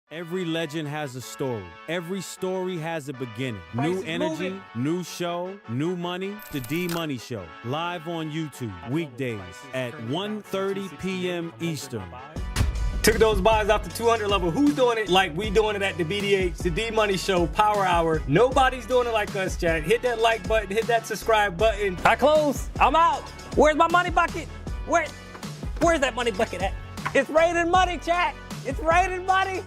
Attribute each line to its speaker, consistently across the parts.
Speaker 1: Every legend has a story. Every story has a beginning. New energy, new show, new money. The D-Money Show, live on YouTube, weekdays at 1:30 p.m. Eastern.
Speaker 2: Took those buys off the 200 level. Who's doing it like we doing it at the BDH, the D-Money Show, Power Hour? Nobody's doing it like us, chat. Hit that like button, hit that subscribe button. I close. I'm out. Where's my money bucket? Where's that money bucket at? It's raining money, chat. It's raining money.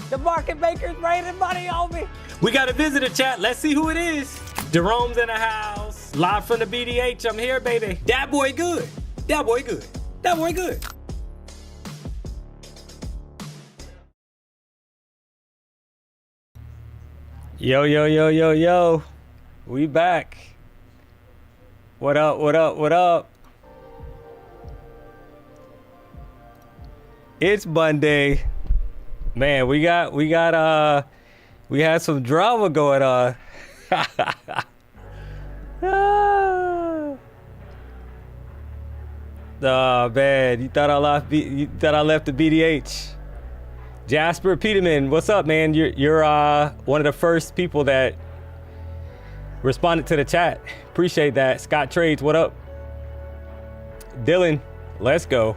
Speaker 2: The market maker's raining money on me. We got a visitor, chat. Let's see who it is. Jerome's in the house. Live from the BDH. I'm here, baby. That boy good. That boy good. That boy good. Yo, yo, yo, yo, yo. We back. What up, what up, what up? It's Monday. Man, we had some drama going on. Oh man, you thought I left the BDH. Jasper Peterman, what's up, man? You're one of the first people that responded to the chat. Appreciate that. Scott Trades, what up? Dylan, let's go.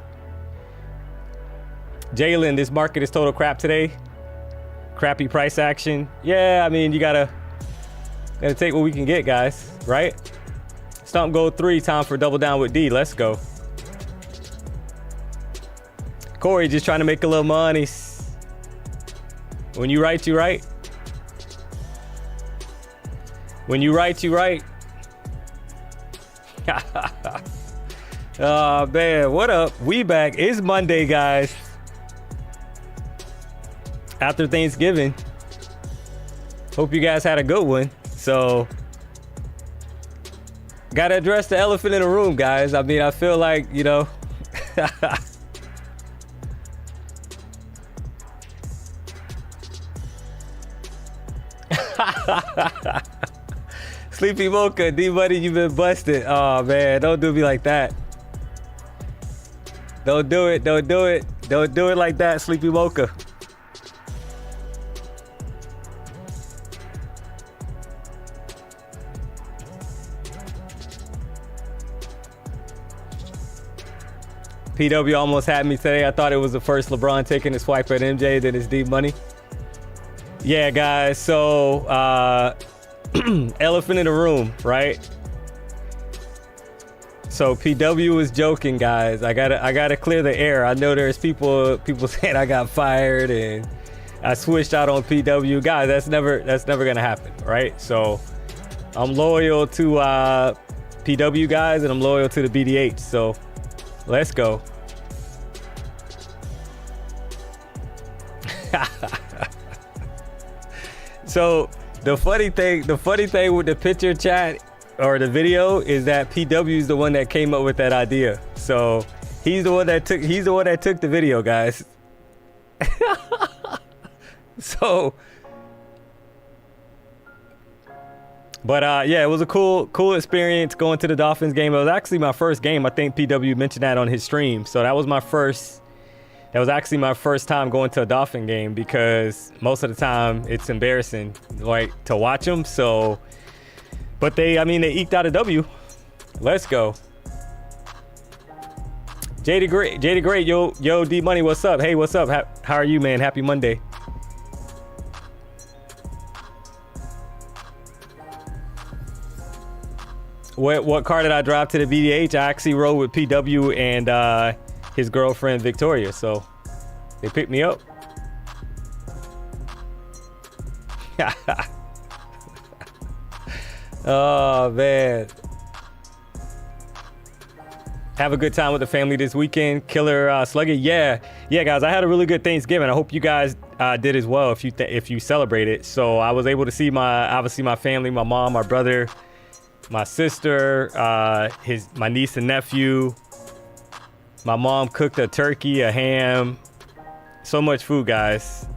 Speaker 2: Jalen, this market is total crap today. Crappy price action. Yeah, I mean, you gotta take what we can get, guys, right? Stomp gold 3, time for double down with D. Let's go. Corey, just trying to make a little money. When you write, you write. When you write, you write. Oh man, what up? We back. It's Monday, guys. After Thanksgiving. Hope you guys had a good one. So, gotta address the elephant in the room, guys. I mean, I feel like, you know. Sleepy Mocha, D-Money, you've been busted. Oh man, don't do me like that. Don't do it, don't do it. Don't do it like that, Sleepy Mocha. PW almost had me today. I thought it was the first LeBron taking a swipe at MJ, then it's D-Money. Yeah, guys, so elephant in the room, right? So PW was joking, guys. I gotta clear the air. I know there's people saying I got fired and I switched out on PW. Guys, that's never gonna happen, right? So I'm loyal to PW guys, and I'm loyal to the BDH. So let's go. So the funny thing with the picture chat or the video is that PW is the one that came up with that idea. So he's the one that took the video, guys. So, but yeah, it was a cool experience going to the Dolphins game. It was actually my first game. I think PW mentioned that on his stream. So that was actually my first time going to a Dolphin game, because most of the time it's embarrassing, like, to watch them. So, but they eked out a W. Let's go. Jada Great, yo, D Money, what's up? Hey, what's up? How are you, man? Happy Monday. What car did I drive to the BDH? I actually rode with PW and his girlfriend Victoria, so they picked me up. Oh man, have a good time with the family this weekend. Killer Sluggy, yeah guys, I had a really good Thanksgiving. I hope you guys did as well if you celebrated. So I was able to see my family, my mom, my brother, my sister, my niece and nephew. My mom cooked a turkey, a ham, so much food, guys.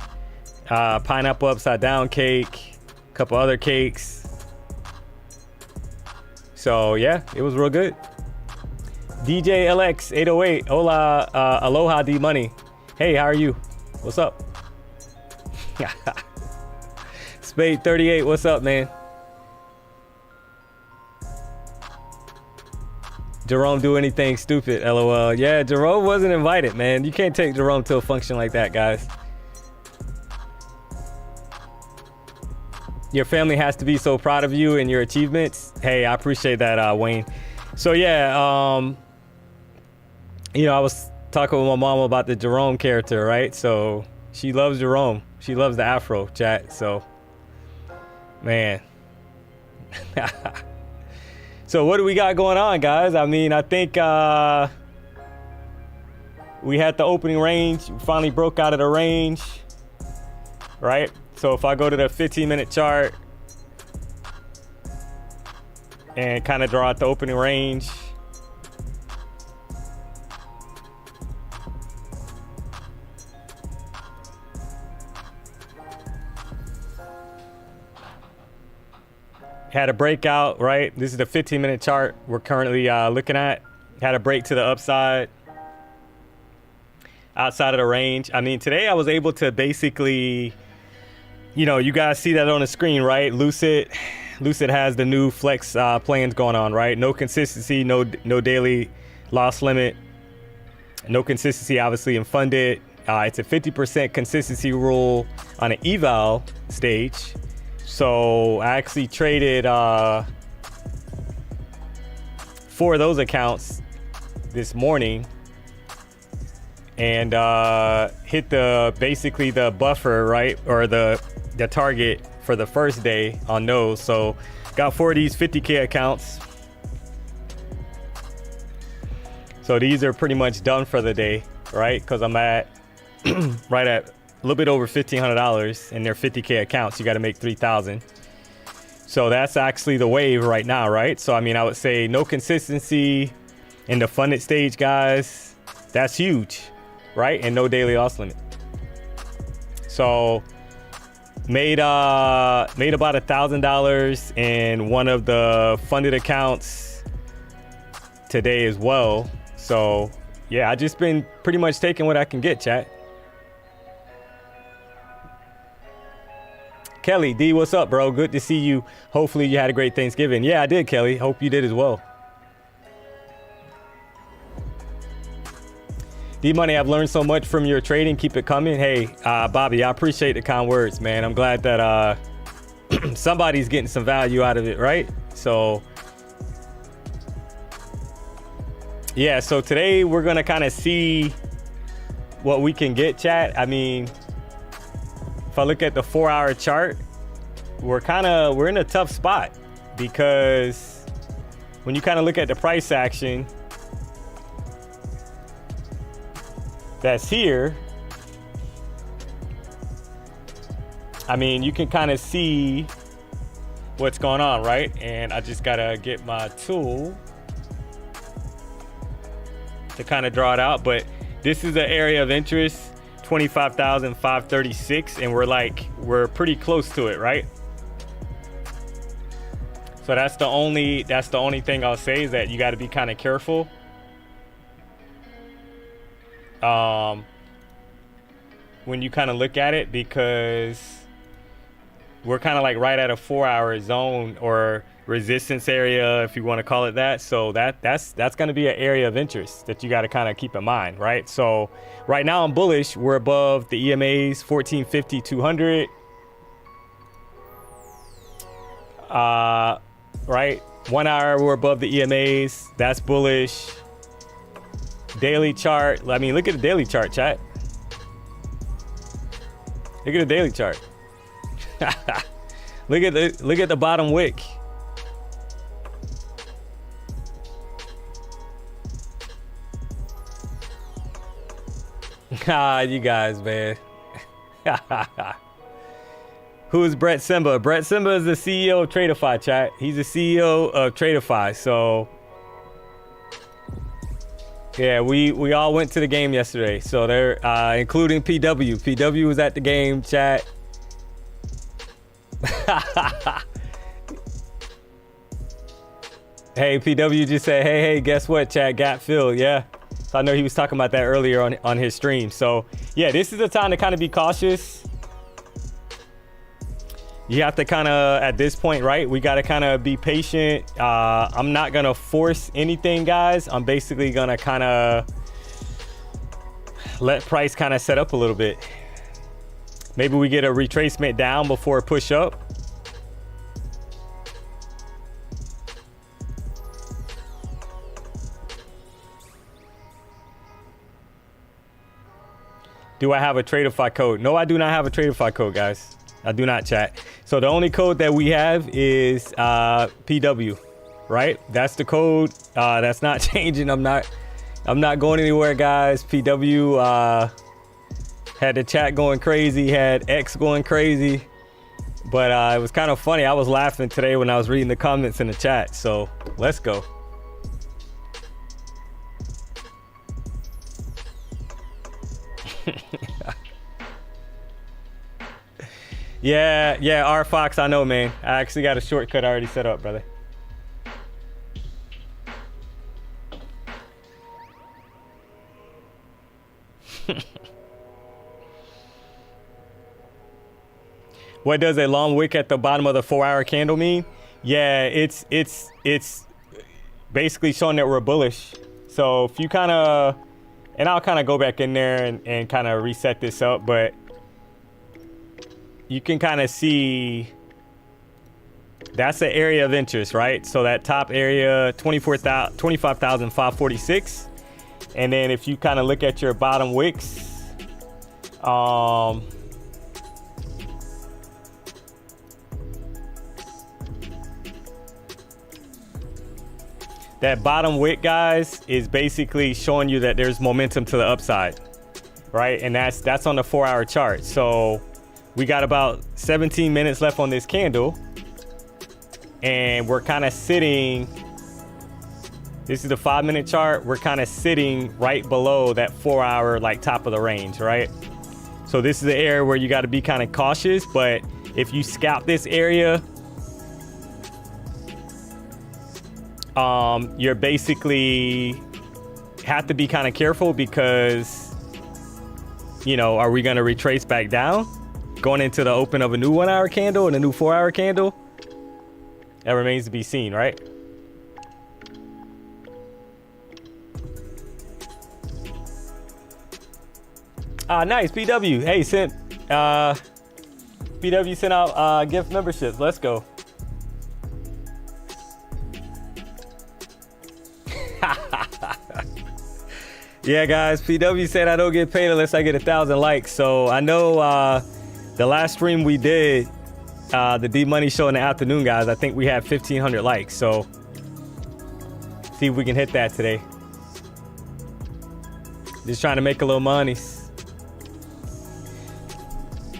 Speaker 2: Pineapple upside down cake, a couple other cakes. So yeah, it was real good. DJ LX 808, hola, aloha D Money. Hey, how are you? What's up? Spade 38, what's up, man? Jerome do anything stupid, LOL. Yeah, Jerome wasn't invited, man. You can't take Jerome to a function like that, guys. Your family has to be so proud of you and your achievements. Hey, I appreciate that, Wayne. So yeah, you know, I was talking with my mom about the Jerome character, right? So she loves Jerome. She loves the Afro, chat. So, man. So what do we got going on, guys? I mean, I think we had the opening range. We finally broke out of the range, right? So if I go to the 15-minute chart and kind of draw out the opening range, had a breakout, right? This is the 15-minute chart we're currently looking at. Had a break to the upside, outside of the range. I mean, today I was able to basically, you know, you guys see that on the screen, right? Lucid has the new flex plans going on, right? No consistency, no daily loss limit, no consistency obviously in funded. It's a 50% consistency rule on an eval stage. So I actually traded 4 of those accounts this morning and hit basically the buffer, right? Or the target for the first day on those. So got 4 of these 50K accounts. So these are pretty much done for the day, right? Because I'm at right at a little bit over $1,500 and they're 50K accounts. You got to make 3,000. So that's actually the wave right now, right? So I mean, I would say no consistency in the funded stage, guys. That's huge, right? And no daily loss limit. So made about $1,000 in one of the funded accounts today as well. So yeah, I just been pretty much taking what I can get, chat. Kelly D, what's up, bro? Good to see you. Hopefully you had a great Thanksgiving. Yeah, I did, Kelly. Hope you did as well. D-Money, I've learned so much from your trading. Keep it coming. Hey, Bobby, I appreciate the kind words, man. I'm glad that somebody's getting some value out of it, right? So yeah, so today we're gonna kind of see what we can get, chat. I mean, if I look at the 4-hour chart, we're in a tough spot, because when you kind of look at the price action that's here, I mean, you can kind of see what's going on, right? And I just gotta get my tool to kind of draw it out, but this is the area of interest, 25,536, and we're pretty close to it, right? So that's the only thing I'll say, is that you got to be kind of careful. When you kind of look at it, because we're kind of like right at a 4-hour zone or resistance area, if you want to call it that. So that's going to be an area of interest that you got to kind of keep in mind, right? So right now I'm bullish. We're above the EMAs, 1450, 200. Right, 1 hour we're above the EMAs. That's bullish. Daily chart. I mean, look at the daily chart, chat. Look at the daily chart. Look at the bottom wick. You guys, man. Who is Brett Simba? Brett Simba is the CEO of Tradify, chat. He's the CEO of Tradify. So yeah, we all went to the game yesterday. So they're including PW. PW was at the game, chat. Hey, PW just said, hey, guess what, chat? Gap filled, yeah. So I know he was talking about that earlier on his stream. So yeah, this is the time to kind of be cautious. you have to kind of, at this point, right, we got to kind of be patient. I'm not going to force anything, guys. I'm basically going to kind of let price kind of set up a little bit. Maybe we get a retracement down before a push up. Do I have a Traderify code? No, I do not have a Traderify code, guys. I do not, chat. So the only code that we have is PW, right? That's the code. That's not changing. I'm not going anywhere, guys. PW had the chat going crazy, had X going crazy, but it was kind of funny. I was laughing today when I was reading the comments in the chat. So let's go. Yeah, R Fox, I know, man. I actually got a shortcut already set up, brother. What does a long wick at the bottom of the 4-hour candle mean? Yeah, it's basically showing that we're bullish. So if you kind of, and I'll kind of go back in there and kind of reset this up, but you can kind of see that's the area of interest, right? So that top area, 25,546. And then if you kind of look at your bottom wicks, that bottom wick, guys, is basically showing you that there's momentum to the upside, right? And that's on the 4-hour chart. So we got about 17 minutes left on this candle, and we're kind of sitting, this is the 5-minute chart, we're kind of sitting right below that 4-hour like top of the range, right? So this is the area where you got to be kind of cautious, but if you scalp this area, you're basically have to be kind of careful because, you know, are we going to retrace back down going into the open of a new 1-hour candle and a new 4-hour candle? That remains to be seen, right? Nice, BW. Hey, BW sent out gift memberships. Let's go. Yeah, guys, PW said I don't get paid unless I get 1,000 likes. So I know the last stream we did, the D-Money show in the afternoon, guys, I think we had 1,500 likes. So see if we can hit that today. Just trying to make a little money.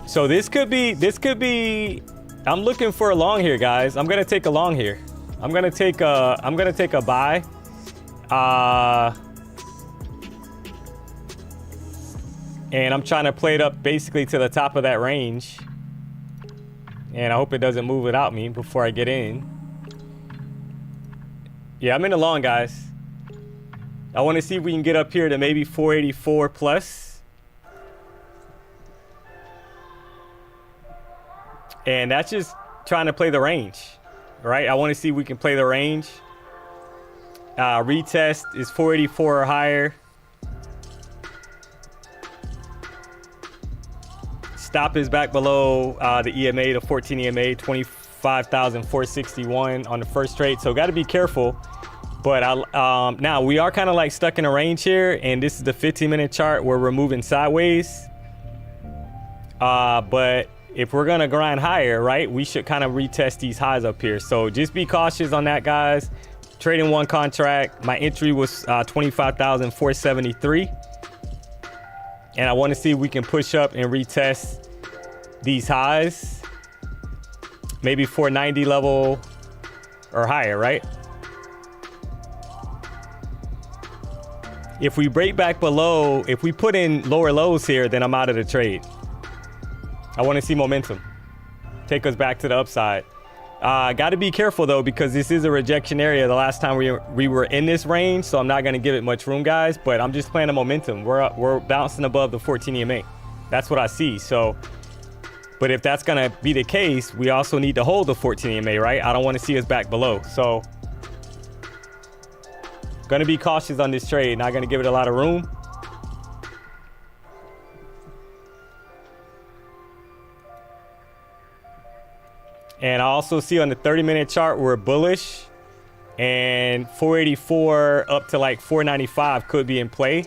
Speaker 2: So this could be, I'm looking for a long here, guys. I'm gonna take a long here. I'm gonna take a buy. And I'm trying to play it up basically to the top of that range. And I hope it doesn't move without me before I get in. Yeah, I'm in the long, guys. I want to see if we can get up here to maybe 484 plus. And that's just trying to play the range, right? I want to see if we can play the range. Retest is 484 or higher. Stop is back below the EMA, the 14 EMA, 25,461 on the first trade. So got to be careful. But now we are kind of like stuck in a range here, and this is the 15-minute chart where we're moving sideways. But if we're gonna grind higher, right, we should kind of retest these highs up here. So just be cautious on that, guys. Trading one contract. My entry was 25,473. And I want to see if we can push up and retest these highs. Maybe 490 level or higher, right? If we break back below, if we put in lower lows here, then I'm out of the trade. I want to see momentum. Take us back to the upside. Got to be careful though, because this is a rejection area the last time we were in this range, so I'm not going to give it much room, guys, but I'm just playing the momentum. We're bouncing above the 14 EMA. That's what I see. So But if that's gonna be the case, we also need to hold the 14 EMA, right? I don't want to see us back below. So gonna be cautious on this trade, not gonna give it a lot of room. And I also see on the 30-minute chart we're bullish, and 484 up to like 495 could be in play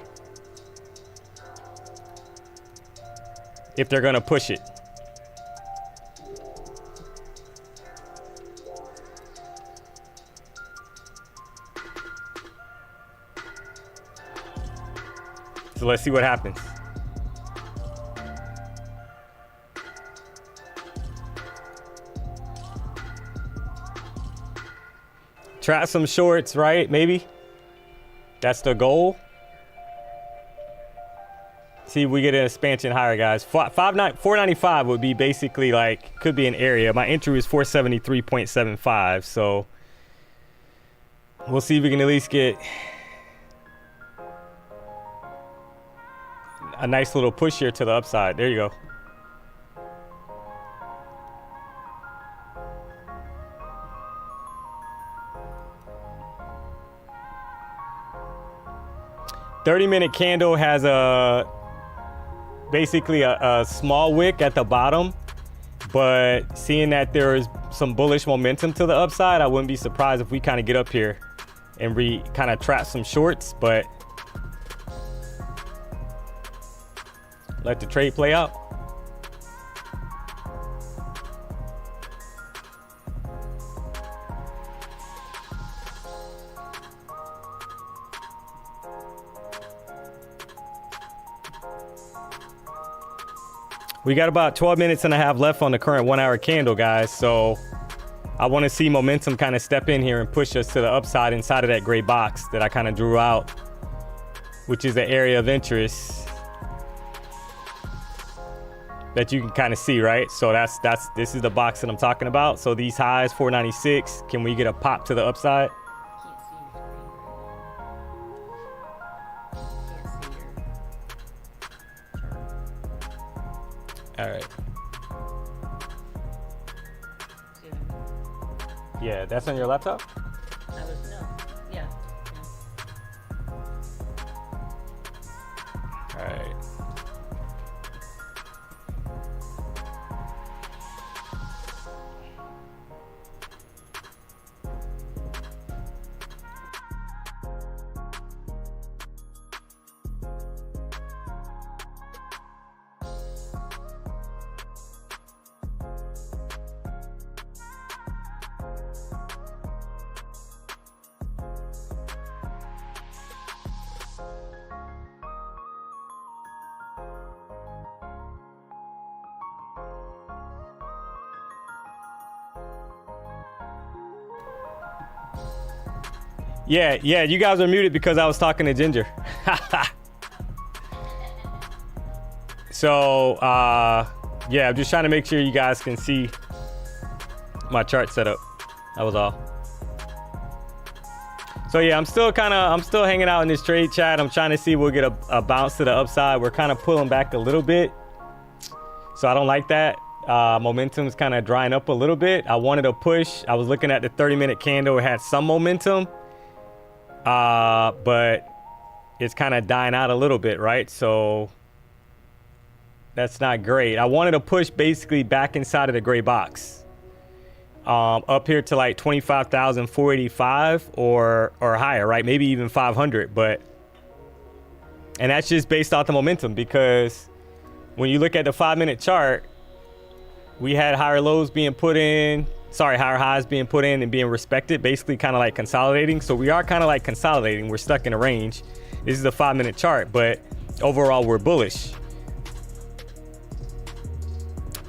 Speaker 2: if they're gonna push it. So let's see what happens. Trap some shorts, right? Maybe that's the goal. See if we get an expansion higher, guys. 495 would be basically like, could be an area. My entry is 473.75, so we'll see if we can at least get a nice little push here to the upside. There you go. "30-minute candle has basically a small wick at the bottom, but seeing that there is some bullish momentum to the upside, I wouldn't be surprised if we kind of get up here and kind of trap some shorts, but let the trade play out. We got about 12 minutes and a half left on the current 1 hour candle, guys. So I want to see momentum kind of step in here and push us to the upside inside of that gray box that I kind of drew out, which is the area of interest that you can kind of see, right? So this is the box that I'm talking about. So these highs, 496, can we get a pop to the upside? All right. Yeah, that's on your laptop?
Speaker 3: Yeah.
Speaker 2: All right. Yeah, you guys are muted because I was talking to Ginger. So, yeah, I'm just trying to make sure you guys can see my chart setup. That was all. So yeah, I'm still hanging out in this trade chat. I'm trying to see if we'll get a bounce to the upside. We're kind of pulling back a little bit, so I don't like that. Momentum's kind of drying up a little bit. I wanted to push. I was looking at the 30-minute candle. It had some momentum, but it's kind of dying out a little bit, right? So that's not great. I wanted to push basically back inside of the gray box, up here to like 25,485 or higher, right? Maybe even 500, and that's just based off the momentum, because when you look at the 5-minute chart, we had higher lows being put in, higher highs being put in and being respected, basically kind of like consolidating. So we are kind of like consolidating. We're stuck in a range. This is a 5-minute chart, but overall we're bullish.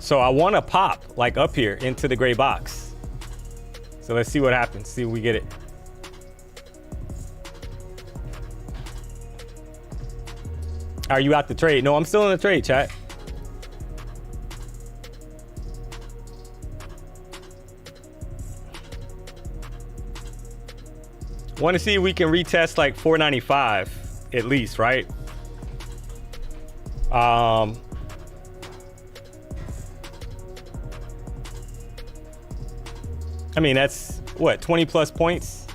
Speaker 2: So I want to pop like up here into the gray box. So let's see what happens. See if we get it. Are you out the trade? No, I'm still in the trade, chat. Want to see if we can retest like 495 at least, right? I mean, that's what, 20 plus points,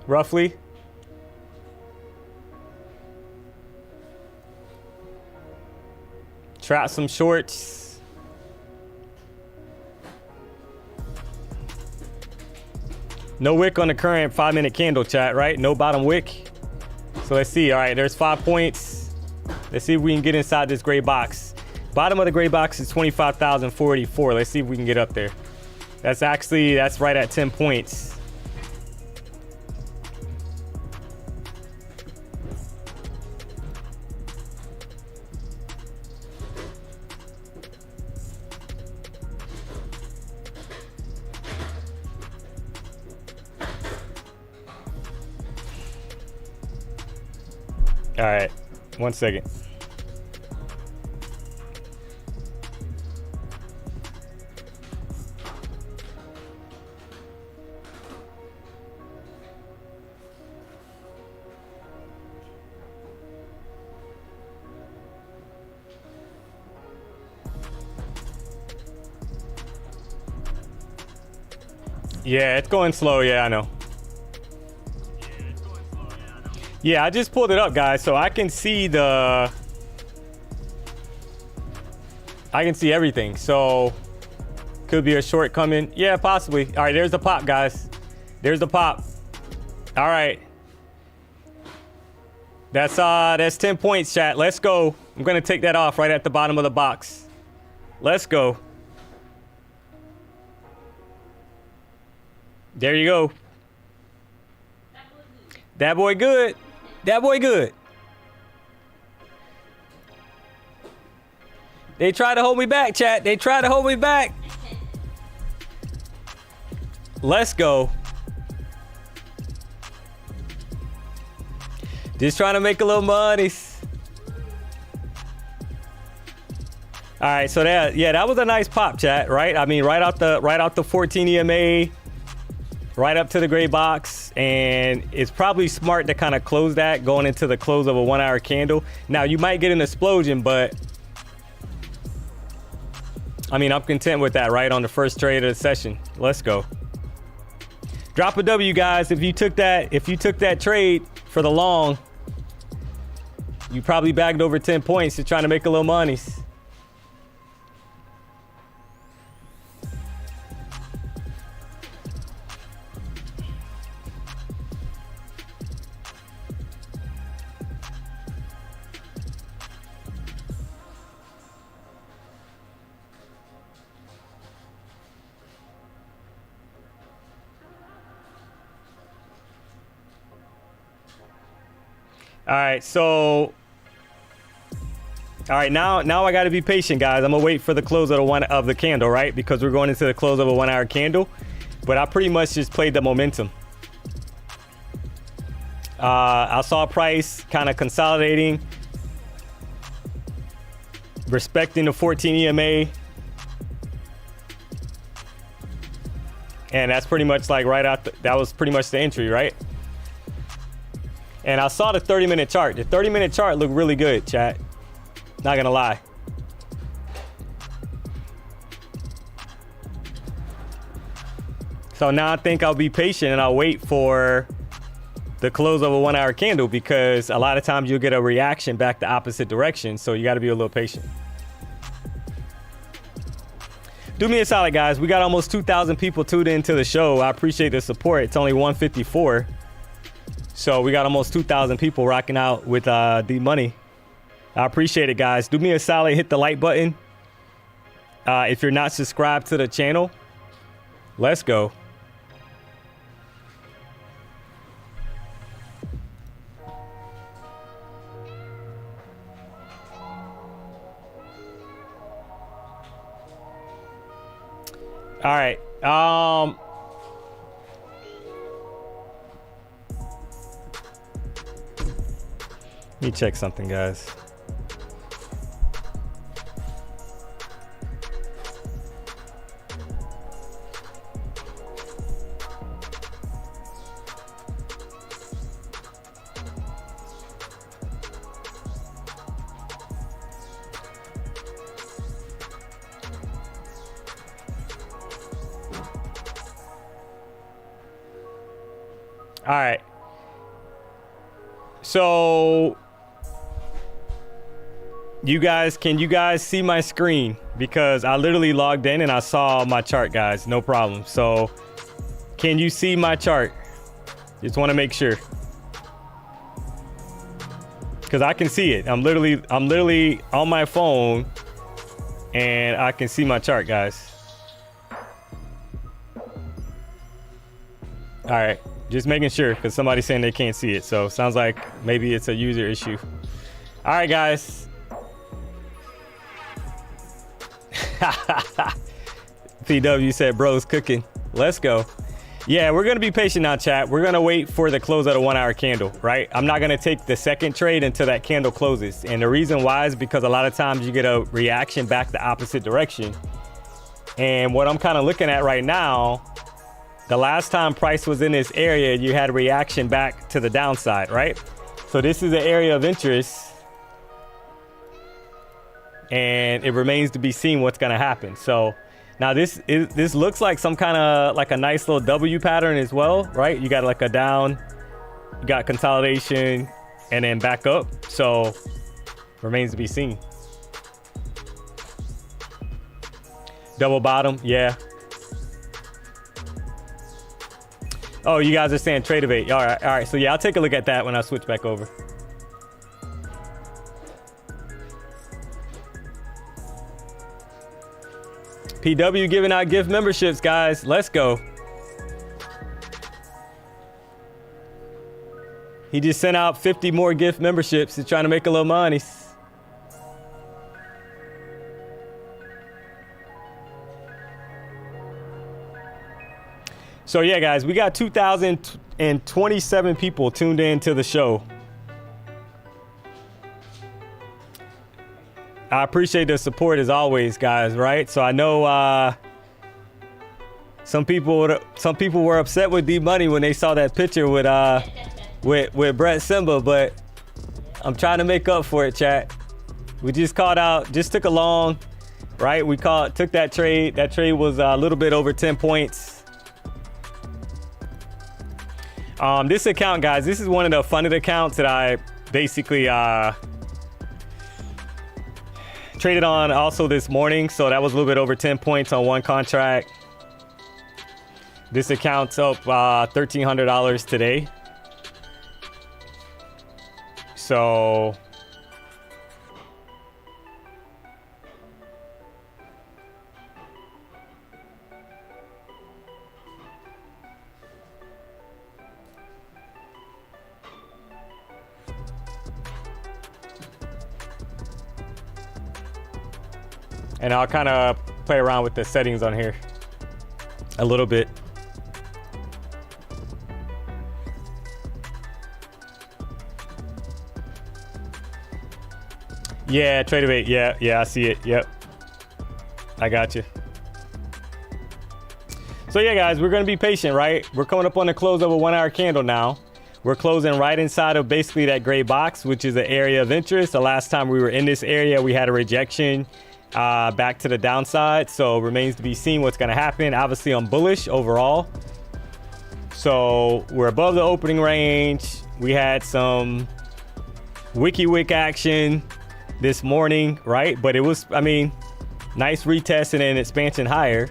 Speaker 2: roughly. Trap some shorts. No wick on the current 5-minute candle, chat, right? No bottom wick. So let's see. All right, there's 5 points. Let's see if we can get inside this gray box. Bottom of the gray box is 25,484. Let's see if we can get up there. That's right at 10 points. All right, 1 second. Yeah, it's going slow. Yeah, I know. Yeah, I just pulled it up, guys, so I can see everything. So could be a short coming. Yeah, possibly. All right, there's the pop, guys. There's the pop. All right. That's 10 points, chat. Let's go. I'm gonna take that off right at the bottom of the box. Let's go. There you go. That boy good. That boy good. They try to hold me back, chat. They try to hold me back. Let's go. Just trying to make a little money. All right, so that was a nice pop, chat, right? I mean, right out the 14 EMA, right up to the gray box, and it's probably smart to kind of close that going into the close of a 1 hour candle. Now you might get an explosion, but I mean, I'm content with that, right? On the first trade of the session. Let's go. Drop a W, guys. If you took that trade for the long, you probably bagged over 10 points. You're trying to make a little money. All right, so now I got to be patient, guys. I'm gonna wait for the close of the candle, right? Because we're going into the close of a 1 hour candle. But I pretty much just played the momentum. I saw price kind of consolidating, respecting the 14 EMA, and that's pretty much like right out. That was pretty much the entry, right? And I saw the 30-minute chart. The 30-minute chart looked really good, chat. Not gonna lie. So now I think I'll be patient and I'll wait for the close of a 1 hour candle, because a lot of times you'll get a reaction back the opposite direction. So you got to be a little patient. Do me a solid, guys. We got almost 2,000 people tuned into the show. I appreciate the support. It's only 154. So we got almost 2,000 people rocking out with DMONEY. I appreciate it, guys. Do me a solid, hit the like button. If you're not subscribed to the channel, let's go. All right. Let me check something, guys. All right. So can you guys see my screen? Because I literally logged in and I saw my chart, guys. No problem. So can you see my chart? Just want to make sure. Because I can see it. I'm literally on my phone and I can see my chart, guys. All right, just making sure, because somebody's saying they can't see it. So sounds like maybe it's a user issue. All right, guys. PW said, bro's cooking. Let's go. Yeah, we're going to be patient now, chat. We're going to wait for the close of the 1 hour candle, right? I'm not going to take the second trade until that candle closes. And the reason why is because a lot of times you get a reaction back the opposite direction. And what I'm kind of looking at right now, the last time price was in this area, you had a reaction back to the downside, right? So this is an area of interest. And it remains to be seen what's going to happen. So now this looks like some kind of like a nice little W pattern as well, right? You got like a down, you got consolidation, and then back up. So remains to be seen. Double bottom, yeah. Oh, you guys are saying trade of 8. All right. So yeah, I'll take a look at that when I switch back over. PW giving out gift memberships, guys. Let's go. He just sent out 50 more gift memberships. He's trying to make a little money. So yeah, guys, we got 2,027 people tuned in to the show. I appreciate the support as always, guys, right? So I know some people were upset with D-Money when they saw that picture with Brett Simba, but I'm trying to make up for it, chat. We just called out, just took a long, right? Took that trade. That trade was a little bit over 10 points. This account, guys, this is one of the funded accounts that I basically traded on also this morning. So that was a little bit over 10 points on one contract. This account's up $1,300 today. So and I'll kind of play around with the settings on here a little bit. Yeah, trade of 8. Yeah, I see it. Yep. I got you. So yeah, guys, we're going to be patient, right? We're coming up on the close of a 1 hour candle now. We're closing right inside of basically that gray box, which is an area of interest. The last time we were in this area, we had a rejection back to the downside. So remains to be seen what's going to happen. Obviously, I'm bullish overall. So we're above the opening range. We had some wick action this morning, right? But it was, I mean, nice retest and an expansion higher.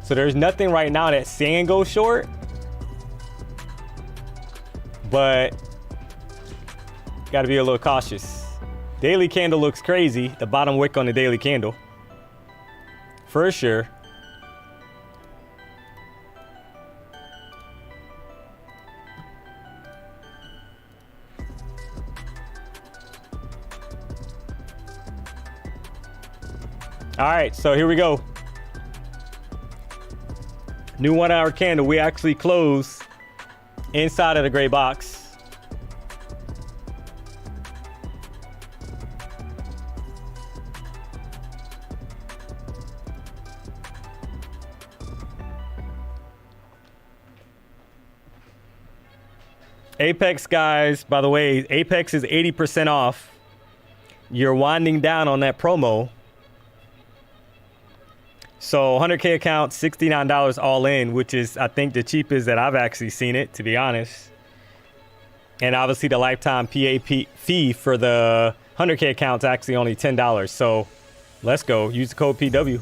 Speaker 2: So there's nothing right now that's saying go short. But got to be a little cautious. Daily candle looks crazy. The bottom wick on the daily candle. For sure. All right, so here we go. New 1 hour candle. We actually close inside of the gray box. Apex, guys, by the way, Apex is 80% off. You're winding down on that promo. So 100K account, $69 all in, which is, I think, the cheapest that I've actually seen it, to be honest. And obviously the lifetime PA fee for the 100K account is actually only $10. So let's go. Use the code PW.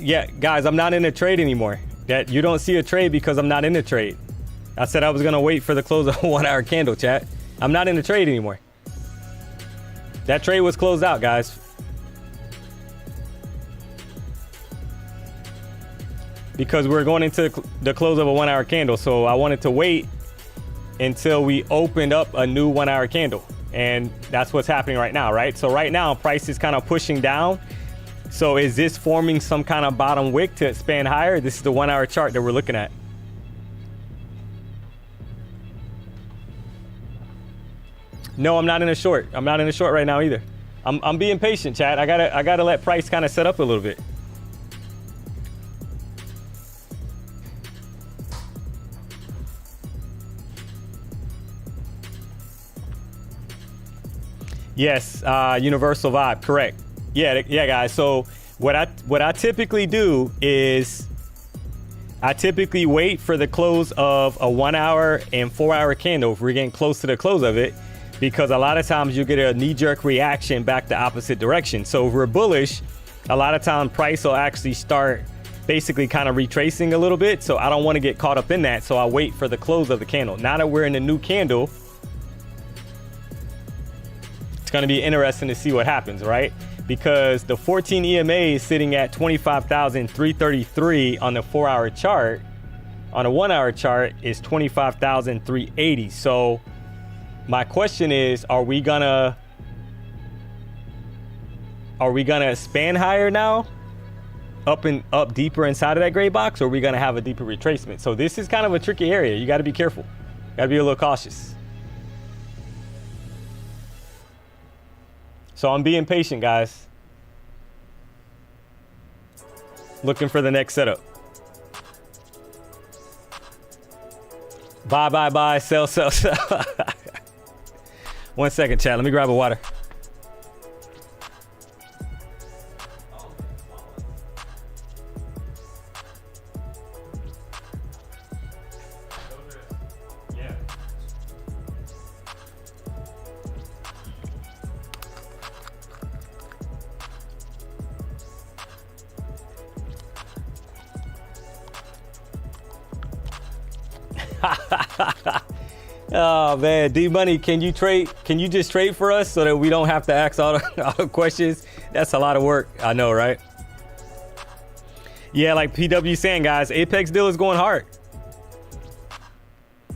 Speaker 2: Yeah, guys, I'm not in the trade anymore. That you don't see a trade because I'm not in the trade. I said I was gonna wait for the close of a 1 hour candle, chat. I'm not in the trade anymore. That trade was closed out, guys. Because we're going into the close of a 1 hour candle. So I wanted to wait until we opened up a new 1 hour candle. And that's what's happening right now, right? So right now, price is kind of pushing down. So is this forming some kind of bottom wick to expand higher? This is the 1 hour chart that we're looking at. No, I'm not in a short. I'm not in a short right now either. I'm being patient, chat. I gotta let price kind of set up a little bit. Yes, universal vibe, correct. Yeah, guys. So what I typically do is I typically wait for the close of a 1 hour and 4 hour candle if we're getting close to the close of it, because a lot of times you get a knee-jerk reaction back the opposite direction. So if we're bullish, a lot of time price will actually start basically kind of retracing a little bit. So I don't want to get caught up in that. So I wait for the close of the candle. Now that we're in a new candle, it's going to be interesting to see what happens, right? Because the 14 EMA is sitting at 25,333 on the 4 hour chart. On a 1 hour chart is 25,380. So my question is, are we gonna expand higher now, up deeper inside of that gray box, or are we gonna have a deeper retracement? So this is kind of a tricky area. You got to be careful. Got to be a little cautious. So I'm being patient, guys. Looking for the next setup. Buy, buy, buy, sell, sell, sell. 1 second, chat. Let me grab a water. Oh man, D-Money, can you trade? Can you just trade for us so that we don't have to ask all the questions? That's a lot of work. I know, right? Yeah, like PW saying, guys, Apex deal is going hard.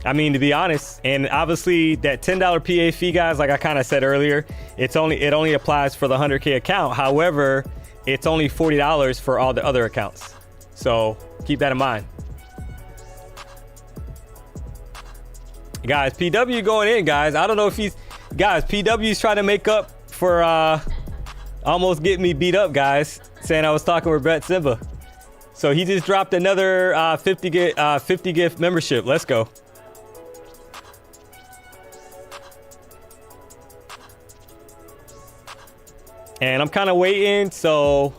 Speaker 2: I mean, to be honest, and obviously that $10 PA fee, guys, like I kind of said earlier, it only applies for the 100K account. However, it's only $40 for all the other accounts. So keep that in mind. Guys, PW going in, guys. I don't know if PW's trying to make up for almost getting me beat up, guys, saying I was talking with Brett Simba. So he just dropped another 50 gift membership. Let's go. And I'm kind of waiting. So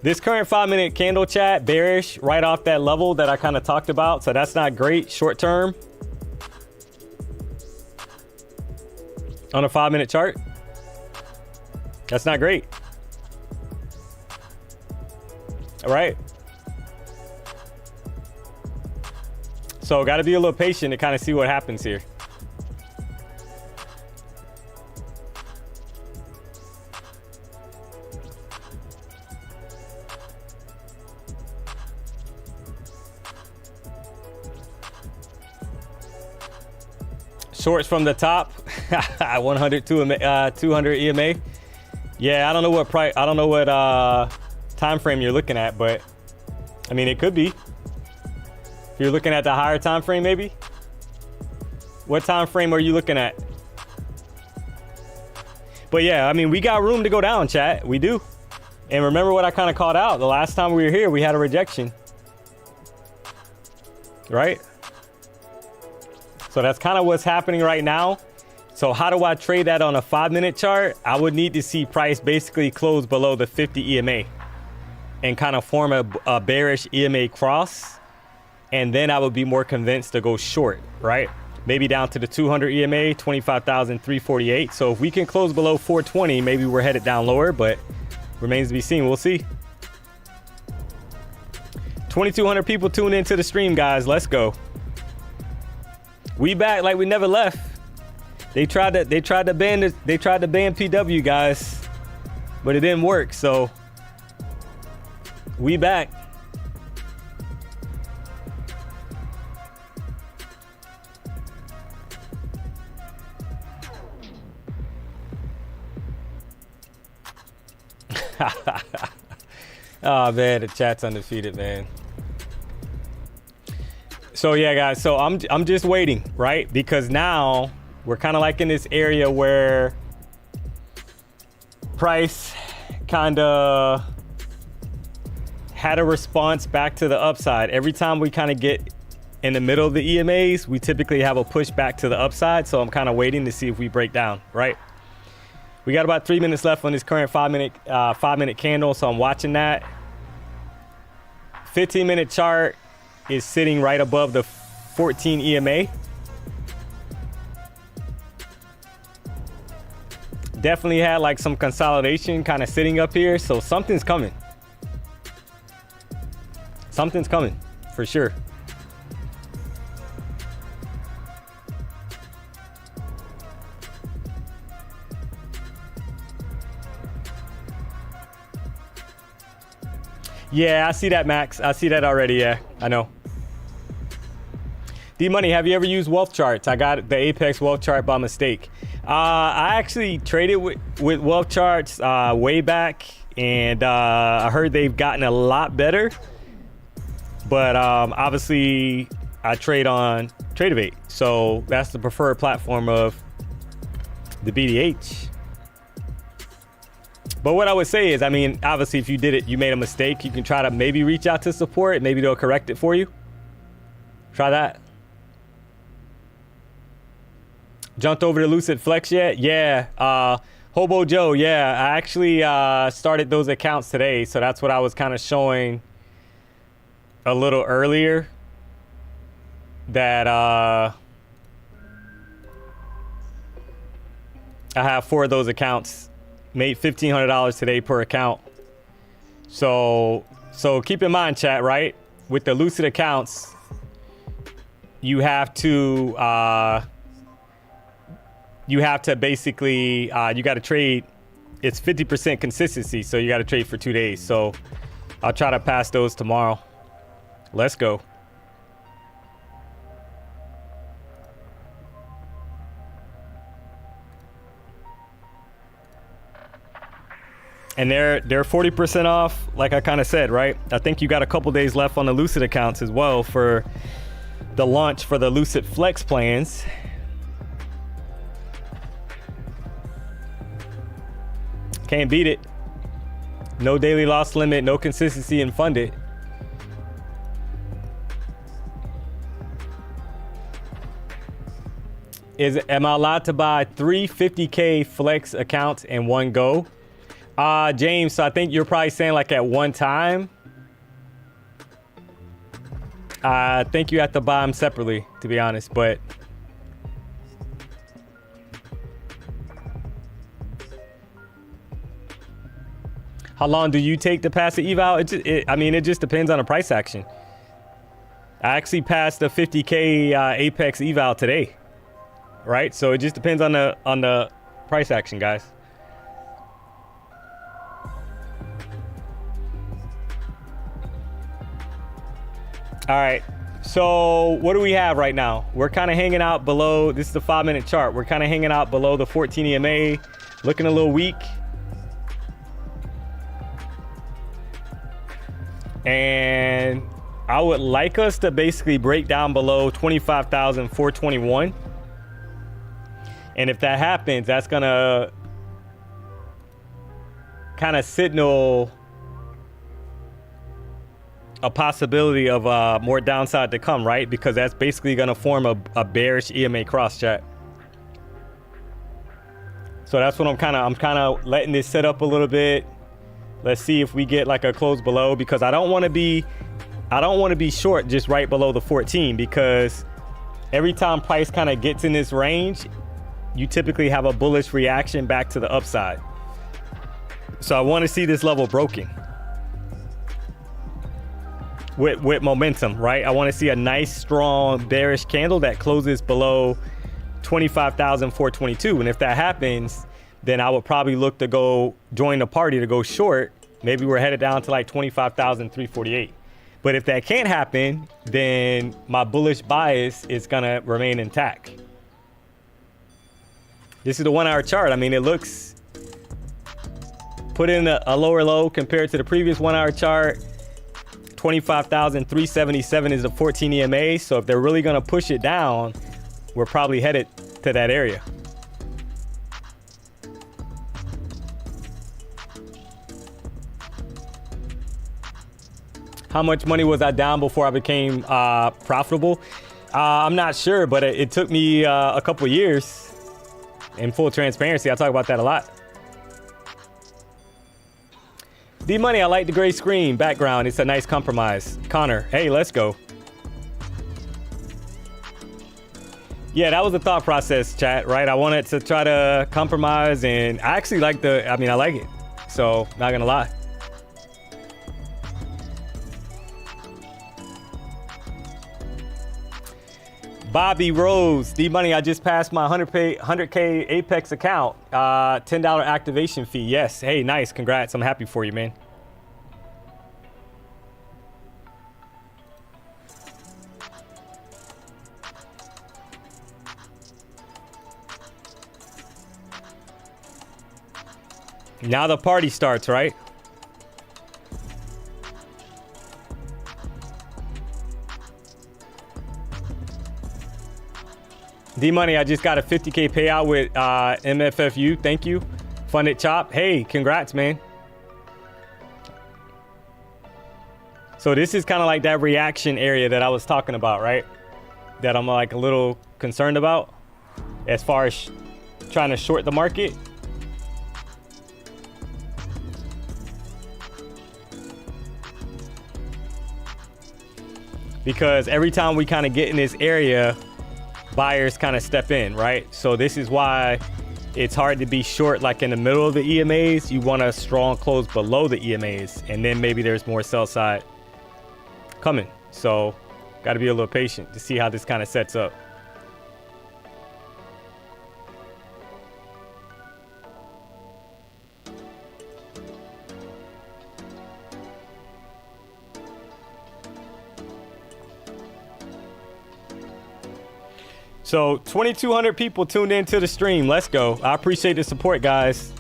Speaker 2: this current 5-minute candle, chat, bearish right off that level that I kind of talked about. So that's not great short term on a 5-minute chart. That's not great. All right. So got to be a little patient to kind of see what happens here. Shorts from the top, 100 to 200 EMA. Yeah, I don't know what price. I don't know what time frame you're looking at, but I mean it could be. If you're looking at the higher time frame, maybe. What time frame are you looking at? But yeah, I mean we got room to go down, chat. We do. And remember what I kind of called out the last time we were here. We had a rejection, right? So that's kind of what's happening right now. So how do I trade that on a 5-minute chart? I would need to see price basically close below the 50 EMA and kind of form a bearish EMA cross. And then I would be more convinced to go short, right? Maybe down to the 200 EMA, 25,348. So if we can close below 420, maybe we're headed down lower, but remains to be seen. We'll see. 2,200 people tuned into the stream, guys. Let's go. We back like we never left. They tried to ban PW, guys, but it didn't work. So we back. Oh man, the chat's undefeated, man. So yeah, guys, so I'm just waiting, right? Because now we're kind of like in this area where price kind of had a response back to the upside. Every time we kind of get in the middle of the EMAs, we typically have a push back to the upside. So I'm kind of waiting to see if we break down, right? We got about 3 minutes left on this current 5-minute candle, so I'm watching that. 15-minute chart is sitting right above the 14 EMA. Definitely had like some consolidation kind of sitting up here, so something's coming. Something's coming for sure. Yeah, I see that, Max. I see that already. Yeah, I know. D-Money, have you ever used wealth charts? I got the Apex wealth chart by mistake. I actually traded with wealth charts way back, and I heard they've gotten a lot better. But obviously, I trade on Tradevate, so that's the preferred platform of the BDH. But what I would say is, I mean, obviously, if you did it, you made a mistake, you can try to maybe reach out to support. Maybe they'll correct it for you. Try that. Jumped over to Lucid Flex yet? Yeah. Hobo Joe, yeah. I actually started those accounts today. So that's what I was kind of showing a little earlier. That I have 4 of those accounts. Made $1,500 today per account. So keep in mind, chat, right? With the Lucid accounts, you have to basically you got to trade. It's 50% consistency, so you got to trade for 2 days. So I'll try to pass those tomorrow. Let's go. And they're 40% off, like I kind of said, right? I think you got a couple days left on the Lucid accounts as well for the launch for the Lucid Flex plans. Can't beat it. No daily loss limit, no consistency, and funded. Am I allowed to buy 3 50K Flex accounts in one go? James, so I think you're probably saying like at one time. I think you have to buy them separately, to be honest, but how long do you take to pass the eval? I mean, it just depends on the price action. I actually passed the 50K Apex eval today, right? So it just depends on the price action, guys. All right, so what do we have right now? We're kind of hanging out below. This is the 5-minute chart. We're kind of hanging out below the 14 EMA, looking a little weak. And I would like us to basically break down below 25,421. And if that happens, that's gonna kind of signal a possibility of more downside to come, right? Because that's basically going to form a bearish EMA cross, chat. So that's what I'm kind of letting this sit up a little bit. Let's see if we get like a close below, because I don't want to be short just right below the 14, because every time price kind of gets in this range, you typically have a bullish reaction back to the upside. So I want to see this level broken with momentum, right? I want to see a nice strong bearish candle that closes below 25,422. And if that happens, then I would probably look to go join the party to go short. Maybe we're headed down to like 25,348. But if that can't happen, then my bullish bias is gonna remain intact. This is the 1 hour chart. I mean, it looks, put in a lower low compared to the previous 1 hour chart. 25,377 is the 14 EMA. So if they're really gonna push it down, we're probably headed to that area. How much money was I down before I became profitable? I'm not sure, but it took me a couple years. In full transparency, I talk about that a lot. D-Money, I like the gray screen background. It's a nice compromise. Connor, hey, let's go. Yeah, that was the thought process, chat, right? I wanted to try to compromise, and I actually like I like it. So, not gonna lie. Bobby Rose, D-Money, I just passed my 100K Apex account. $10 activation fee. Yes. Hey, nice. Congrats. I'm happy for you, man. Now the party starts, right? D-Money, I just got a 50K payout with MFFU. Thank you. Funded Chop. Hey, congrats, man. So this is kind of like that reaction area that I was talking about, right? That I'm like a little concerned about as far as trying to short the market. Because every time we kind of get in this area, buyers kind of step in, right? So this is why it's hard to be short like in the middle of the EMAs. You want a strong close below the EMAs, and then maybe there's more sell side coming. So got to be a little patient to see how this kind of sets up. So 2,200 people tuned into the stream. Let's go. I appreciate the support, guys.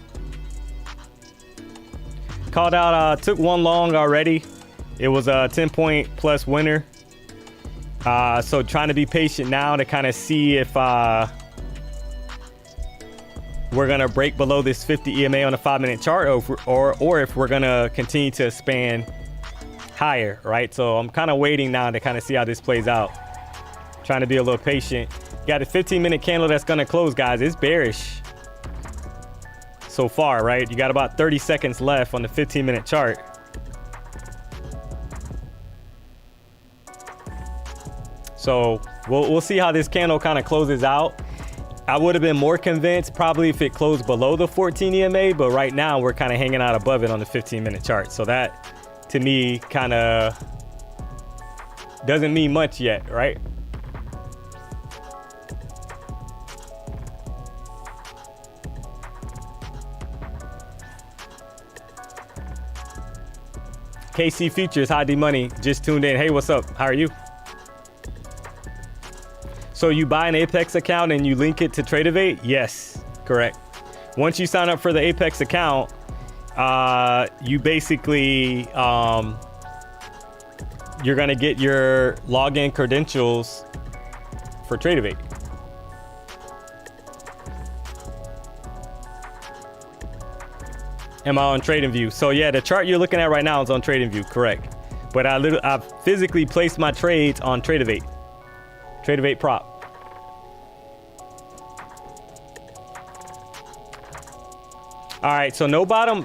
Speaker 2: Called out, took one long already. It was a 10-point plus winner. So trying to be patient now to kind of see if we're going to break below this 50 EMA on a 5-minute chart, or if we're going to continue to expand higher, right? So I'm kind of waiting now to kind of see how this plays out. Trying to be a little patient. Got a 15-minute candle that's going to close, guys. It's bearish so far, right? You got about 30 seconds left on the 15-minute chart. So we'll see how this candle kind of closes out. I would have been more convinced probably if it closed below the 14 EMA, but right now we're kind of hanging out above it on the 15-minute chart. So that, to me, kind of doesn't mean much yet, right? KC Futures, hi D-Money, just tuned in. Hey, what's up? How are you? So you buy an Apex account and you link it to Tradevate? Yes, correct. Once you sign up for the Apex account, you basically, you're gonna get your login credentials for Tradevate. Am I on TradingView? So yeah, the chart you're looking at right now is on TradingView, correct. But I've physically placed my trades on Tradevate. Tradevate prop. All right, so no bottom,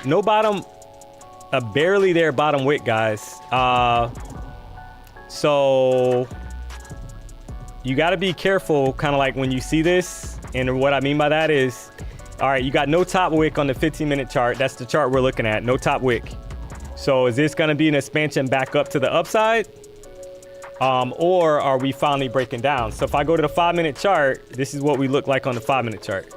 Speaker 2: barely there bottom wick, guys. So you got to be careful, kind of like when you see this. And what I mean by that is, all right, you got no top wick on the 15-minute chart. That's the chart we're looking at, no top wick. So is this going to be an expansion back up to the upside? Or are we finally breaking down? So if I go to the 5-minute chart, this is what we look like on the 5-minute chart.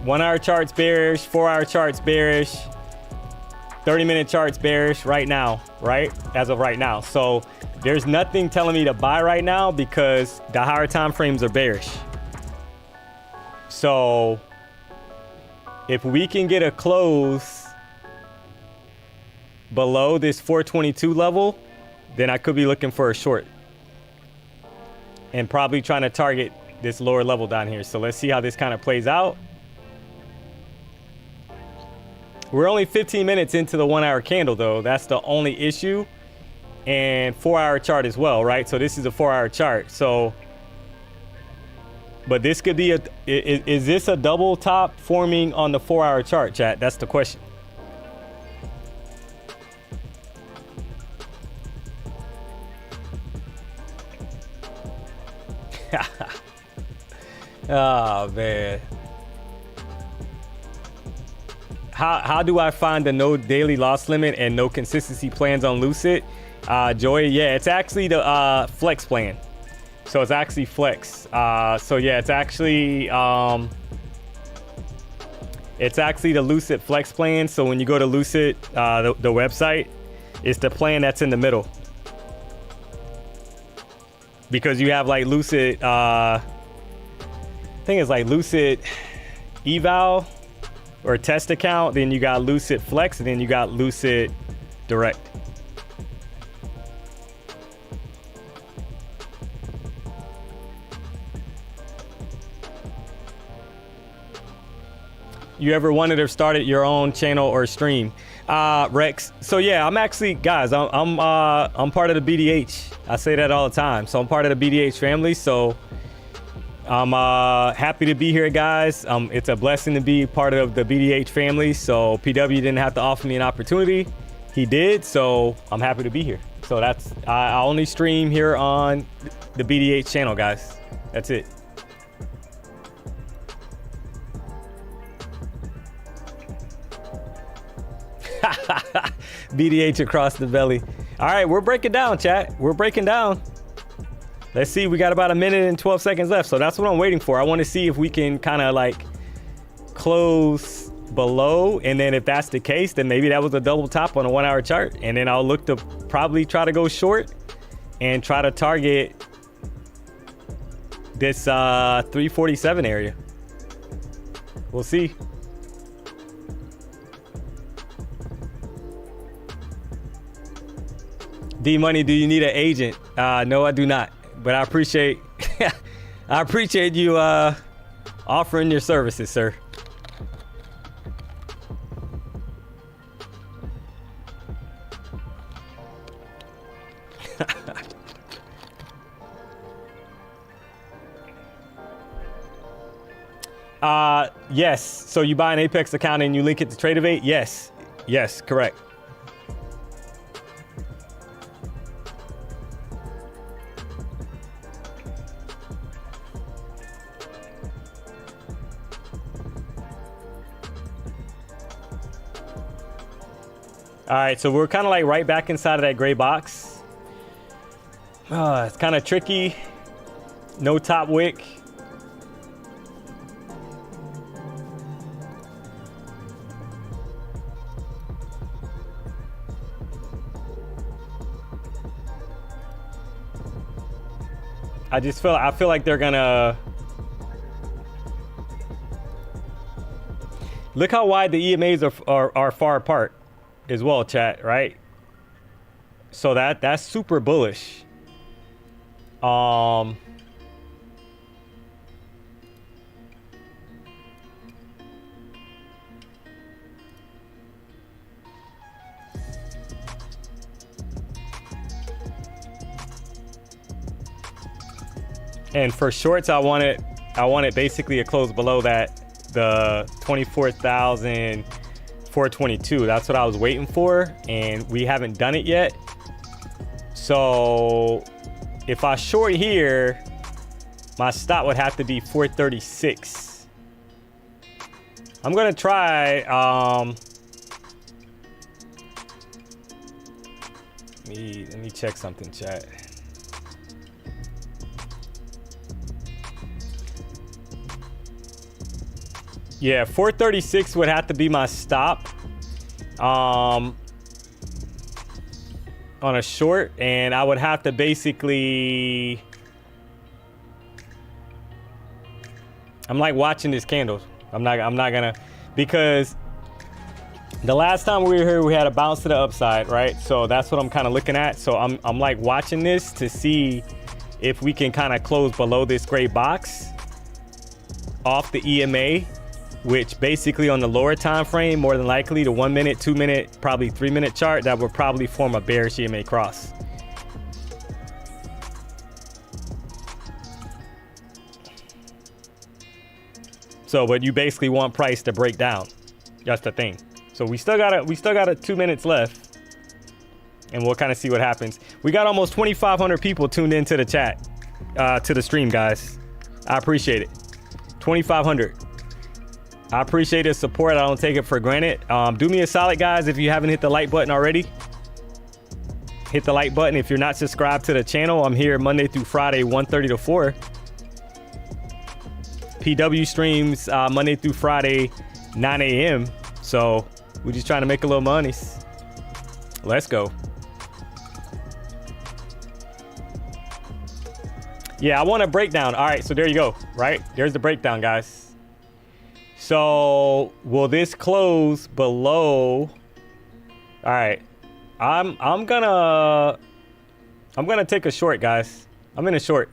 Speaker 2: One-hour charts bearish, 4-hour charts bearish, 30-minute charts bearish right now, right? As of right now. So there's nothing telling me to buy right now because the higher time frames are bearish. So if we can get a close below this 422 level, then I could be looking for a short and probably trying to target this lower level down here. So let's see how this kind of plays out. We're only 15 minutes into the 1-hour candle, though. That's the only issue. And 4-hour chart as well, right? So this is a 4-hour chart. So, but this could be is this a double top forming on the 4-hour chart, chat? That's the question. Oh, man. How do I find the no daily loss limit and no consistency plans on Lucid? Joy, yeah, it's actually the flex plan. So it's actually flex. So yeah, it's actually the Lucid flex plan. So when you go to Lucid, the website, it's the plan that's in the middle. Because you have like Lucid, I think it's like Lucid eval or test account, then you got Lucid Flex, and then you got Lucid Direct. You ever wanted to start your own channel or stream? Rex. So yeah, I'm actually, guys, I'm part of the BDH. I say that all the time. So I'm part of the BDH family. So I'm happy to be here, guys. It's a blessing to be part of the BDH family. So PW didn't have to offer me an opportunity. He did, so I'm happy to be here. So that's, I only stream here on the BDH channel, guys. That's it. BDH across the belly. All right, we're breaking down, chat. We're breaking down. Let's see, we got about 1 minute and 12 seconds left. So that's what I'm waiting for. I want to see if we can kind of like close below. And then if that's the case, then maybe that was a double top on a 1-hour chart. And then I'll look to probably try to go short and try to target this 347 area. We'll see. D-Money, do you need an agent? No, I do not. But I appreciate I appreciate you offering your services, sir. Yes. So you buy an Apex account and you link it to Tradeovate? Yes. Yes, correct. All right, so we're kind of like right back inside of that gray box. It's kind of tricky. No top wick. I feel like they're gonna look how wide the EMAs are far apart as well, chat, right? So that's super bullish. And for shorts, I want it basically to close below that, the 24,422. That's what I was waiting for, and we haven't done it yet. So if I short here, my stop would have to be 436. I'm gonna try, let me check something, chat. Yeah, 436 would have to be my stop on a short, and I would have to basically, I'm like watching this candle. I'm not gonna, because the last time we were here, we had a bounce to the upside, right? So that's what I'm kind of looking at. So I'm like watching this to see if we can kind of close below this gray box off the EMA, which basically on the lower time frame, more than likely the 1 minute, 2 minute, probably 3 minute chart, that would probably form a bearish EMA cross. So, but you basically want price to break down. That's the thing. So we still got 2 minutes left, and we'll kind of see what happens. We got almost 2,500 people tuned into the chat, to the stream, guys. I appreciate it. 2,500. I appreciate the support. I don't take it for granted. Do me a solid, guys. If you haven't hit the like button already, hit the like button. If you're not subscribed to the channel, I'm here Monday through Friday, 1:30 to 4. PW streams Monday through Friday, 9 a.m. So we're just trying to make a little money. Let's go. Yeah, I want a breakdown. All right, so there you go. Right, there's the breakdown, guys. So will this close below? All right, I'm gonna take a short, guys. I'm in a short.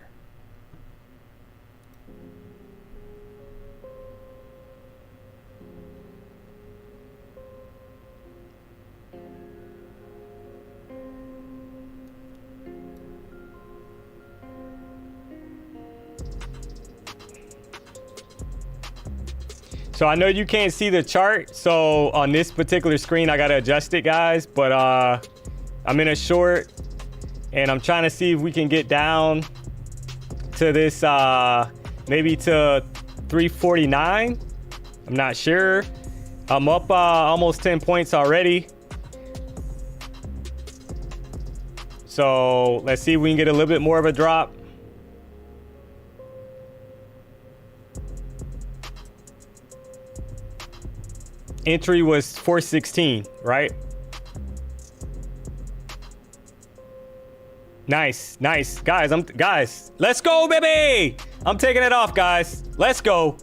Speaker 2: So I know you can't see the chart, so on this particular screen I gotta adjust it, guys, but I'm in a short and I'm trying to see if we can get down to this maybe to 349. I'm not sure. I'm up almost 10 points already, so let's see if we can get a little bit more of a drop. Entry was 416, right? Nice, guys. Let's go, baby. I'm taking it off, guys. Let's go.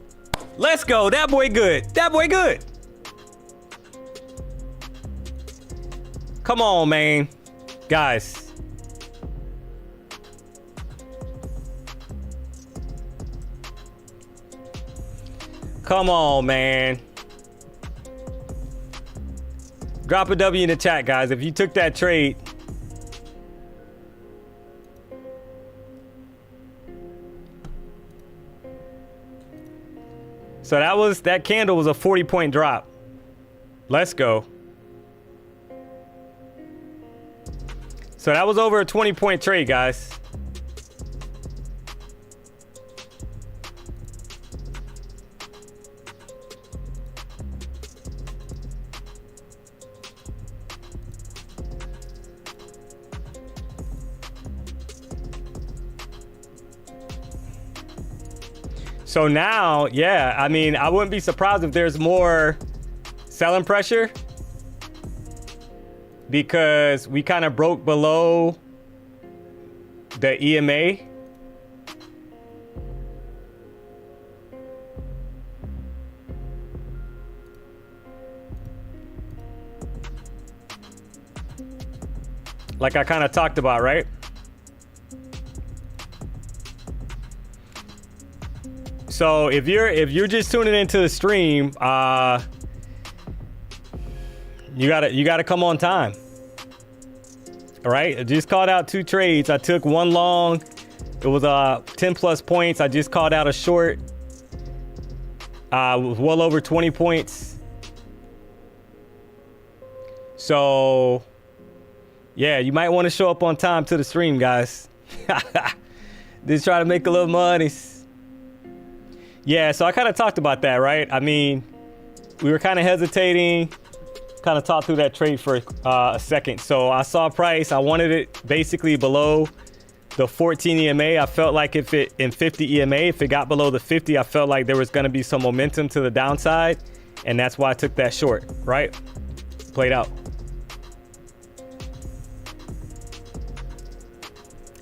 Speaker 2: That boy good. Come on, man, guys. Come on, man. Drop a W in the chat, guys, if you took that trade. So that candle was a 40-point drop. Let's go. So that was over a 20-point trade, guys. So now, yeah, I mean, I wouldn't be surprised if there's more selling pressure, because we kind of broke below the EMA. Like I kind of talked about, right? So if you're just tuning into the stream, you gotta come on time. All right, I just called out 2 trades. I took one long It was 10 plus points. I just called out a short. It was well over 20 points. So, yeah, you might want to show up on time to the stream, guys. Just try to make a little money. Yeah, so I kind of talked about that, right? I mean, we were kind of hesitating, kind of talked through that trade for a second. So I saw price. I wanted it basically below the 14 EMA. I felt like if it in 50 EMA, if it got below the 50, I felt like there was going to be some momentum to the downside. And that's why I took that short, right? Played out.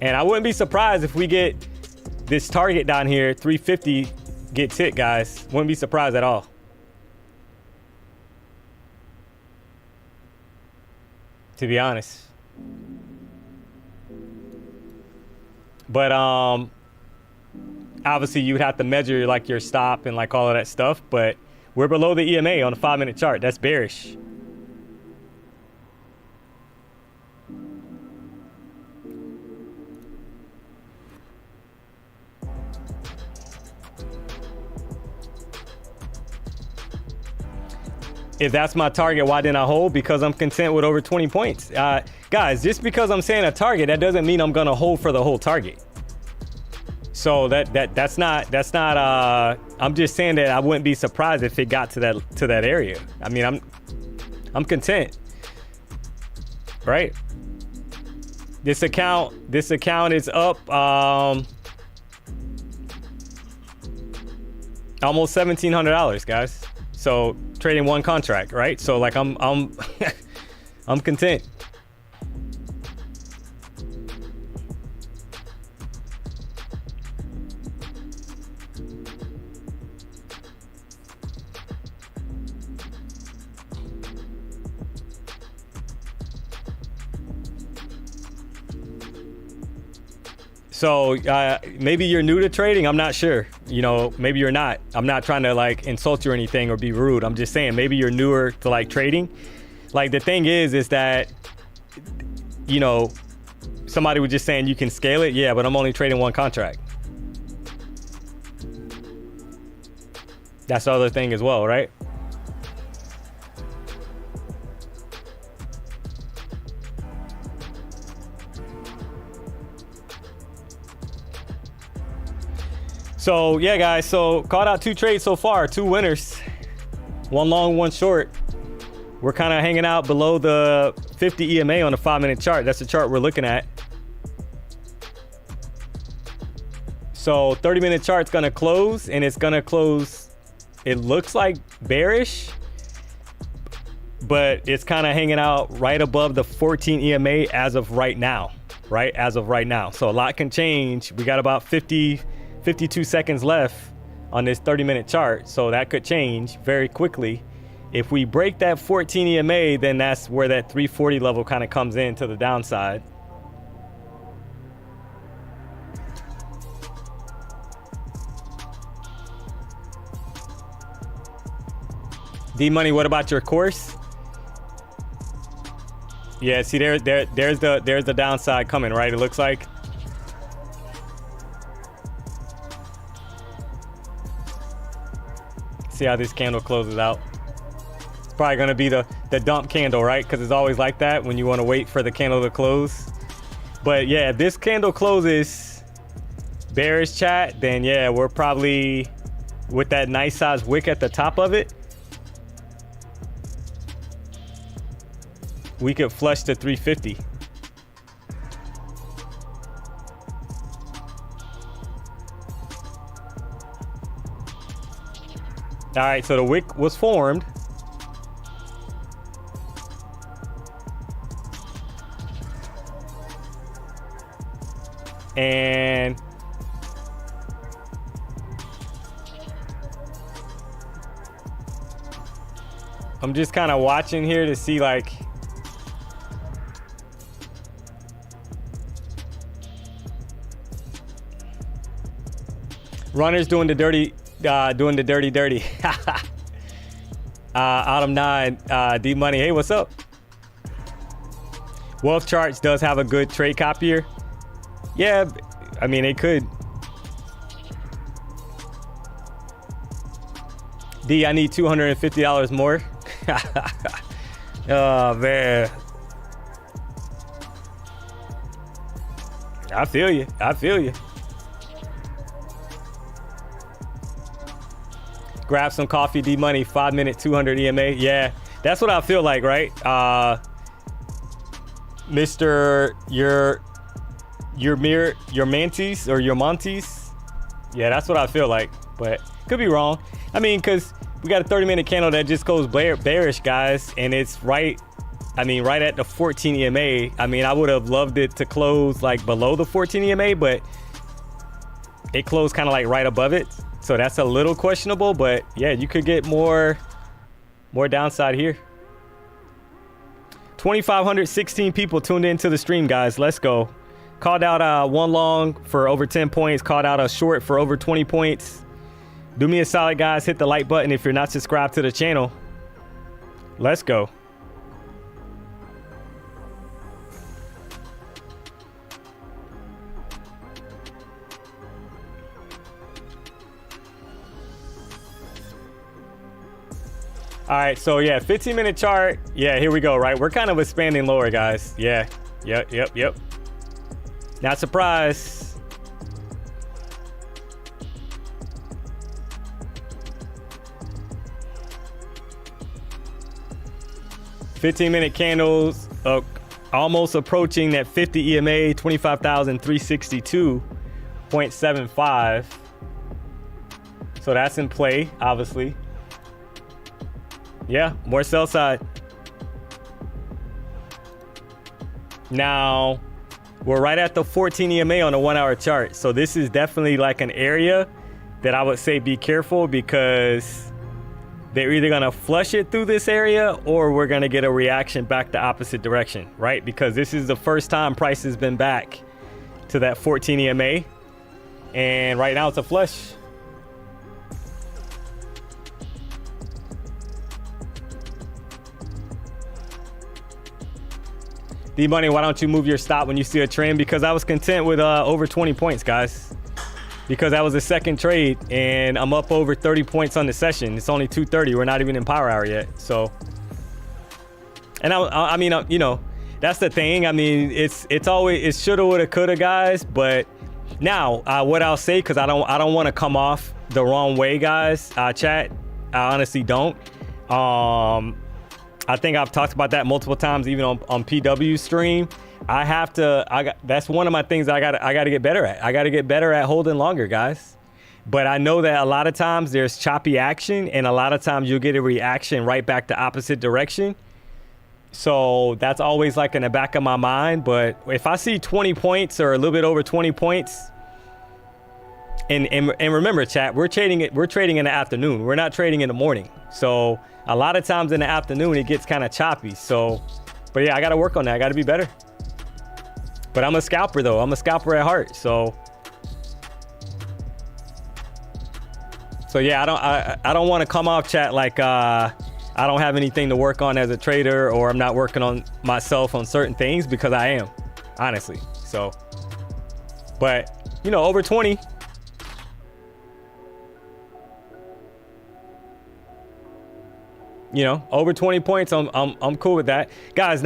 Speaker 2: And I wouldn't be surprised if we get this target down here, 350, gets hit, guys. Wouldn't be surprised at all. To be honest. But obviously you'd have to measure like your stop and like all of that stuff. But we're below the EMA on the 5-minute chart. That's bearish. If that's my target, why didn't I hold? Because I'm content with over 20 points. Guys, just because I'm saying a target, that doesn't mean I'm gonna hold for the whole target. So that's not I'm just saying that I wouldn't be surprised if it got to that area. I mean, I'm content. Right? This account is up almost $1,700, guys. So trading one contract, right? So like I'm I'm content. So maybe you're new to trading. I'm not sure. You know, maybe you're not. I'm not trying to like insult you or anything or be rude. I'm just saying maybe you're newer to like trading. Like the thing is that, you know, somebody was just saying you can scale it. Yeah, but I'm only trading one contract. That's the other thing as well, right? So yeah, guys, so caught out 2 trades so far, 2 winners, 1 long, 1 short. We're kind of hanging out below the 50 EMA on the 5-minute chart. That's the chart we're looking at. So 30-minute chart's gonna close, and it's gonna close, it looks like bearish, but it's kind of hanging out right above the 14 EMA as of right now, right? As of right now. So a lot can change. We got about 52 seconds left on this 30-minute chart, so that could change very quickly. If we break that 14 EMA, then that's where that 340 level kind of comes in to the downside. D-Money, what about your course? Yeah, see there's the downside coming, right? It looks like. See how this candle closes out. It's probably gonna be the dump candle, right? Because it's always like that when you want to wait for the candle to close. But yeah, if this candle closes bearish, chat, then yeah, we're probably with that nice size wick at the top of it. We could flush to 350. All right, so the wick was formed. And I'm just kind of watching here to see like runners doing the dirty. Dirty. Autumn 9, D-Money. Hey, what's up? Wealth Charts does have a good trade copier. Yeah, I mean, it could. D, I need $250 more. Oh, man. I feel you. I feel you. Grab some coffee, D-Money, 5 minute, 200 EMA. Yeah, that's what I feel like, right? Mr. Your Mantis or your Montes. Yeah, that's what I feel like, but could be wrong. I mean, because we got a 30-minute candle that just goes bearish, guys, and it's right, I mean, right at the 14 EMA. I mean, I would have loved it to close like below the 14 EMA, but it closed kind of like right above it. So that's a little questionable, but yeah, you could get more downside here. 2,516 people tuned into the stream, guys. Let's go. Called out one long for over 10 points. Called out a short for over 20 points. Do me a solid, guys. Hit the like button if you're not subscribed to the channel. Let's go. All right, so yeah, 15-minute chart. Yeah, here we go, right? We're kind of expanding lower, guys. Yeah, yep. Not surprised. $15-minute candles, almost approaching that 50 EMA, 25,362.75. So that's in play, obviously. Yeah, more sell side. Now, we're right at the 14 EMA on a 1 hour chart. So this is definitely like an area that I would say be careful, because they're either gonna flush it through this area or we're gonna get a reaction back the opposite direction, right? Because this is the first time price has been back to that 14 EMA. And right now it's a flush. D-Money, why don't you move your stop when you see a trend? Because I was content with over 20 points, guys. Because that was the second trade, and I'm up over 30 points on the session. It's only 2:30. We're not even in power hour yet. So, and I mean, you know, that's the thing. I mean, it's always, it shoulda, woulda, coulda, guys. But now, what I'll say, because I don't want to come off the wrong way, guys. Chat, I honestly don't. I think I've talked about that multiple times, even on PW stream. That's one of my things I gotta get better at. I gotta get better at holding longer, guys. But I know that a lot of times there's choppy action, and a lot of times you'll get a reaction right back the opposite direction. So that's always like in the back of my mind. But if I see 20 points or a little bit over 20 points, and remember, chat, we're trading in the afternoon. We're not trading in the morning. So a lot of times in the afternoon, it gets kind of choppy. So, but yeah, I got to work on that. I got to be better. But I'm a scalper, though. I'm a scalper at heart. So yeah, I don't want to come off, chat, like I don't have anything to work on as a trader, or I'm not working on myself on certain things, because I am, honestly. So, but you know, over 20. You know, over 20 points, I'm cool with that. Guys,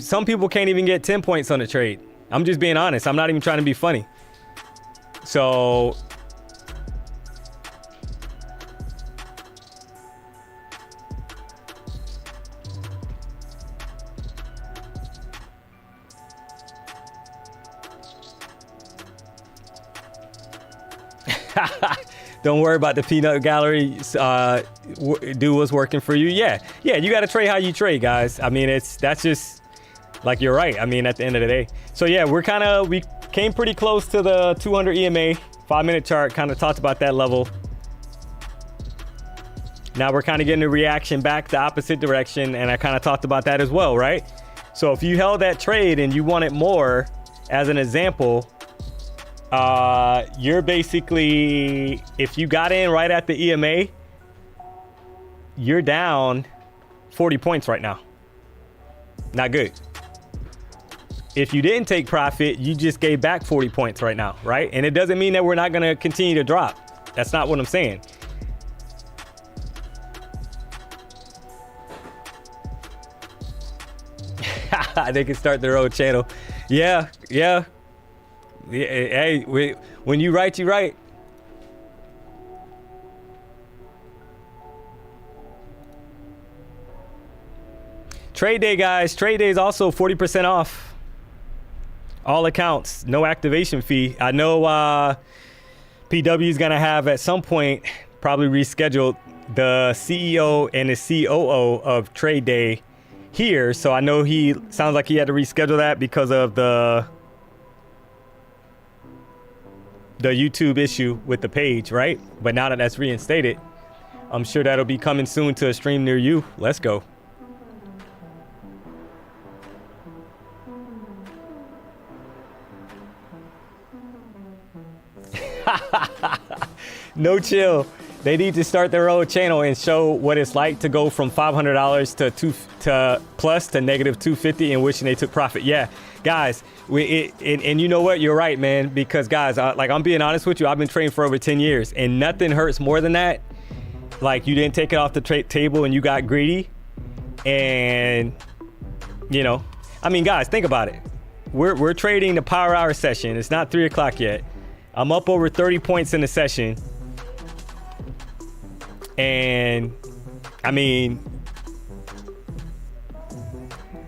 Speaker 2: some people can't even get 10 points on a trade. I'm just being honest. I'm not even trying to be funny. So don't worry about the peanut gallery. Do what's working for you. Yeah, you got to trade how you trade, guys. I mean, that's just like, you're right. I mean, at the end of the day. So yeah, we came pretty close to the 200 EMA 5-minute chart. Kind of talked about that level. Now we're kind of getting a reaction back the opposite direction, and I kind of talked about that as well, right? So if you held that trade and you wanted more, as an example, you're basically, if you got in right at the EMA, you're down 40 points right now. Not good. if you didn't take profit, you just gave back 40 points right now, right? And it doesn't mean that we're not going to continue to drop. That's not what I'm saying. They can start their own channel. Yeah. Hey, when you write, you write. Trade day, guys. Trade day is also 40% off. All accounts, no activation fee. I know PW is going to have at some point probably rescheduled the CEO and the COO of Trade Day here. So I know he sounds like he had to reschedule that because of the YouTube issue with the page, right? But now that that's reinstated, I'm sure that'll be coming soon to a stream near you. Let's go. No chill. They need to start their own channel and show what it's like to go from $500 to plus to negative 250 in which they took profit. Yeah, guys, and you know what? You're right, man. Because guys, like I'm being honest with you, I've been trading for over 10 years, and nothing hurts more than that. Like you didn't take it off the table and you got greedy, and you know, I mean, guys, think about it. We're trading the power hour session. It's not 3 o'clock yet. I'm up over 30 points in the session. And I mean,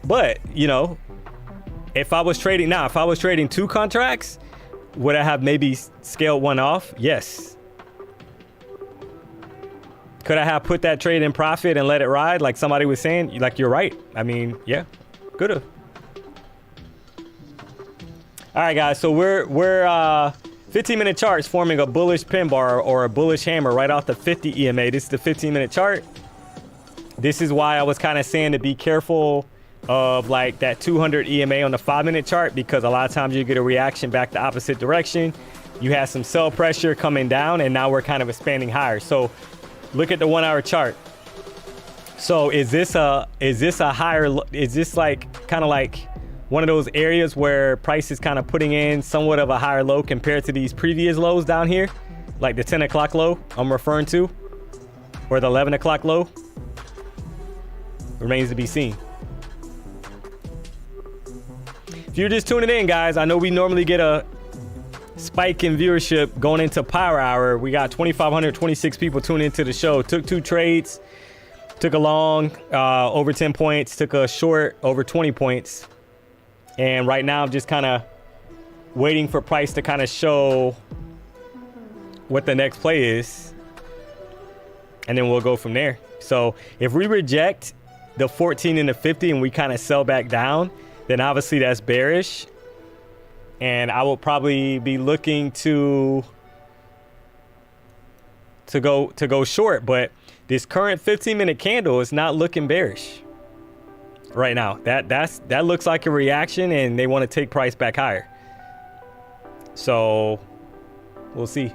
Speaker 2: but you know, if I was trading 2 contracts, would I have maybe scaled one off? Yes. Could I have put that trade in profit and let it ride like somebody was saying? Like, you're right. I mean, yeah, could have. All right, guys, so we're 15-minute charts forming a bullish pin bar or a bullish hammer right off the 50 EMA. This is the 15-minute chart. This is why I was kind of saying to be careful of like that 200 EMA on the 5-minute chart, because a lot of times you get a reaction back the opposite direction. You have some sell pressure coming down, and now we're kind of expanding higher. So look at the 1-hour chart. So is this like kind of like one of those areas where price is kind of putting in somewhat of a higher low compared to these previous lows down here, like the 10 o'clock low I'm referring to, or the 11 o'clock low? Remains to be seen. If you're just tuning in, guys, I know we normally get a spike in viewership going into power hour. We got 2,526 people tuning into the show. Took 2 trades, took a long over 10 points, took a short over 20 points. And right now I'm just kind of waiting for price to kind of show what the next play is, and then we'll go from there. So if we reject the 14 and the 50 and we kind of sell back down, then obviously that's bearish, and I will probably be looking to go short. But this current 15-minute candle is not looking bearish right now. That looks like a reaction, and they want to take price back higher. So we'll see.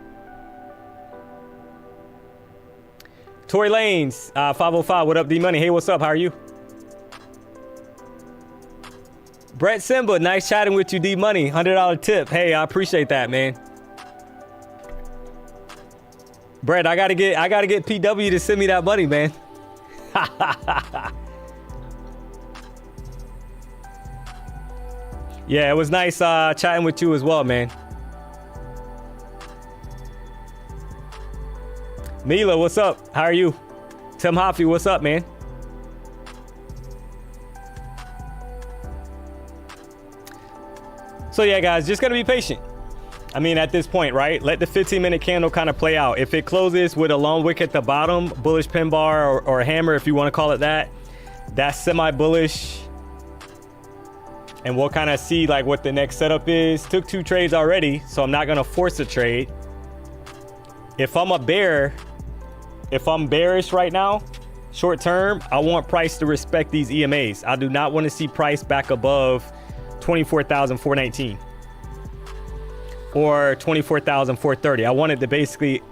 Speaker 2: Tory Lanes 505, what up, D-Money? Hey, what's up? How are you? Brett Simba, nice chatting with you, D-Money. $100 tip. Hey, I appreciate that, man. Brett, I gotta get PW to send me that money, man. Yeah, it was nice chatting with you as well, man. Mila, what's up? How are you? Tim Hoffy, what's up, man? So yeah, guys, just gotta be patient. I mean, at this point, right? Let the 15-minute candle kind of play out. If it closes with a long wick at the bottom, bullish pin bar or hammer, if you want to call it that, that's semi-bullish. And we'll kind of see like what the next setup is. Took 2 trades already, so I'm not gonna force a trade. If I'm bearish right now, short term, I want price to respect these EMAs. I do not want to see price back above 24,419 or 24,430. I want it to basically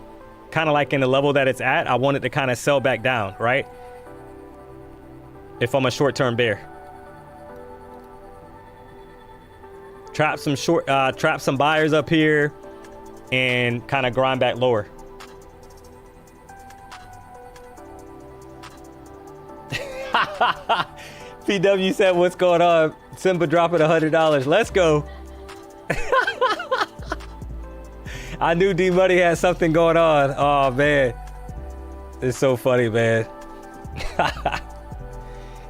Speaker 2: kind of like in the level that it's at. I want it to kind of sell back down, right? If I'm a short-term bear. trap some buyers up here, and kind of grind back lower. PW said, what's going on? Simba dropping $100. Let's go. I knew D-Money had something going on. Oh, man. It's so funny, man.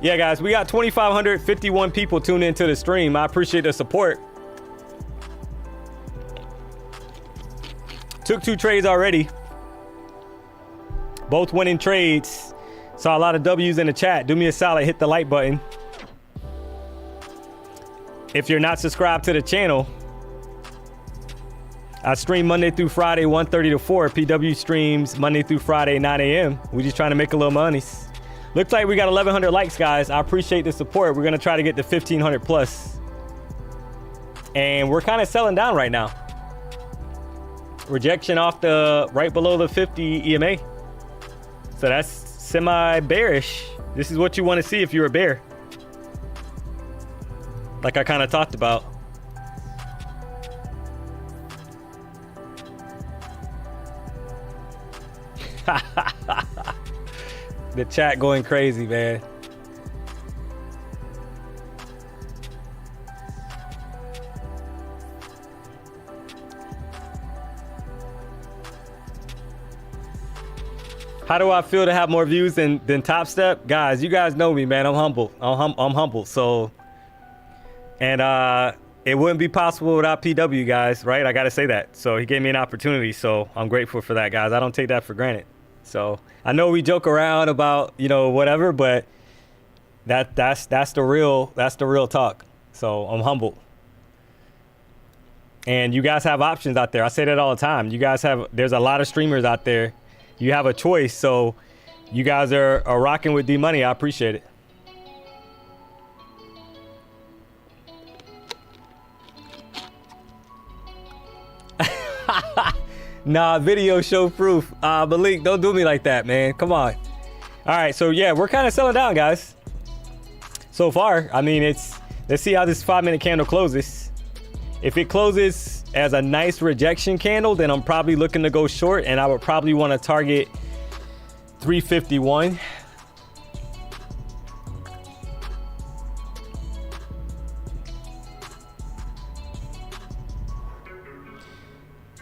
Speaker 2: Yeah, guys, we got 2,551 people tuned into the stream. I appreciate the support. Took 2 trades already. Both winning trades. Saw a lot of W's in the chat. Do me a solid, hit the like button. If you're not subscribed to the channel, I stream Monday through Friday, 1:30 to 4. PW streams Monday through Friday, 9 a.m. We just trying to make a little money. Looks like we got 1,100 likes, guys. I appreciate the support. We're going to try to get to 1,500 plus. And we're kind of selling down right now. Rejection off the right below the 50 EMA. So that's semi-bearish. This is what you want to see if you're a bear. Like I kind of talked about. The chat going crazy, man. How do I feel to have more views than Top Step? Guys, you guys know me, man. I'm humble. I'm humble. So, and it wouldn't be possible without PW, guys, right? I got to say that. So he gave me an opportunity. So I'm grateful for that, guys. I don't take that for granted. So I know we joke around about, you know, whatever, but that's the real talk. So I'm humble. And you guys have options out there. I say that all the time. There's a lot of streamers out there. You have a choice. So you guys are rocking with D-Money. I appreciate it. Nah, video show proof. Malik, don't do me like that, man. Come on. All right, so yeah, we're kind of selling down, guys. So far, I mean, let's see how this 5-minute candle closes. If it closes as a nice rejection candle, then I'm probably looking to go short, and I would probably want to target 351.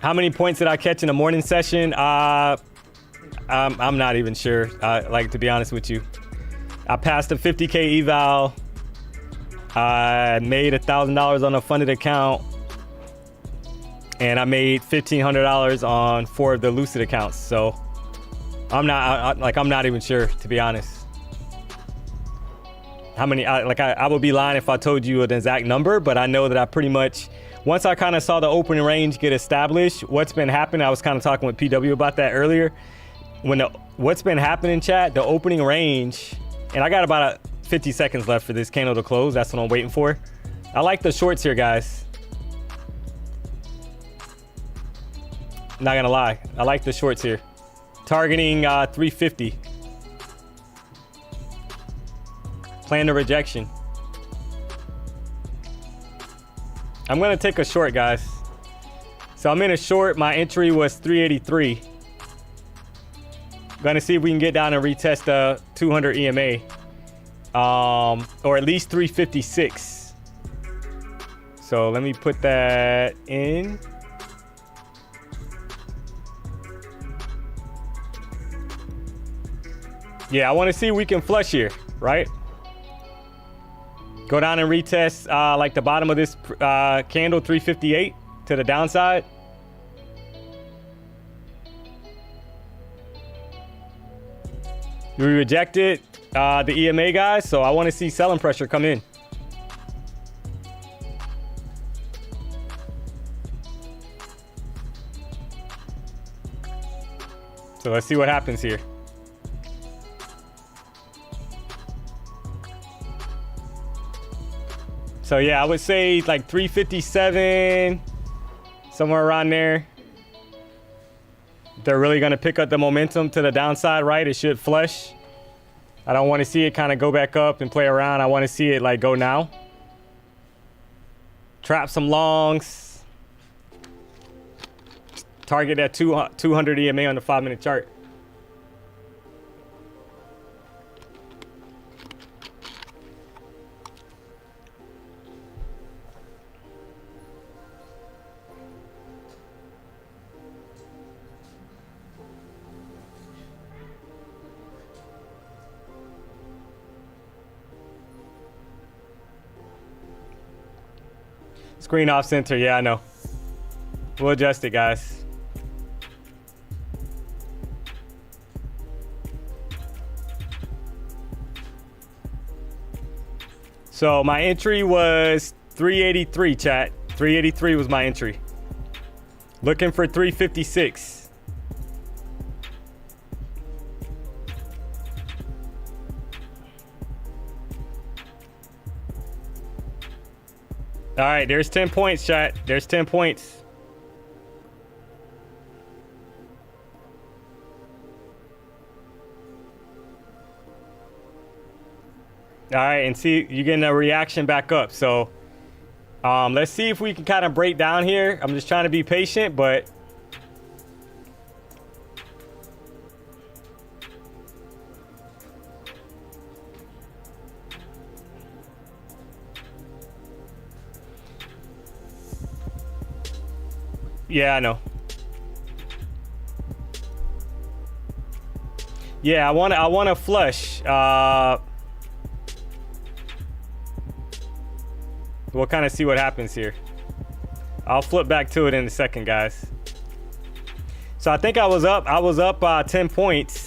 Speaker 2: How many points did I catch in the morning session? I'm not even sure. Like, to be honest with you, I passed a 50K eval. I made $1,000 on a funded account, and I made $1,500 on 4 of the Lucid accounts. So I'm not even sure, to be honest. How many? I would be lying if I told you an exact number, but I know that I pretty much. Once I kind of saw the opening range get established, what's been happening, I was kind of talking with PW about that earlier. What's been happening, chat, the opening range, and I got about 50 seconds left for this candle to close. That's what I'm waiting for. I like the shorts here, guys. Not gonna lie, I like the shorts here. Targeting 350. Plan the rejection. I'm gonna take a short, guys. So I'm in a short. My entry was 383. Gonna see if we can get down and retest the 200 EMA, or at least 356. So let me put that in. Yeah, I want to see if we can flush here, right? Go down and retest like the bottom of this candle, 358 to the downside. We rejected the EMA, guys, so I want to see selling pressure come in. So let's see what happens here. So yeah, I would say like 357, somewhere around there. They're really going to pick up the momentum to the downside, right? It should flush. I don't want to see it kind of go back up and play around. I want to see it like go now. Trap some longs. Target that 200 EMA on the 5-minute chart. Screen off center. Yeah, I know. We'll adjust it, guys. So my entry was 383, chat. 383 was my entry. Looking for 356. All right, there's 10 points, chat. There's 10 points. All right, and see, you're getting a reaction back up. So let's see if we can kind of break down here. I'm just trying to be patient, but yeah, I know. Yeah, I want to flush. We'll kind of see what happens here. I'll flip back to it in a second, guys. So I think I was up 10 points.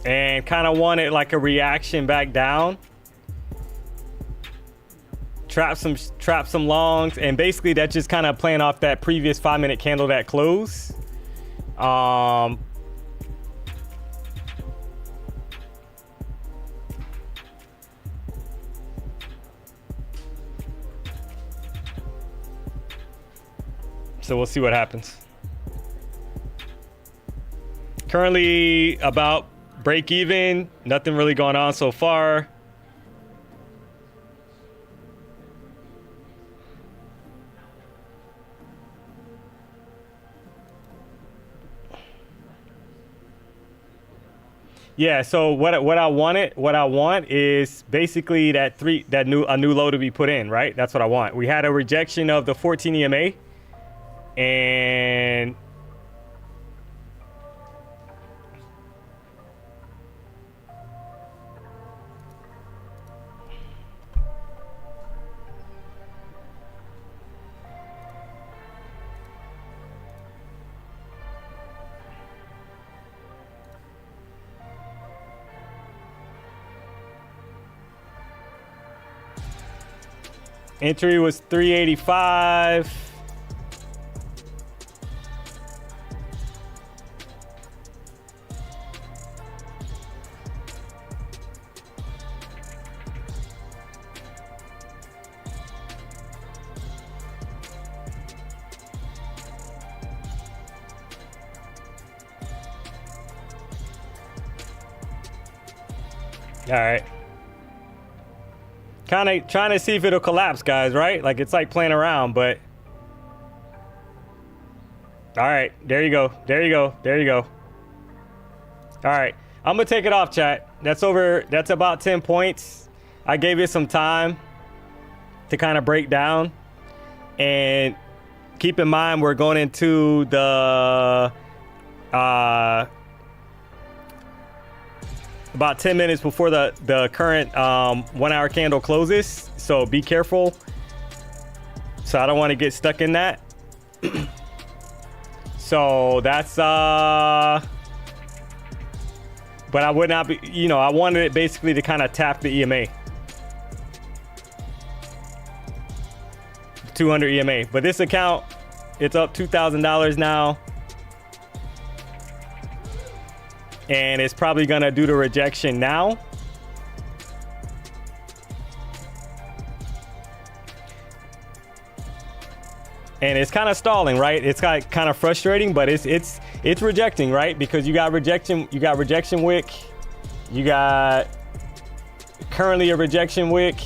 Speaker 2: And kind of wanted like a reaction back down. Trap some longs, and basically that's just kind of playing off that previous 5-minute candle that closed. So we'll see what happens. Currently about break even. Nothing really going on so far. Yeah, so what I want is basically a new low to be put in, right? That's what I want. We had a rejection of the 14 EMA. And entry was 385. All right. Kind of trying to see if it'll collapse, guys, right? Like it's like playing around, but all right, there you go. There you go. There you go. All right. I'm going to take it off, chat. That's about 10 points. I gave it some time to kind of break down, and keep in mind we're going into the about 10 minutes before the current 1 hour candle closes, so be careful. So I don't want to get stuck in that. So that's but I would not be, I wanted it basically to kind of tap the EMA, 200 EMA. But this account, it's up $2,000 now. And it's probably gonna do the rejection now. And it's kind of stalling, right? It's kind of frustrating, but it's It's rejecting, right? Because you got rejection wick. You got currently a rejection wick.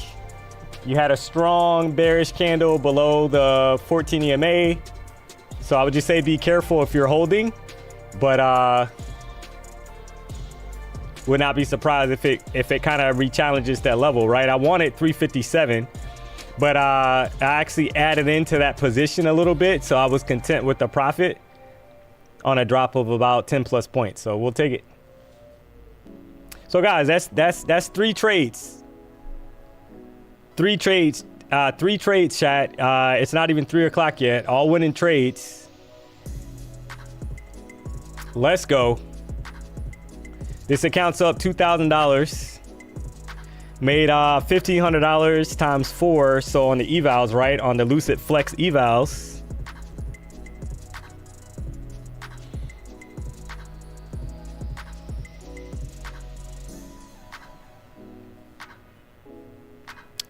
Speaker 2: You had a strong bearish candle below the 14 EMA. So I would just say be careful if you're holding, but would not be surprised if it kind of rechallenges that level, right? I wanted 357, but I actually added into that position a little bit, so I was content with the profit on a drop of about 10 plus points. So we'll take it. So guys, that's 3 trades. 3 trades, chat. It's not even 3 o'clock yet. All winning trades. Let's go. This account's up $2,000. Made $1,500 times 4. So on the evals, right? On the Lucid Flex evals.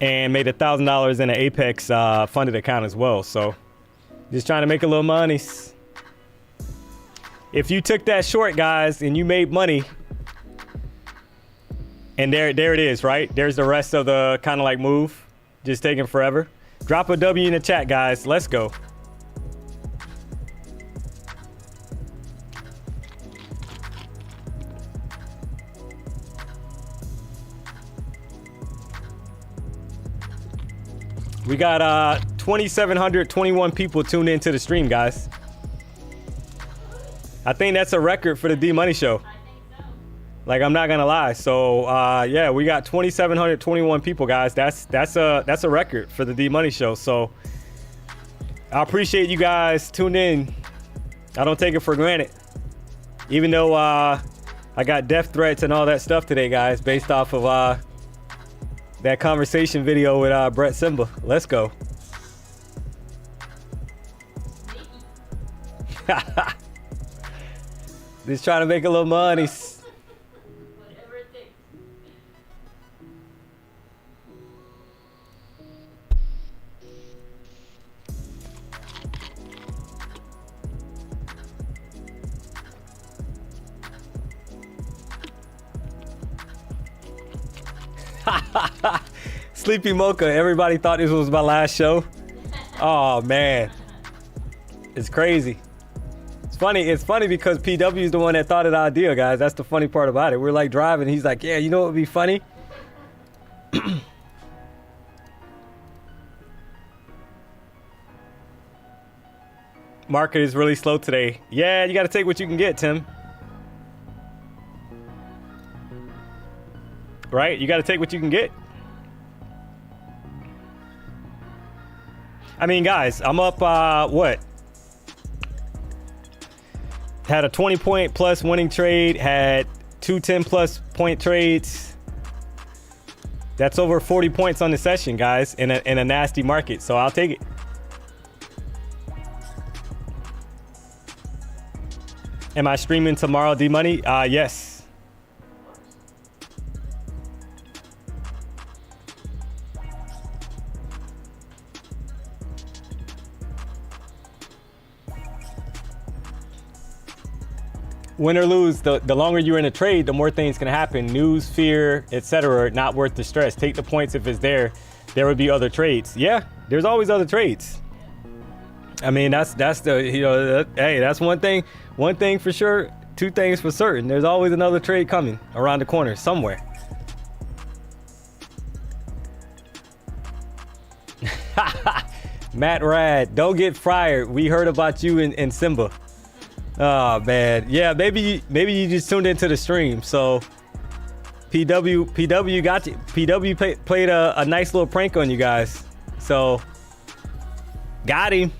Speaker 2: And made $1,000 in an Apex funded account as well. So just trying to make a little money. If you took that short, guys, and you made money, and there it is, right? There's the rest of the kind of like move, just taking forever. Drop a W in the chat, guys. Let's go. We got 2,721 people tuned into the stream, guys. I think that's a record for the D-Money Show. Like, I'm not gonna lie. So yeah, we got 2,721 people, guys. That's a record for the D-Money Show. So I appreciate you guys tuned in. I don't take it for granted. Even though I got death threats and all that stuff today, guys, based off of that conversation video with Brett Simba. Let's go. Just trying to make a little money.
Speaker 3: Whatever it takes.
Speaker 2: Sleepy Mocha. Everybody thought this was my last show. Oh man, it's crazy. It's funny because PW is the one that thought of the idea, guys. That's the funny part about it. We're like driving. He's like, yeah, you know what would be funny? Market is really slow today. Yeah, you got to take what you can get, Tim. Right? You got to take what you can get. I mean, guys, I'm up, what? Had a 20 point plus winning trade, had 2 10 plus point trades. That's over 40 points on the session, guys, in a nasty market. So I'll take it. Am I streaming tomorrow, D-Money? Yes. Win or lose, the longer you're in a trade, the more things can happen. News, fear, etc. Not worth the stress. Take the points if it's there. There would be other trades. Yeah, there's always other trades. I mean, that's the, you know, hey, that's one thing for sure. 2 things for certain. There's always another trade coming around the corner somewhere. Matt Rad, don't get fired. We heard about you in Simba. Oh man, yeah, maybe you just tuned into the stream. So PW got you. PW played a nice little prank on you guys. So got him.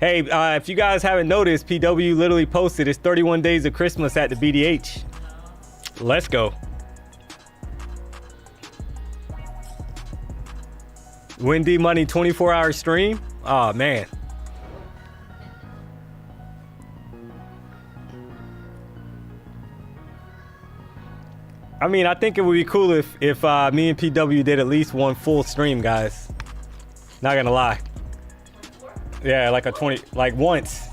Speaker 2: Hey, if you guys haven't noticed, PW literally posted it's 31 days of Christmas at the BDH. Let's go. Win D-Money 24-hour stream. Oh man. I mean, I think it would be cool if me and PW did at least one full stream, guys. Not gonna lie. Yeah, like a 20, like once.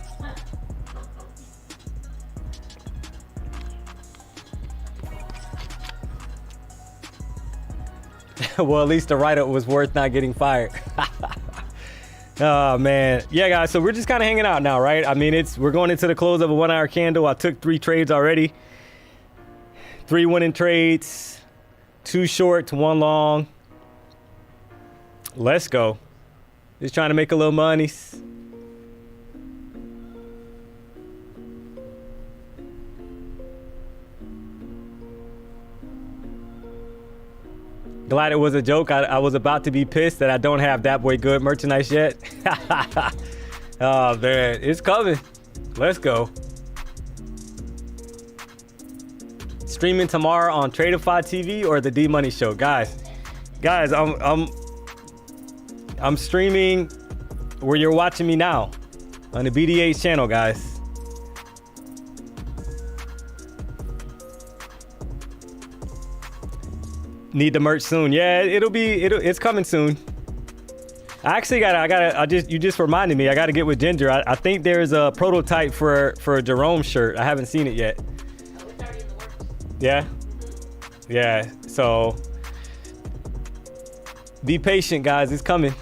Speaker 2: Well, at least the write-up was worth not getting fired. Oh man, yeah guys, so we're just kind of hanging out now, right? I mean, we're going into the close of a 1 hour candle. I took 3 trades already, 3 winning trades, 2 short, 1 long. Let's go. Just trying to make a little money. Glad it was a joke. I was about to be pissed that I don't have that boy good merchandise yet. Oh man, it's coming. Let's go. Streaming tomorrow on Tradeify TV or the D-Money Show, guys. I'm streaming where you're watching me now on the BDH channel, guys. Need the merch soon. Yeah, it's coming soon. I actually you just reminded me. I gotta get with Ginger. I think there's a prototype for a Jerome shirt. I haven't seen it yet.
Speaker 3: Oh, it's already in the works.
Speaker 2: Yeah. Yeah. So be patient, guys. It's coming.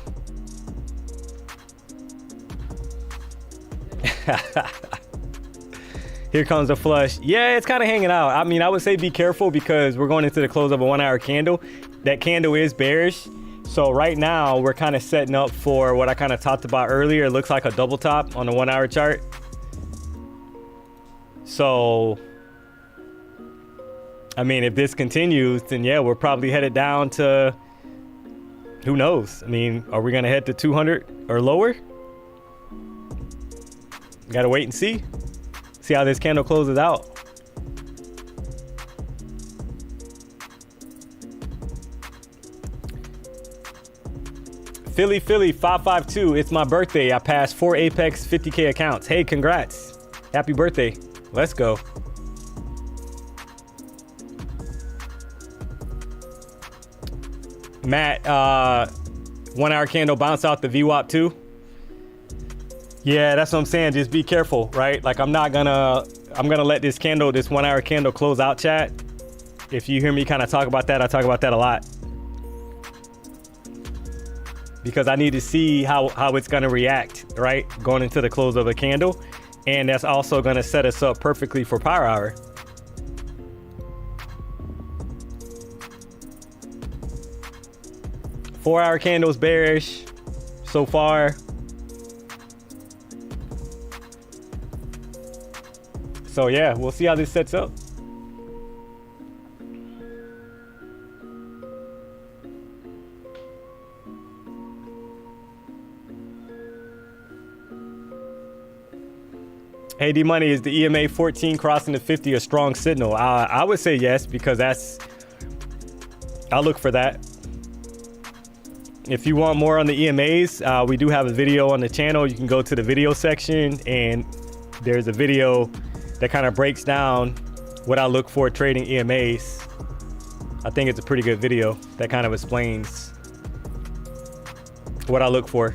Speaker 2: Here comes the flush. Yeah, it's kind of hanging out. I mean, I would say be careful because we're going into the close of a 1 hour candle. That candle is bearish. So right now we're kind of setting up for what I kind of talked about earlier. It looks like a double top on the 1 hour chart. So, I mean, if this continues, then yeah, we're probably headed down to, who knows? I mean, are we going to head to 200 or lower? Got to wait and see. See how this candle closes out. Philly 552. It's my birthday. I passed 4 Apex 50K accounts. Hey, congrats. Happy birthday. Let's go. Matt, 1 hour candle bounce out the VWAP too. Yeah, that's what I'm saying. Just be careful, right? Like I'm gonna let this 1 hour candle close out, chat. If you hear me kind of talk about that, I talk about that a lot. Because I need to see how it's gonna react, right? Going into the close of a candle. And that's also gonna set us up perfectly for power hour. Four-hour candles bearish so far. So yeah, we'll see how this sets up. Hey, D-Money, is the EMA 14 crossing the 50 a strong signal? I would say yes, because I'll look for that. If you want more on the EMAs, we do have a video on the channel. You can go to the video section and there's a video that kind of breaks down what I look for trading EMAs. I think it's a pretty good video that kind of explains what I look for.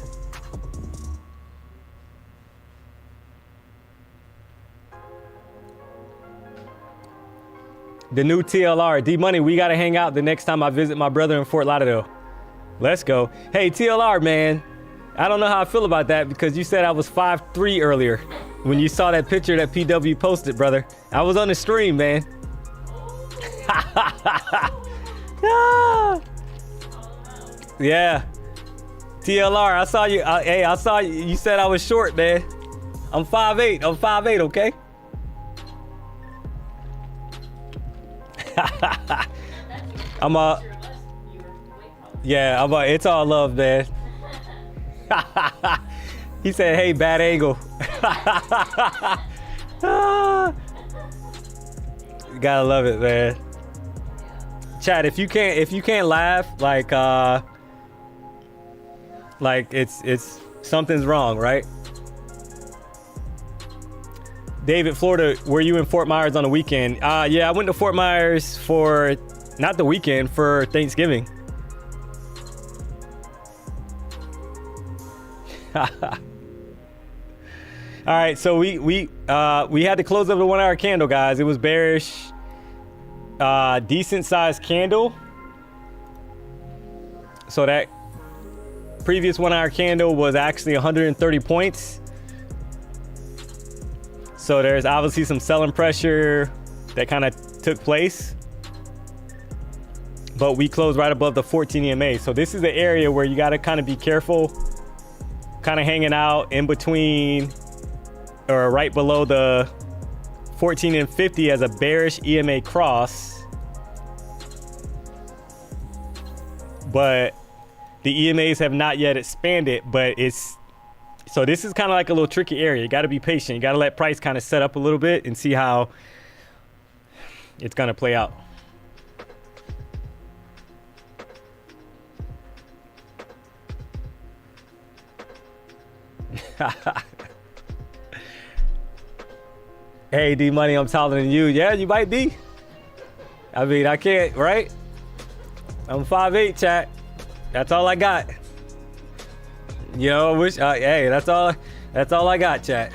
Speaker 2: The new TLR. D-Money, we got to hang out the next time I visit my brother in Fort Lauderdale. Let's go. Hey, TLR, man. I don't know how I feel about that because you said I was 5'3" earlier when you saw that picture that PW posted, brother. I was on the stream, man. Yeah. TLR, I saw you. Hey, I saw you. You said I was short, man. I'm 5'8". I'm 5'8", okay? Yeah, it's all love, man. He said, hey, bad angle. Gotta love it, man. Chat, if you can't laugh, like it's something's wrong, right? David, Florida, were you in Fort Myers on the weekend? Yeah, I went to Fort Myers for, not the weekend, for Thanksgiving. All right, so we had to close up the 1 hour candle, guys. It was bearish, decent sized candle. So that previous 1 hour candle was actually 130 points. So there's obviously some selling pressure that kind of took place. But we closed right above the 14 EMA. So this is the area where you got to kind of be careful, kind of hanging out in between or right below the 14 and 50 as a bearish EMA cross. But the EMAs have not yet expanded, but it's, so this is kind of like a little tricky area. You got to be patient. You got to let price kind of set up a little bit and see how it's going to play out. Hey, D-Money, I'm taller than you. Yeah, you might be. I mean, I can't, right? I'm 5'8", chat. That's all I got. You know, I wish, hey, that's all I got, chat.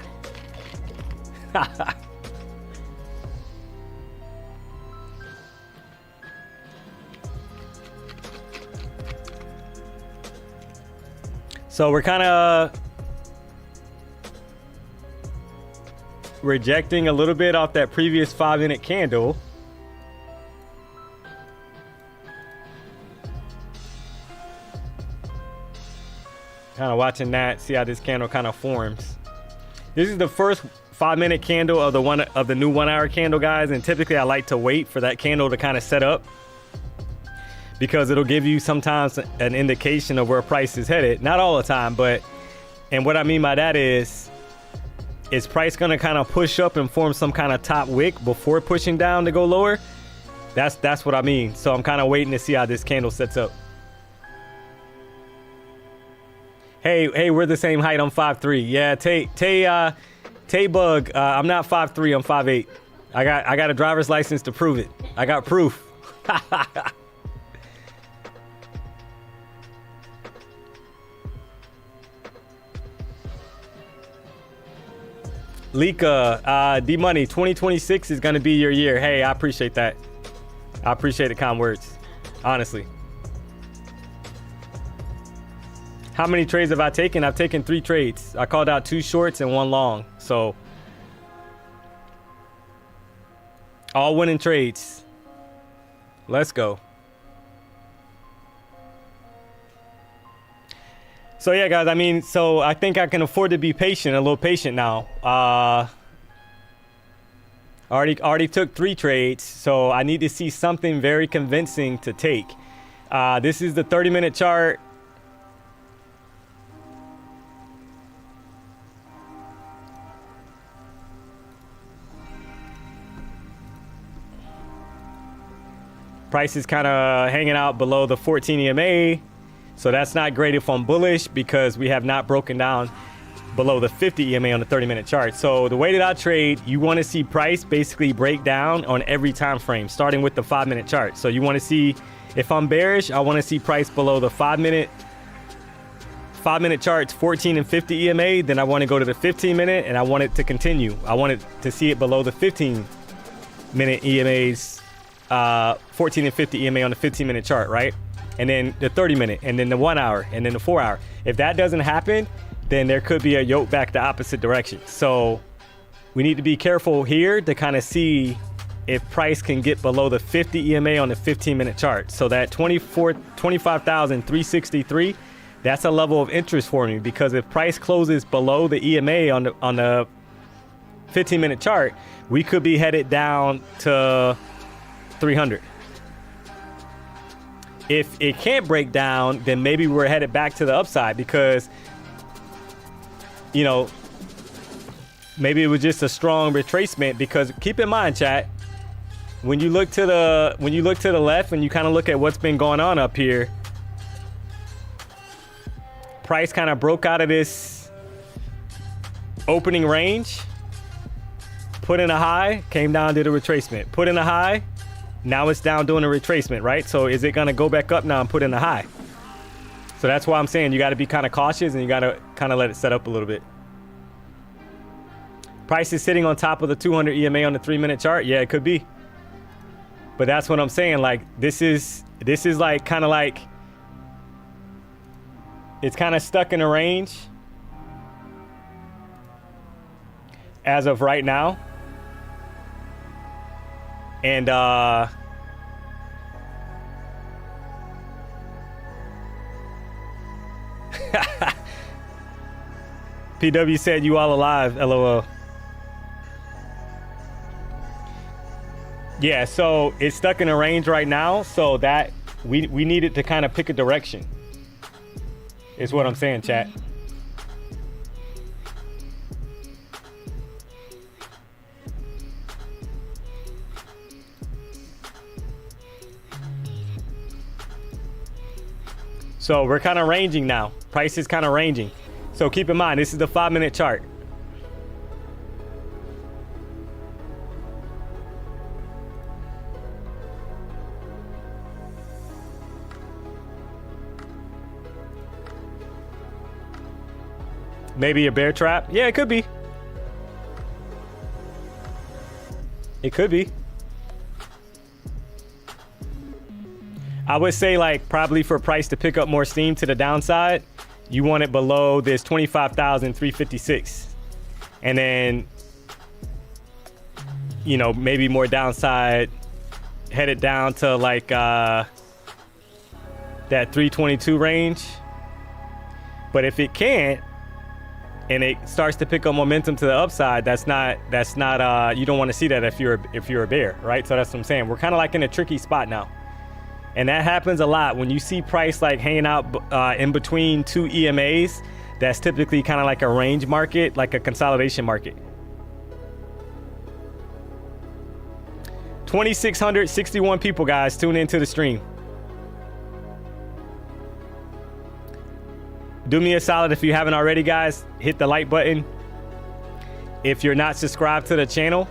Speaker 2: So we're kind of rejecting a little bit off that previous 5-minute candle. Kind of watching that, see how this candle kind of forms. This is the first 5-minute candle of the new 1 hour candle, guys, and typically I like to wait for that candle to kind of set up because it'll give you sometimes an indication of where price is headed. Not all the time, but, and what I mean by that is price gonna kind of push up and form some kind of top wick before pushing down to go lower? That's what I mean. So I'm kind of waiting to see how this candle sets up. Hey, we're the same height. I'm 5'3". Yeah, Tay Bug. I'm not 5'3". I'm 5'8". I got a driver's license to prove it. I got proof. Lika, D-Money, 2026 is going to be your year. Hey, I appreciate that. I appreciate the kind words, honestly. How many trades have I taken? I've taken 3 trades. I called out 2 shorts and 1 long. So all winning trades. Let's go. So yeah, guys, I mean, so I think I can afford to be patient, a little patient now. Already took 3 trades, so I need to see something very convincing to take. This is the 30-minute chart. Price is kind of hanging out below the 14 EMA. So that's not great if I'm bullish because we have not broken down below the 50 EMA on the 30-minute chart. So the way that I trade, you want to see price basically break down on every time frame, starting with the 5-minute chart. So you want to see, if I'm bearish, I want to see price below the 5-minute charts, 14 and 50 EMA. Then I want to go to the 15-minute and I want it to continue. I want it to see it below the 15-minute EMAs, 14 and 50 EMA on the 15-minute chart, right? And then the 30-minute, and then the 1 hour, and then the 4 hour. If that doesn't happen, then there could be a yoke back the opposite direction. So we need to be careful here to kind of see if price can get below the 50 EMA on the 15-minute chart. So that 25,363, that's a level of interest for me, because if price closes below the EMA on the 15-minute chart, we could be headed down to 300. If it can't break down, then maybe we're headed back to the upside because, you know, maybe it was just a strong retracement. Because keep in mind, chat, when you look to the left and you kind of look at what's been going on up here, price kind of broke out of this opening range, put in a high, came down, did a retracement, put in a high. Now it's down doing a retracement, right? So is it going to go back up now and put in a high? So that's why I'm saying you got to be kind of cautious and you got to kind of let it set up a little bit. Price is sitting on top of the 200 EMA on the 3-minute chart. Yeah, it could be. But that's what I'm saying. Like, this is like kind of like, it's kind of stuck in a range as of right now. And PW said you all alive, LOL. Yeah, so it's stuck in a range right now, so that we needed to kind of pick a direction. Is what I'm saying, chat. So we're kind of ranging now. Price is kind of ranging. So keep in mind, this is the 5-minute chart. Maybe a bear trap? Yeah, it could be. It could be. I would say, like, probably for price to pick up more steam to the downside, you want it below this 25,356. And then, you know, maybe more downside, headed down to like that 322 range. But if it can't, and it starts to pick up momentum to the upside, that's not you don't want to see that if you're a bear, right? So that's what I'm saying. We're kind of like in a tricky spot now. And that happens a lot when you see price like hanging out in between two EMAs. That's typically kind of like a range market, like a consolidation market. 2,661 people, guys, tune into the stream. Do me a solid if you haven't already, guys. Hit the like button. If you're not subscribed to the channel,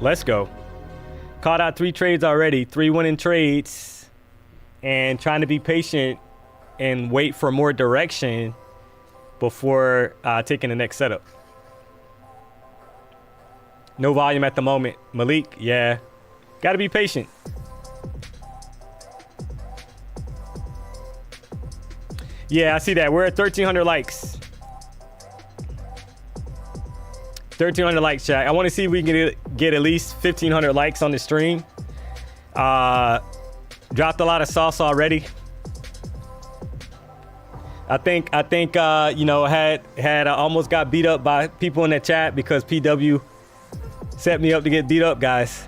Speaker 2: let's go. Caught out 3 trades already, 3 winning trades. And trying to be patient and wait for more direction before taking the next setup. No volume at the moment. Malik, yeah. Got to be patient. Yeah, I see that. We're at 1,300 likes. 1,300 likes, chat. I want to see if we can get at least 1,500 likes on the stream. Dropped a lot of sauce already. I think you know, had almost got beat up by people in the chat because PW set me up to get beat up, guys.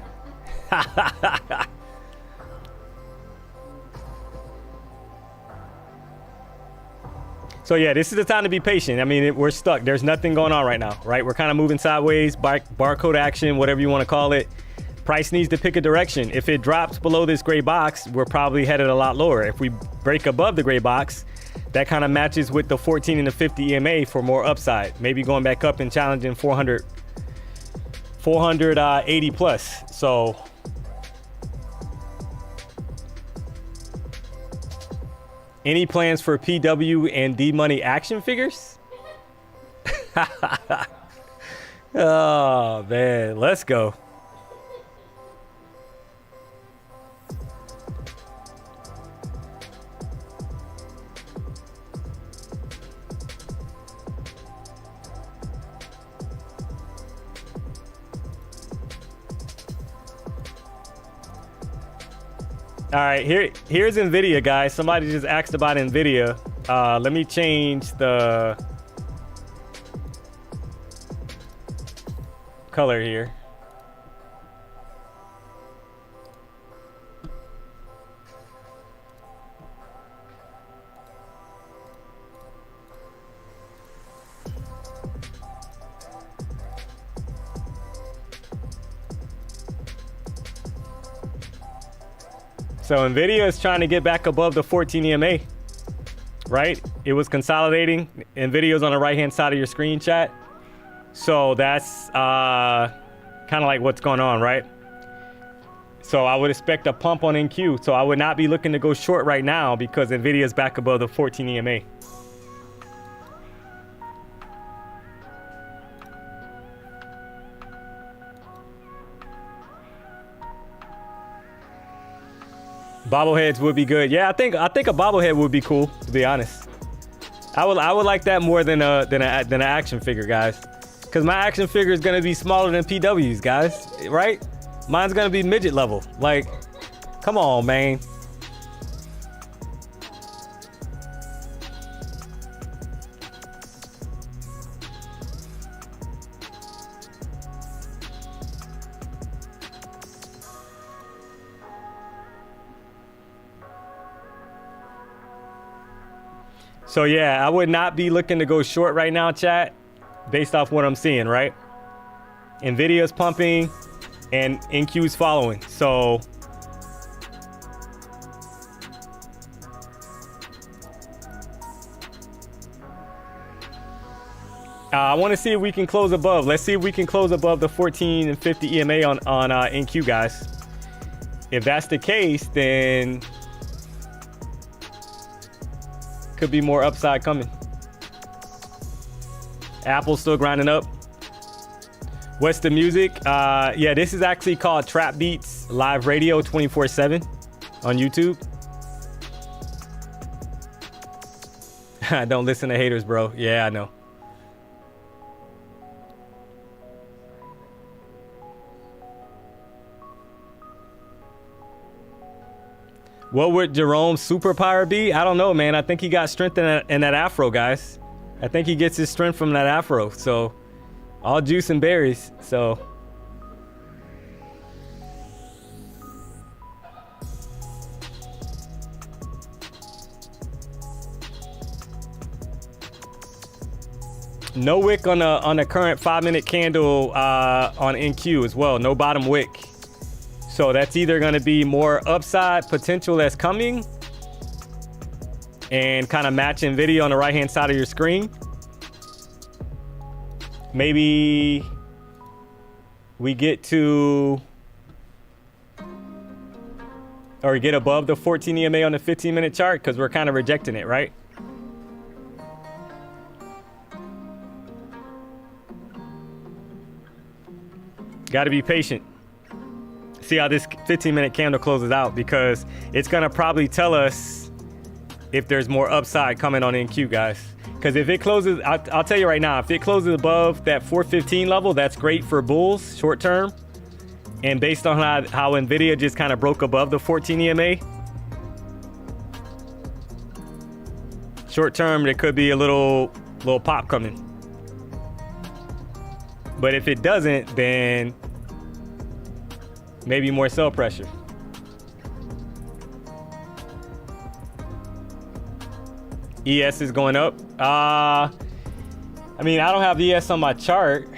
Speaker 2: So yeah, this is the time to be patient. I mean, we're stuck. There's nothing going on right now, right? We're kind of moving sideways, barcode action, whatever you want to call it. Price needs to pick a direction. If it drops below this gray box, we're probably headed a lot lower. If we break above the gray box, that kind of matches with the 14 and the 50 EMA for more upside. Maybe going back up and challenging 480 plus. So any plans for PW and DMONEY action figures? Oh man, let's go. All right, here's NVIDIA, guys. Somebody just asked about NVIDIA. Let me change the color here. So NVIDIA is trying to get back above the 14 EMA, right? It was consolidating. NVIDIA's on the right-hand side of your screen, chat. So that's kind of like what's going on, right? So I would expect a pump on NQ. So I would not be looking to go short right now because NVIDIA is back above the 14 EMA. Bobbleheads would be good. Yeah, I think a bobblehead would be cool, to be honest. I would like that more than an action figure, guys. Cause my action figure is gonna be smaller than PW's, guys, right? Mine's gonna be midget level. Like, come on, man. So yeah, I would not be looking to go short right now, chat, based off what I'm seeing, right? Nvidia's pumping and NQ's following. So I want to see if we can close above. Let's see if we can close above the 14 and 50 EMA on NQ, guys. If that's the case, then could be more upside coming. Apple's still grinding up. What's the music? Yeah, this is actually called Trap Beats Live Radio 24/7 on YouTube. Don't listen to haters, bro. Yeah, I know. What would Jerome's superpower be? I don't know, man. I think he got strength in that afro, guys. I think he gets his strength from that afro. So, all juice and berries. So, no wick on the current 5-minute candle on NQ as well. No bottom wick. So that's either going to be more upside potential that's coming and kind of matching video on the right hand side of your screen. Maybe we get to or get above the 14 EMA on the 15-minute chart because we're kind of rejecting it, right? Got to be patient. See how this 15-minute candle closes out, because it's gonna probably tell us if there's more upside coming on NQ, guys. Because if it closes, I'll tell you right now, if it closes above that 415 level, that's great for bulls short term. And based on how Nvidia just kind of broke above the 14 EMA, short term there could be a little pop coming. But if it doesn't, then maybe more sell pressure. ES is going up. I mean, I don't have ES on my chart.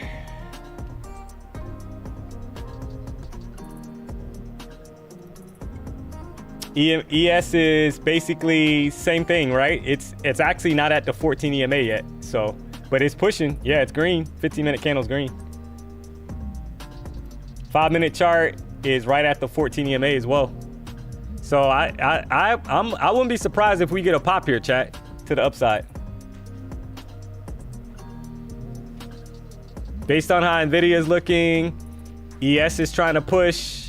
Speaker 2: ES is basically same thing, right? It's actually not at the 14 EMA yet. So, but it's pushing. Yeah, it's green. 15-minute candle's green. 5-minute chart is right at the 14 EMA as well. So I wouldn't be surprised if we get a pop here, chat, to the upside. Based on how Nvidia is looking, ES is trying to push.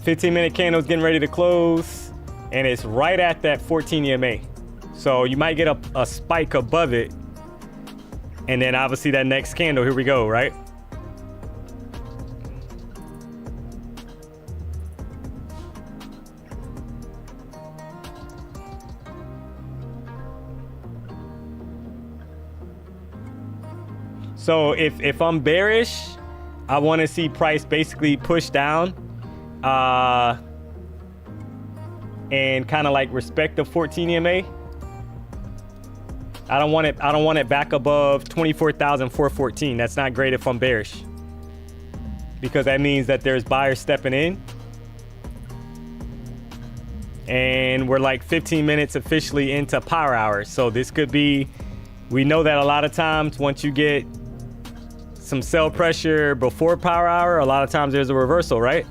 Speaker 2: $15-minute candle is getting ready to close, and it's right at that 14 EMA. So you might get a spike above it, and then obviously that next candle, here we go, right? So if I'm bearish, I want to see price basically push down and kind of like respect the 14 EMA. I don't want it back above 24,414. That's not great if I'm bearish, because that means that there's buyers stepping in, and we're like 15 minutes officially into power hour. So this could be, we know that a lot of times once you get some sell pressure before power hour, a lot of times there's a reversal, right?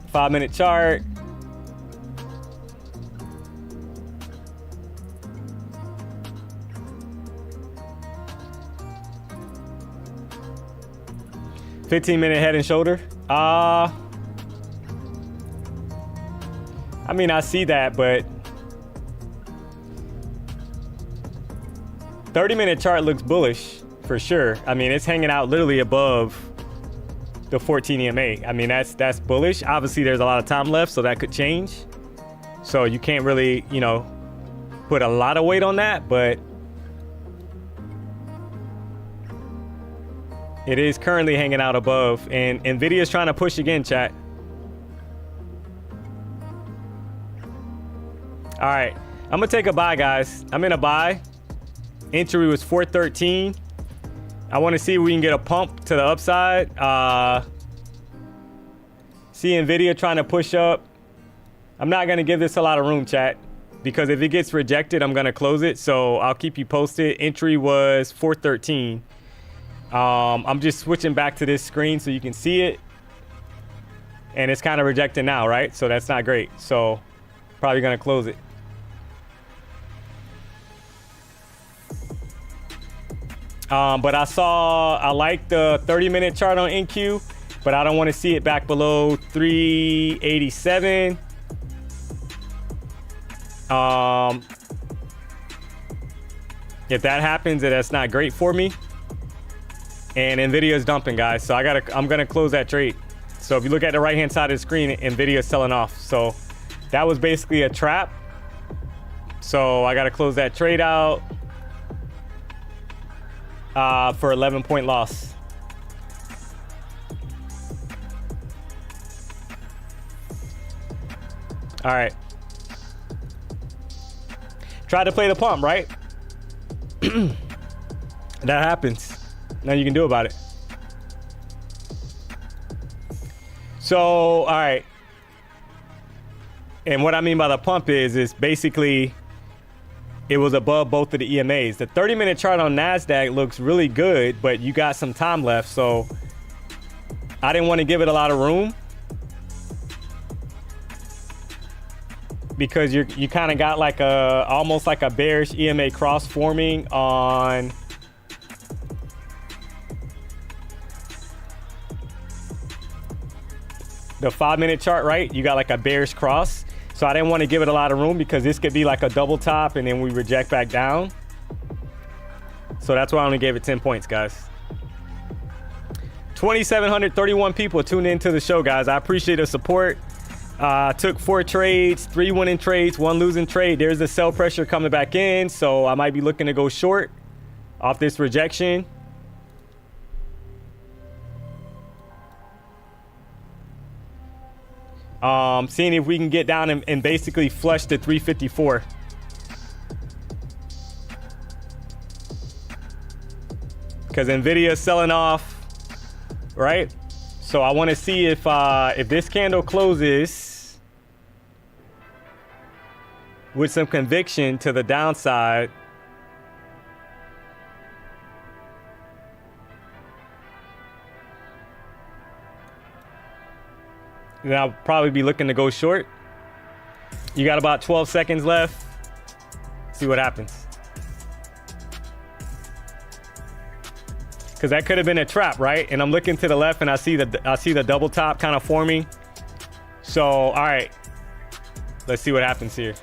Speaker 2: Five-minute chart. $15-minute head and shoulder. I mean, I see that, but 30-minute chart looks bullish for sure. I mean, it's hanging out literally above the 14 EMA. I mean, that's bullish. Obviously, there's a lot of time left, so that could change. So you can't really, you know, put a lot of weight on that, but it is currently hanging out above, and Nvidia is trying to push again, chat. All right, I'm gonna take a buy, guys. I'm in a buy. Entry was 413. I want to see if we can get a pump to the upside. See Nvidia trying to push up. I'm not gonna give this a lot of room, chat, because if it gets rejected, I'm gonna close it. So I'll keep you posted. Entry was 413. I'm just switching back to this screen so you can see it, and it's kind of rejected now, right? So that's not great. So probably gonna close it. But I like the 30-minute chart on NQ, but I don't want to see it back below 387. If that happens, that's not great for me. And Nvidia is dumping, guys. So I'm gonna close that trade. So if you look at the right-hand side of the screen, Nvidia is selling off. So that was basically a trap. So I gotta close that trade out for 11-point loss. All right. Try to play the pump, right? That happens. Nothing you can do about it. So, all right. And what I mean by the pump is basically it was above both of the EMAs. The 30-minute chart on NASDAQ looks really good, but you got some time left. So I didn't want to give it a lot of room because you kind of got like almost like a bearish EMA cross forming on the 5-minute chart, right? You got like a bearish cross. So I didn't want to give it a lot of room because this could be like a double top and then we reject back down. So that's why I only gave it 10 points, guys. 2,731 people tuned into the show, guys. I appreciate the support. Took 4 trades, 3 winning trades, 1 losing trade. There's the sell pressure coming back in. So I might be looking to go short off this rejection. Seeing if we can get down and basically flush the 354. Because Nvidia is selling off, right? So I want to see if this candle closes with some conviction to the downside. Then I'll probably be looking to go short. You got about 12 seconds left. See what happens. Because that could have been a trap, right? And I'm looking to the left and I see the double top kind of forming. So, all right. Let's see what happens here.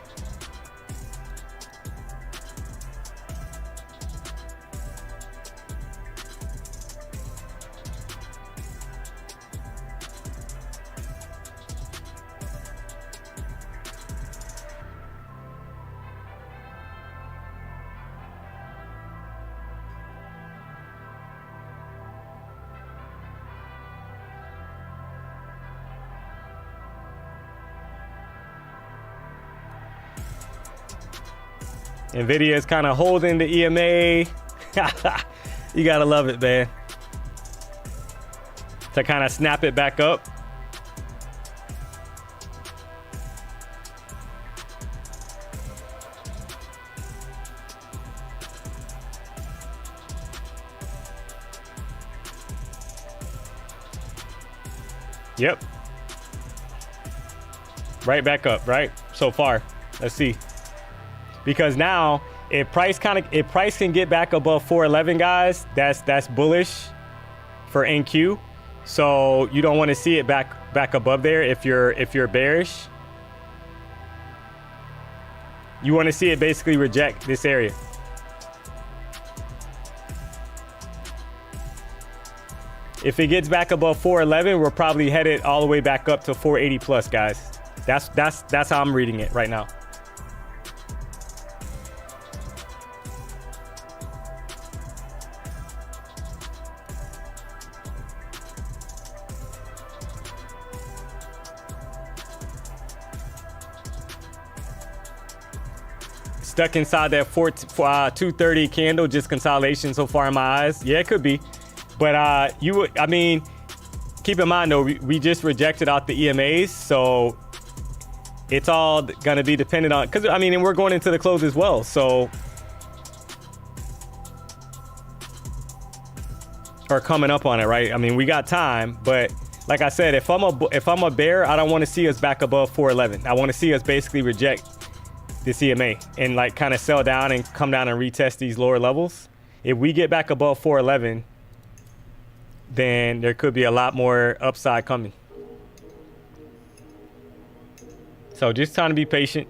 Speaker 2: Nvidia is kind of holding the EMA. You gotta love it, man. To kind of snap it back up. Yep. Right back up, right? So far. Let's see. Because now if price can get back above 411, guys, that's bullish for NQ. So you don't want to see it back above there if you're bearish. You want to see it basically reject this area. If it gets back above 411, we're probably headed all the way back up to 480 plus, guys. That's how I'm reading it right now. Stuck inside that 230 candle, just consolidation so far in my eyes. Yeah, it could be. But I mean, keep in mind though, we just rejected out the EMAs, so it's all gonna be dependent on, because I mean, and we're going into the close as well, so or coming up on it, right? I mean, we got time, but like I said, if I'm a bear, I don't want to see us back above 411. I want to see us basically reject this EMA and like kind of sell down and come down and retest these lower levels. If we get back above 411, then there could be a lot more upside coming. So just trying to be patient.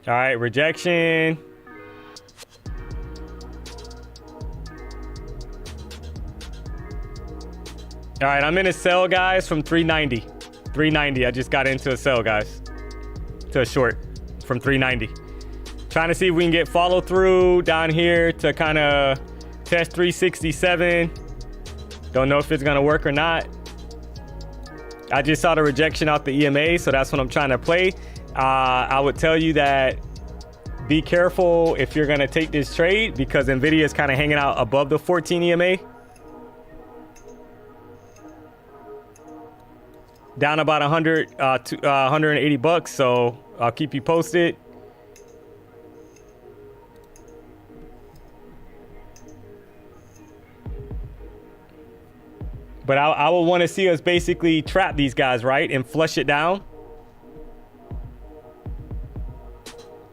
Speaker 2: All right, rejection. All right, I'm in a sell, guys, from 390. 390, I just got into a sell, guys. To a short from 390. Trying to see if we can get follow through down here to kind of test 367. Don't know if it's gonna work or not. I just saw the rejection out the EMA, so that's what I'm trying to play. I would tell you that be careful if you're gonna take this trade, because Nvidia is kind of hanging out above the 14 EMA. Down about 180 bucks, so I'll keep you posted. But I will want to see us basically trap these guys, right, and flush it down.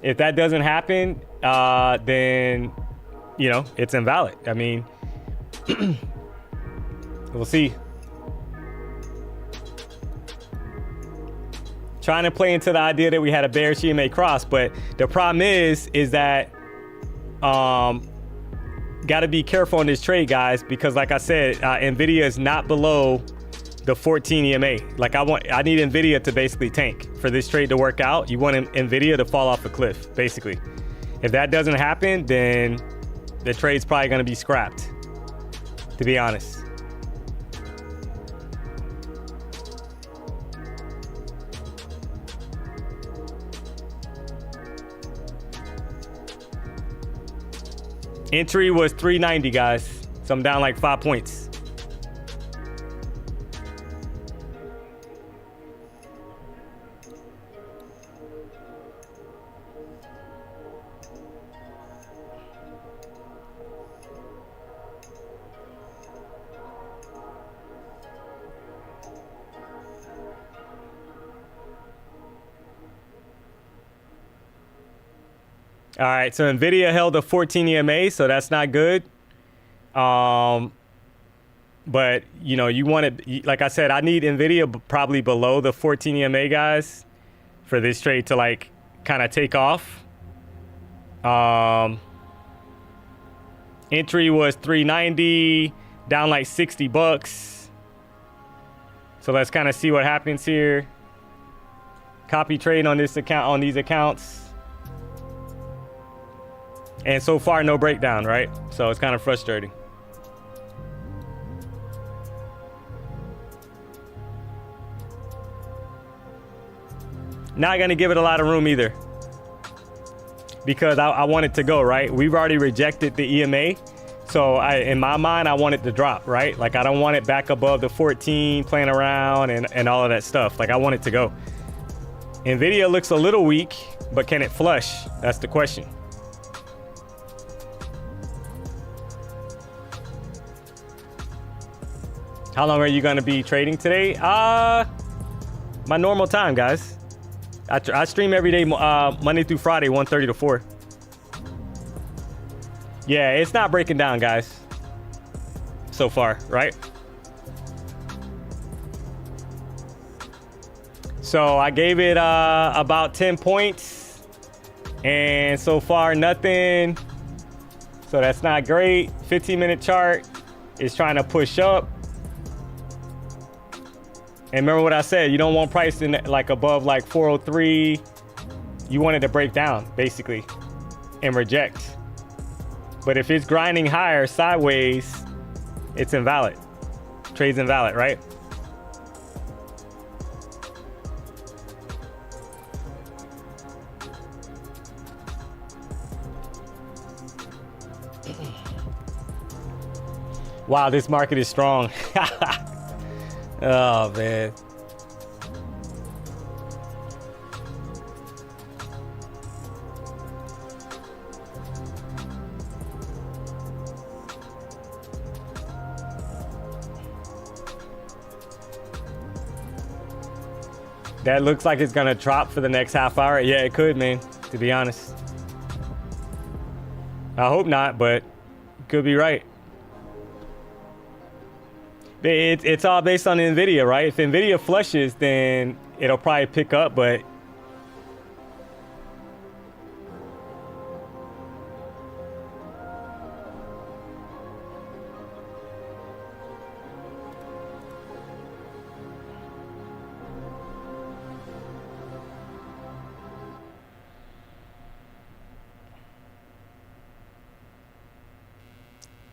Speaker 2: If that doesn't happen, then, you know, it's invalid. I mean, we'll see. Trying to play into the idea that we had a bearish EMA cross, but the problem is that got to be careful on this trade, guys, because like I said, Nvidia is not below the 14 EMA. Like I need Nvidia to basically tank for this trade to work out. You want Nvidia to fall off a cliff, basically. If that doesn't happen, then the trade's probably going to be scrapped, to be honest. Entry was 390, guys. So I'm down like 5 points. All right, so Nvidia held a 14 EMA, so that's not good. But you know, you want it, like I said, I need Nvidia probably below the 14 EMA, guys, for this trade to like kind of take off. Entry was 390, down like 60 bucks. So let's kind of see what happens here. Copy trade on this account, on these accounts. And so far, no breakdown, right? So it's kind of frustrating. Not going to give it a lot of room either, because I want it to go, right? We've already rejected the EMA. So in my mind, I want it to drop, right? Like I don't want it back above the 14 playing around and all of that stuff. Like I want it to go. Nvidia looks a little weak, but can it flush? That's the question. How long are you gonna be trading today? My normal time, guys. I stream every day, Monday through Friday, 1:30 to 4. Yeah, it's not breaking down, guys. So far, right? So I gave it about 10 points, and so far nothing. So that's not great. 15-minute chart is trying to push up. And remember what I said, you don't want price in like above like 403. You want it to break down basically and reject. But if it's grinding higher sideways, it's invalid. Trade's invalid, right? Wow, this market is strong. Oh, man. That looks like it's gonna drop for the next half hour. Yeah, it could, man, to be honest. I hope not, but could be right. It's all based on Nvidia, right? If Nvidia flushes, then it'll probably pick up, but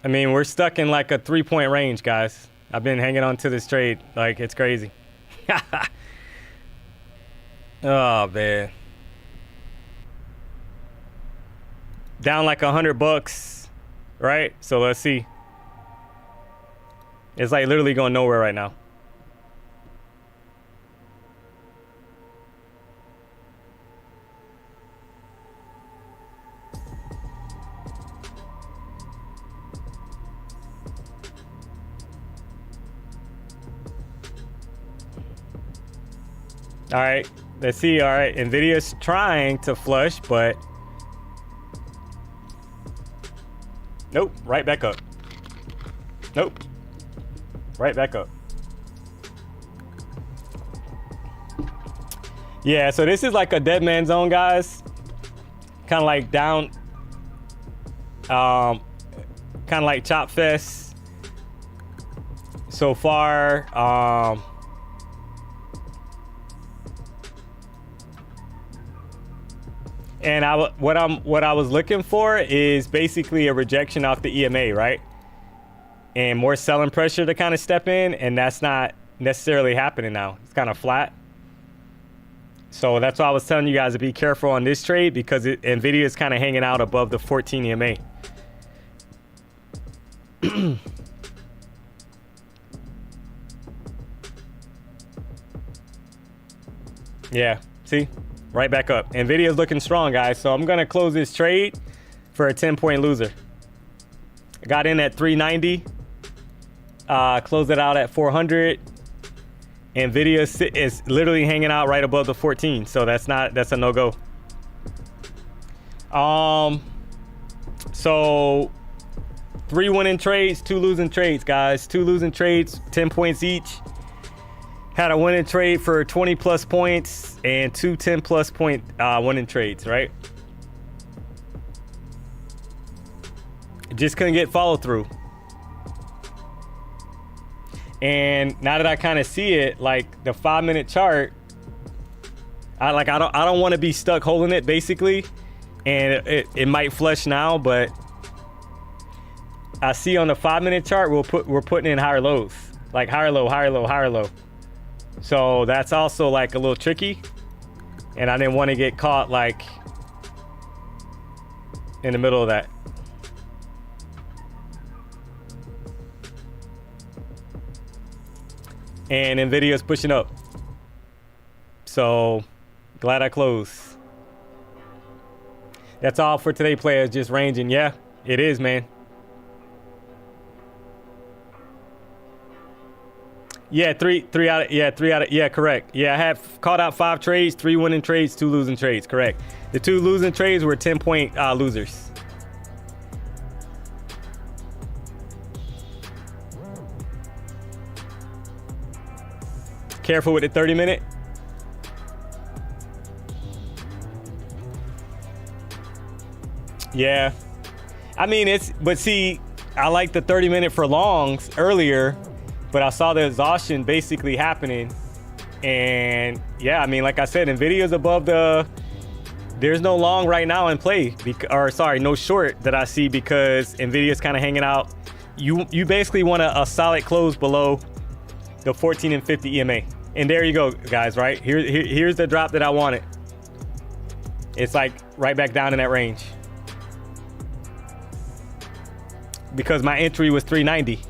Speaker 2: I mean, we're stuck in like a 3-point range, guys. I've been hanging on to this trade. Like, it's crazy. Oh, man. Down like $100, right? So let's see. It's like literally going nowhere right now. All right, let's see. All right, Nvidia's trying to flush, but nope, right back up. Nope, right back up. Yeah, so this is like a dead man zone, guys. Kind of like down, kind of like chop fest so far. And what I was looking for is basically a rejection off the EMA, right? And more selling pressure to kind of step in, and that's not necessarily happening now. It's kind of flat. So that's why I was telling you guys to be careful on this trade, because Nvidia is kind of hanging out above the 14 EMA. Yeah, see? Right back up. Nvidia's looking strong, guys. So I'm gonna close this trade for a 10-point loser. I got in at 390. Closed it out at 400. Nvidia is literally hanging out right above the 14. So that's a no-go. So 3 winning trades, 2 losing trades, guys. 2 losing trades, 10 points each. Had a winning trade for 20 plus points and 2 10 plus point winning trades, right? Just couldn't get follow through. And now that I kind of see it, like the 5-minute chart, I don't want to be stuck holding it basically, and it might flush now, but I see on the 5-minute chart we're putting in higher lows, like higher low, higher low, higher low. So that's also like a little tricky, and I didn't want to get caught like in the middle of that. and Nvidia's pushing up. So glad I closed. That's all for today, players. Just ranging. Yeah, it is, man. Yeah, three out of, yeah, correct. Yeah, I have called out 5 trades, 3 winning trades, 2 losing trades, correct. The 2 losing trades were 10-point losers. Careful with the 30-minute. Yeah. I mean, but see, I like the 30-minute for longs earlier, but I saw the exhaustion basically happening. And yeah, I mean, like I said, Nvidia's above there's no long right now in play, no short that I see, because Nvidia's kind of hanging out. You basically want a solid close below the 14 and 50 EMA. And there you go, guys, right? Here's the drop that I wanted. It's like right back down in that range. Because my entry was 390.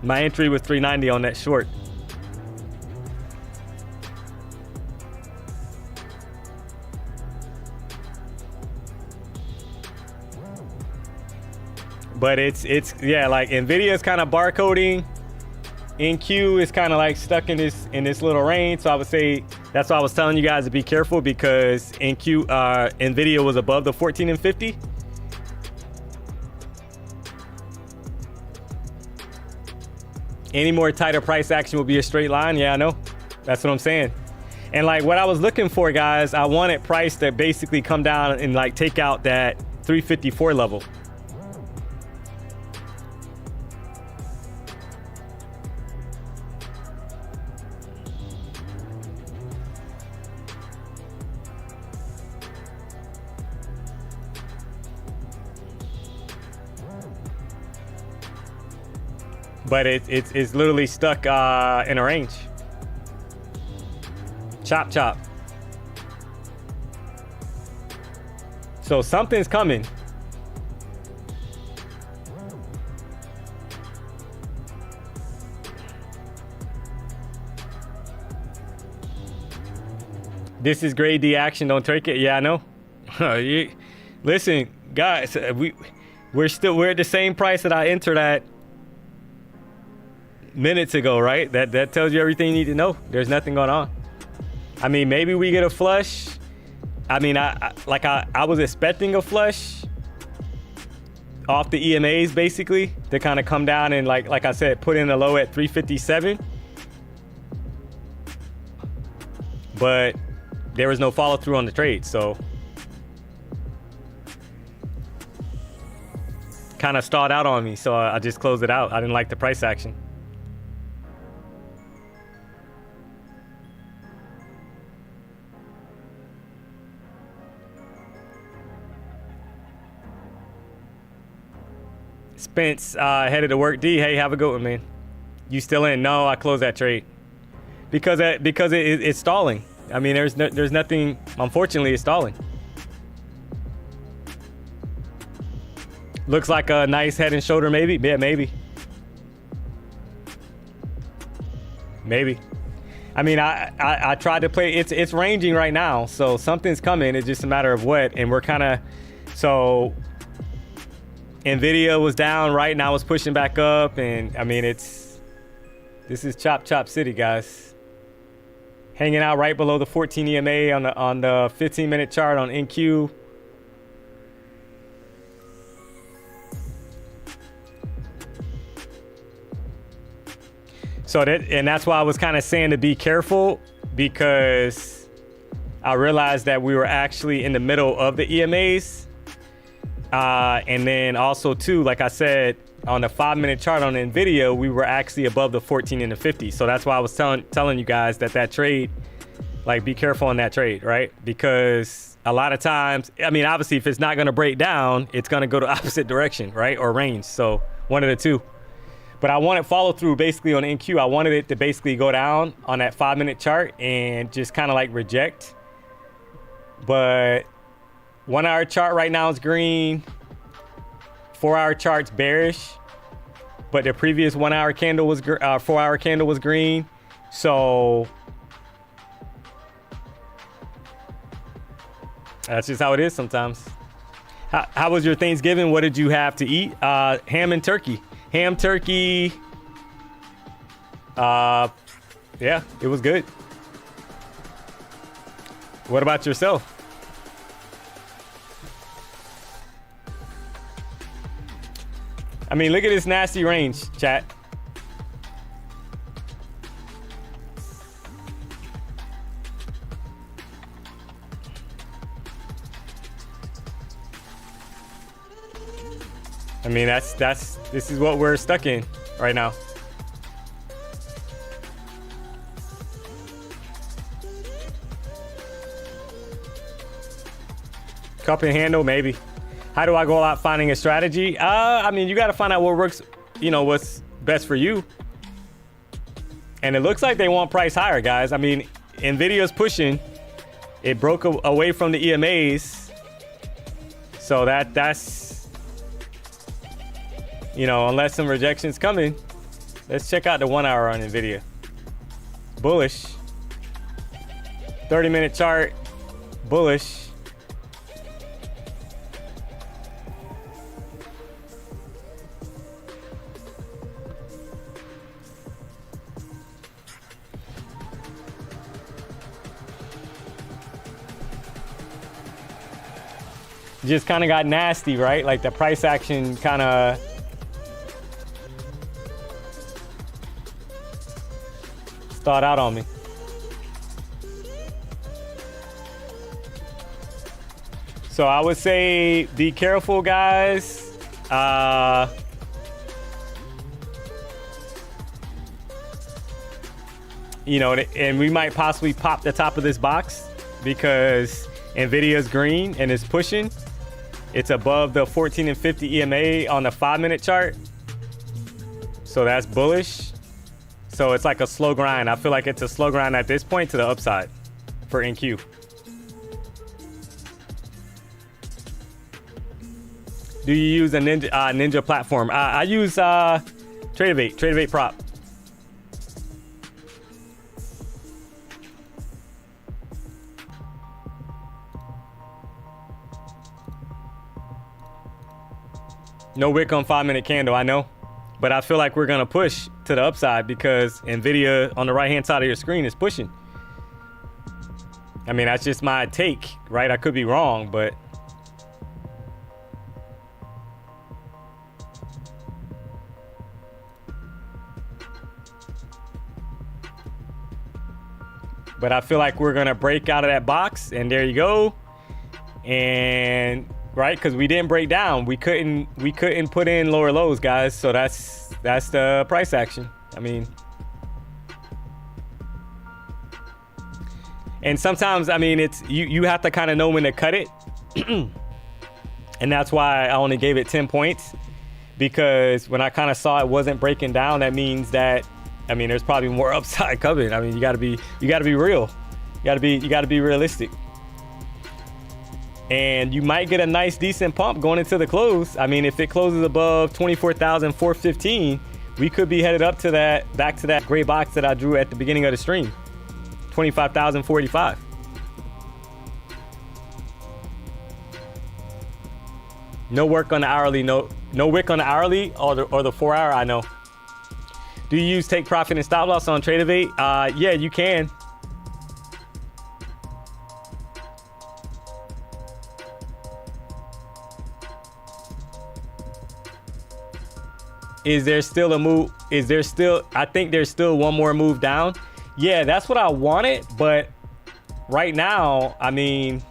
Speaker 2: My entry was 390 on that short. But it's yeah, like Nvidia's kind of barcoding. NQ is kind of like stuck in this little range. So I would say that's why I was telling you guys to be careful, because Nvidia was above the 14 and 50. Any more tighter price action will be a straight line. Yeah, I know. That's what I'm saying. And like what I was looking for, guys, I wanted price to basically come down and like take out that 354 level. But it's literally stuck in a range. Chop, chop. So something's coming. This is grade D action. Don't take it. Yeah, I know. Listen, guys, we're at the same price that I entered at minutes ago, right? That tells you everything you need to know. There's nothing going on. I mean, maybe we get a flush. I mean, I was expecting a flush off the EMAs basically to kind of come down and like I said, put in a low at 357. But there was no follow through on the trade, so kind of stalled out on me. So I just closed it out. I didn't like the price action. Spence headed to work. D, hey, have a good one, man. You still in? No, I closed that trade because it's stalling. I mean, there's nothing. Unfortunately, it's stalling. Looks like a nice head and shoulder, maybe. Yeah, maybe. I mean, I tried to play. It's ranging right now, so something's coming. It's just a matter of what, and we're kind of so. Nvidia was down, right? Now it's pushing back up, and I mean, this is chop city, guys. Hanging out right below the 14 EMA on the 15-minute chart on NQ. So that's why I was kind of saying to be careful, because I realized that we were actually in the middle of the EMAs. And then also too, like I said, on the 5-minute chart on Nvidia, we were actually above the 14 and the 50. So that's why I was telling you guys that trade, like, be careful on that trade, right? Because a lot of times, I mean, obviously if it's not going to break down, it's going to go the opposite direction, right? Or range. So one of the two. But I wanted follow through basically on NQ. I wanted it to basically go down on that 5-minute chart and just kind of like reject. But 1 hour chart right now is green. 4-hour chart's bearish, but the previous 1-hour candle was 4-hour candle was green. So that's just how it is sometimes. How was your Thanksgiving? What did you have to eat? Ham and turkey. Ham, turkey. Yeah, it was good. What about yourself? I mean, look at this nasty range, chat. I mean, this is what we're stuck in right now. Cup and handle, maybe. How do I go about finding a strategy? I mean, you got to find out what works, what's best for you. And it looks like they want price higher, guys. I mean, Nvidia's pushing. It broke away from the EMAs. So that's, unless some rejection's coming. Let's check out the 1-hour on Nvidia. Bullish. 30-minute chart, bullish. Just kind of got nasty, right? Like the price action kind of stalled out on me. So I would say be careful, guys. And we might possibly pop the top of this box because Nvidia's green and it's pushing. It's above the 14 and 50 EMA on the 5-minute chart. So that's bullish. So it's like a slow grind. I feel like it's a slow grind at this point to the upside for NQ. Do you use a Ninja platform? I use TradeAvate prop. No wick on 5-minute candle, I know. But I feel like we're gonna push to the upside because Nvidia on the right-hand side of your screen is pushing. I mean, that's just my take, right? I could be wrong, but I feel like we're gonna break out of that box, and there you go. And right, because we didn't break down, we couldn't put in lower lows, guys. So that's the price action. I mean, and sometimes, I mean, it's you have to kind of know when to cut it. And that's why I only gave it 10 points, because when I kind of saw it wasn't breaking down, that means that, I mean, there's probably more upside coming. I mean, you gotta be real. You gotta be realistic. And you might get a nice, decent pump going into the close. I mean, if it closes above 24,415, we could be headed up to that, back to that gray box that I drew at the beginning of the stream, 25,045. No work on the hourly, no wick on the hourly or the 4-hour. I know. Do you use take profit and stop loss on TradeAvate? Yeah, you can. Is there still a move? I think there's still one more move down. Yeah, that's what I wanted. But right now, I mean,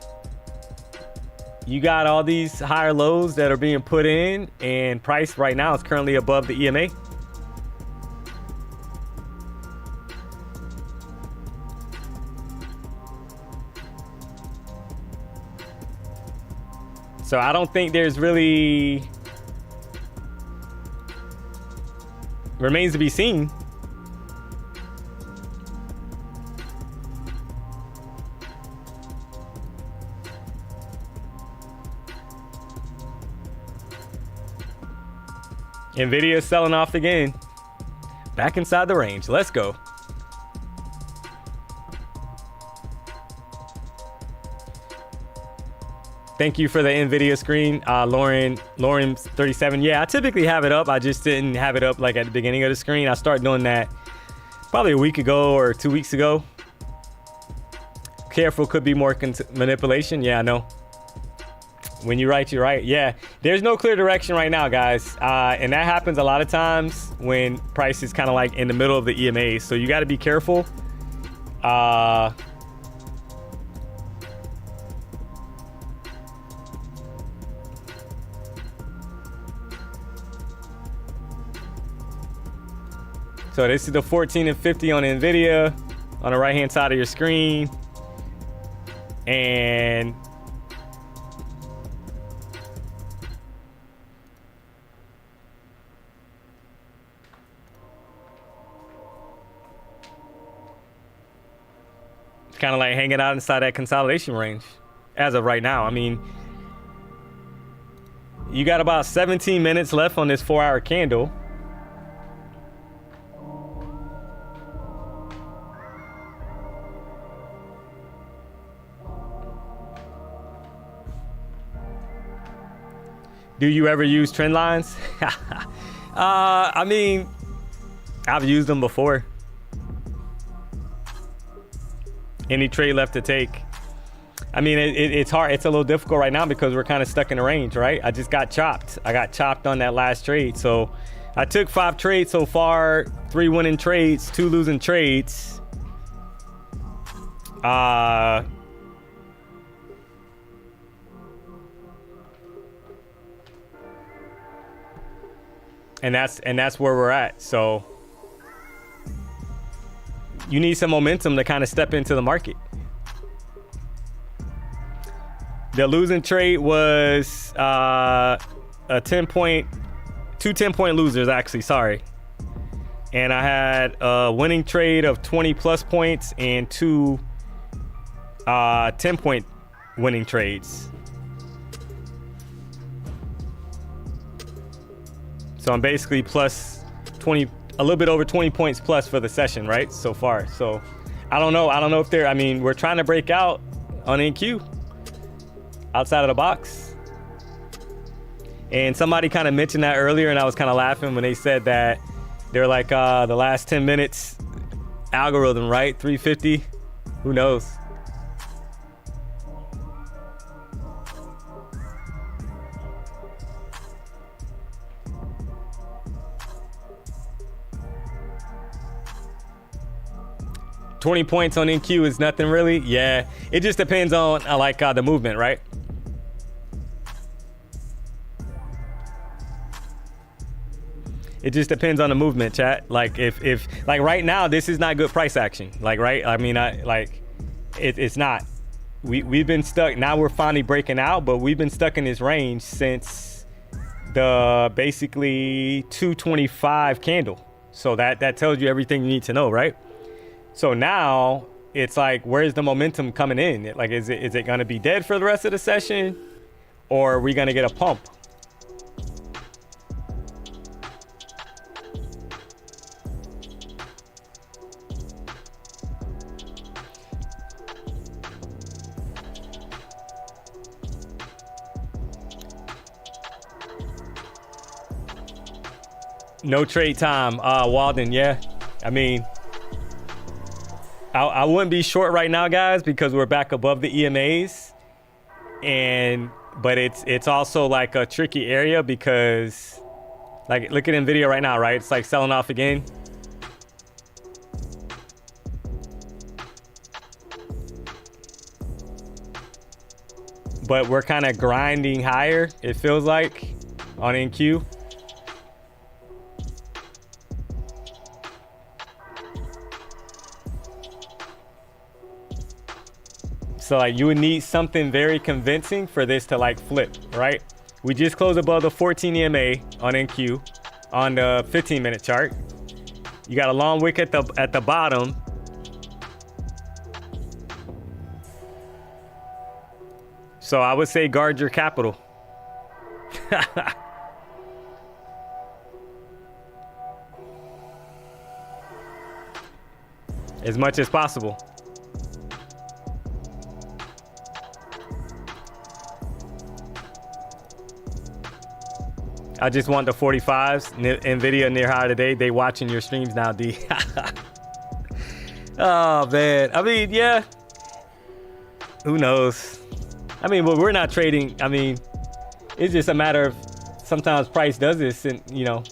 Speaker 2: you got all these higher lows that are being put in, and price right now is currently above the EMA. So I don't think there's really, remains to be seen. Nvidia selling off again. Back inside the range. Let's go. Thank you for the Nvidia screen, Lauren 37. Yeah, I typically have it up. I just didn't have it up like at the beginning of the screen. I started doing that probably a week ago or 2 weeks ago. Careful, could be more manipulation. Yeah, I know. When you're right, you're right. Yeah, there's no clear direction right now, guys. And that happens a lot of times when price is kind of like in the middle of the EMA. So you got to be careful. So this is the 14 and 50 on Nvidia on the right hand side of your screen. And it's kind of like hanging out inside that consolidation range as of right now. I mean, you got about 17 minutes left on this 4-hour candle. Do you ever use trend lines? I mean, I've used them before. Any trade left to take? I mean, it's hard. It's a little difficult right now because we're kind of stuck in the range, right? I just got chopped. I got chopped on that last trade. So I took 5 trades so far, 3 winning trades, 2 losing trades. And that's where we're at. So you need some momentum to kind of step into the market. The losing trade was a 10-point, 2 10-point losers actually, sorry. And I had a winning trade of 20 plus points and 2 10-point winning trades. So I'm basically plus 20, a little bit over 20 points plus for the session, right? So far. So I don't know if they're, I mean, we're trying to break out on NQ outside of the box. And somebody kind of mentioned that earlier and I was kind of laughing when they said that they're like the last 10 minutes algorithm, right? 350, who knows? $20 points on NQ is nothing really. Yeah, it just depends on the movement, right? It just depends on the movement, chat. Like if like right now, this is not good price action. Like, right? I mean, it's not. We've been stuck. Now we're finally breaking out, but we've been stuck in this range since the basically 225 candle. So that tells you everything you need to know, right? So now it's like, where's the momentum coming in? Like, is it going to be dead for the rest of the session, or are we going to get a pump? No trade time, Walden. Yeah, I mean, I wouldn't be short right now, guys, because we're back above the EMAs, but it's also like a tricky area because, like, look at Nvidia right now, right? It's like selling off again. But we're kind of grinding higher, it feels like, on NQ. So like you would need something very convincing for this to like flip, right? We just closed above the 14 EMA on NQ on the 15-minute chart. You got a long wick at the bottom. So I would say guard your capital. as much as possible. I just want the 45s. Nvidia near higher today. They watching your streams now, D. Oh man, I mean, yeah, who knows? I mean, well, we're not trading. I mean, it's just a matter of sometimes price does this, and you know,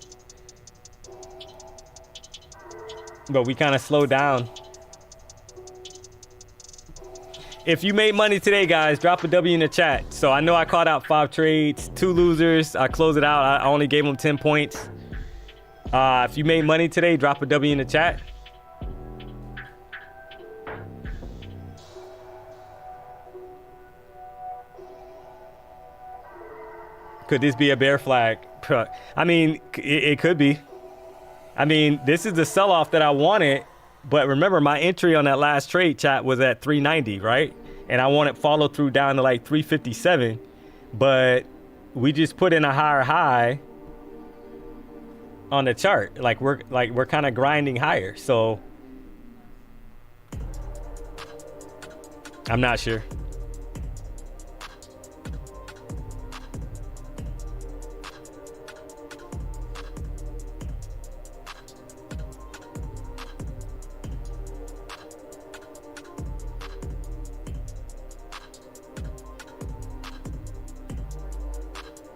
Speaker 2: but we kind of slow down. If you made money today, guys, drop a W in the chat. So I know I caught out 5 trades, 2 losers. I closed it out. I only gave them 10 points. If you made money today, drop a W in the chat. Could this be a bear flag? I mean, it could be. I mean, this is the sell-off that I wanted. But remember, my entry on that last trade, chat, was at 390, right? And I wanted follow through down to like 357. But we just put in a higher high on the chart. Like we're kind of grinding higher. So I'm not sure.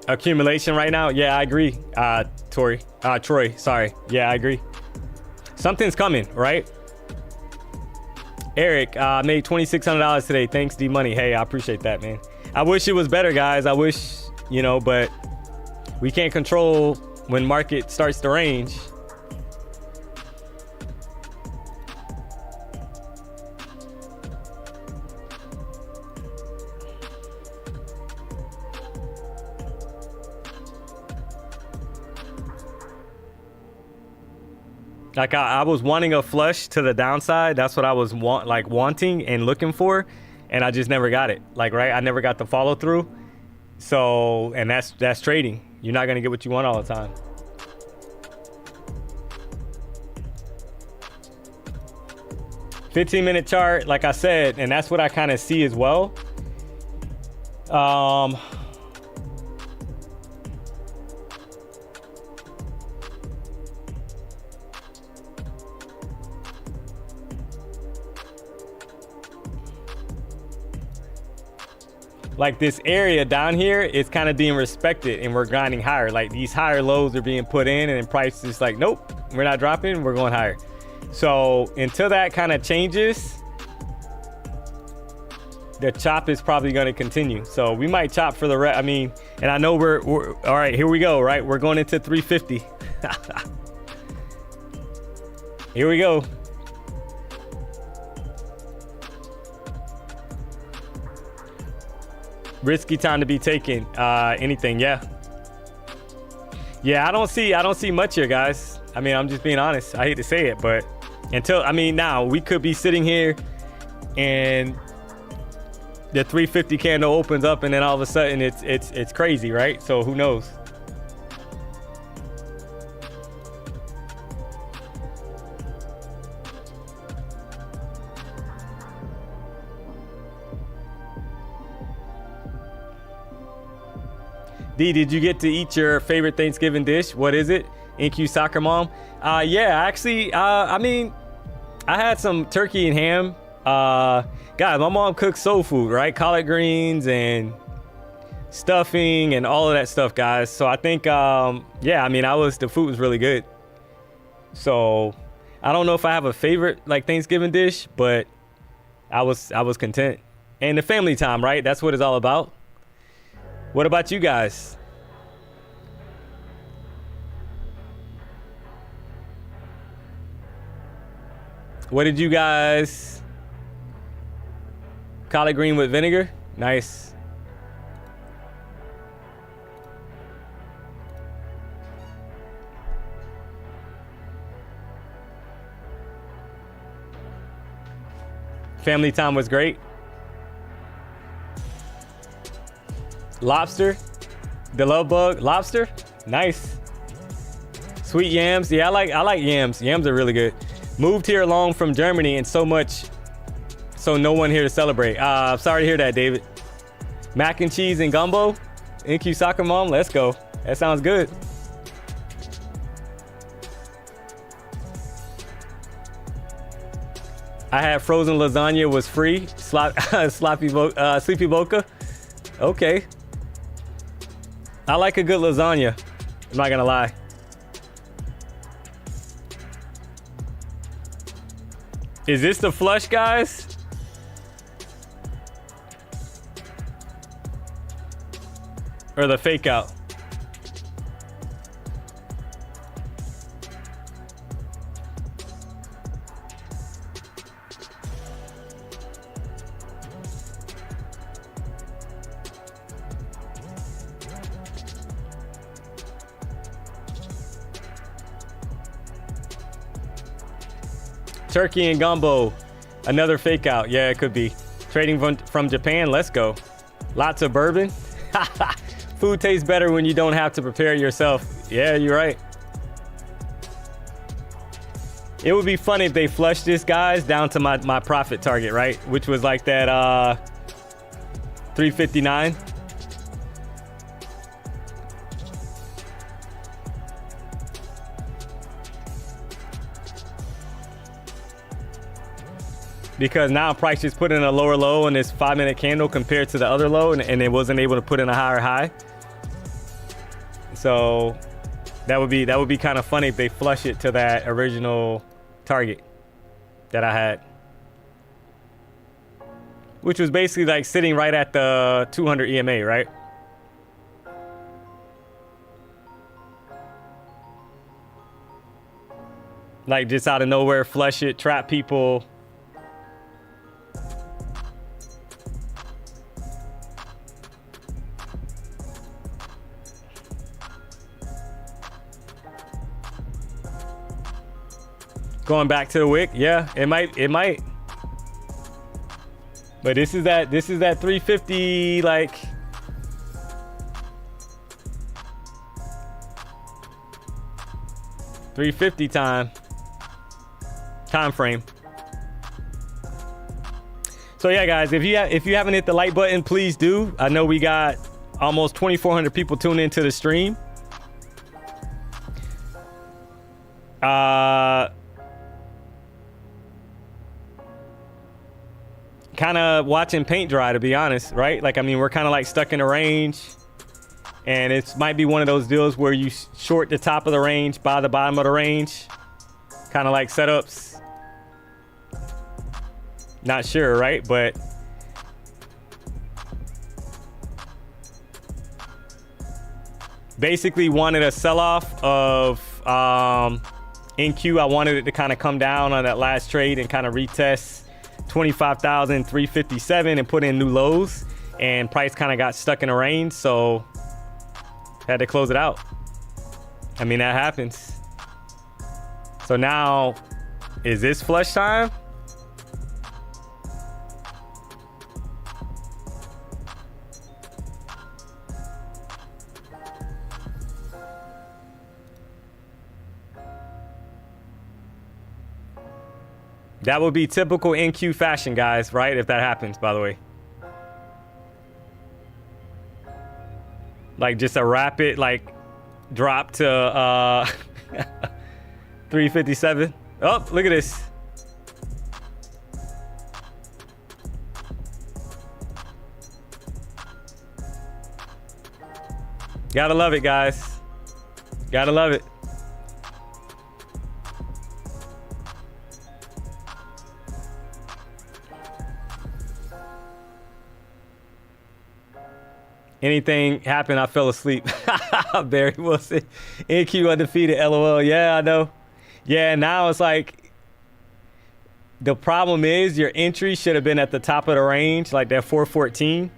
Speaker 2: Accumulation right now. Yeah, I agree. Troy, sorry. Yeah, I agree. Something's coming, right? Eric, made $2,600 today. Thanks, DMONEY. Hey, I appreciate that, man. I wish it was better, guys. I wish, you know, but we can't control when market starts to range. Like I was wanting a flush to the downside. That's what I was wanting and looking for, and I just never got it. Like, right, I never got the follow through. So, and that's trading. You're not gonna get what you want all the time. $15-minute chart, like I said, and that's what I kind of see as well. Like this area down here is kind of being respected and we're grinding higher. Like these higher lows are being put in and then price is like, nope, we're not dropping, we're going higher. So until that kind of changes, the chop is probably going to continue. So we might chop for the rest. I mean, and I know we're all right, here we go, right? We're going into 350. Here we go. Risky time to be taking anything. Yeah, I don't see much here, guys. I mean, I'm just being honest. I hate to say it, but until, I mean, now we could be sitting here and the 350 candle opens up and then all of a sudden it's crazy, right? So who knows? D, did you get to eat your favorite Thanksgiving dish? What is it? NQ Soccer Mom? Yeah, actually, I mean, I had some turkey and ham. God, my mom cooks soul food, right? Collard greens and stuffing and all of that stuff, guys. So I think, yeah, I mean, the food was really good. So I don't know if I have a favorite like Thanksgiving dish, but I was content. And the family time, right? That's what it's all about. What about you guys? What did you guys? Collard green with vinegar? Nice. Family time was great. Lobster, the love bug, lobster, nice. Sweet yams, yeah, I like yams. Yams are really good. Moved here alone from Germany and so no one here to celebrate. Sorry to hear that, David. Mac and cheese and gumbo. NQ Soccer Mom, let's go. That sounds good. I had frozen lasagna was free. Sleepy Boca. Okay. I like a good lasagna. I'm not gonna lie. Is this the flush, guys? Or the fake out? Turkey and gumbo, another fake out. Yeah, it could be. Trading from Japan, let's go. Lots of bourbon. Food tastes better when you don't have to prepare it yourself. Yeah, you're right. It would be funny if they flushed this, guys, down to my profit target, right? Which was like that 359. Because now price just put in a lower low in this 5-minute candle compared to the other low, and it wasn't able to put in a higher high. So that would be kind of funny if they flush it to that original target that I had, which was basically like sitting right at the 200 EMA, right? Like just out of nowhere, flush it, trap people. Going back to the wick, yeah, it might. But this is that 350, like, $350 time frame. So yeah, guys, if you haven't hit the like button, please do. I know we got almost 2,400 people tuned into the stream. Kind of watching paint dry, to be honest, right? Like, I mean, we're kind of like stuck in a range, and it might be one of those deals where you short the top of the range, buy the bottom of the range, kind of like setups. Not sure, right? But basically wanted a sell-off of NQ. I wanted it to kind of come down on that last trade and kind of retest 25,357 and put in new lows, and price kind of got stuck in a range, so had to close it out. I mean, that happens. So now, is this flush time? That would be typical NQ fashion, guys, right? If that happens, by the way. Like just a rapid, like, drop to 357. Oh, look at this. Gotta love it, guys. Gotta love it. Anything happened, I fell asleep. Barry Wilson. NQ undefeated, LOL. Yeah, I know. Yeah, now it's like, the problem is your entry should have been at the top of the range, like that 414.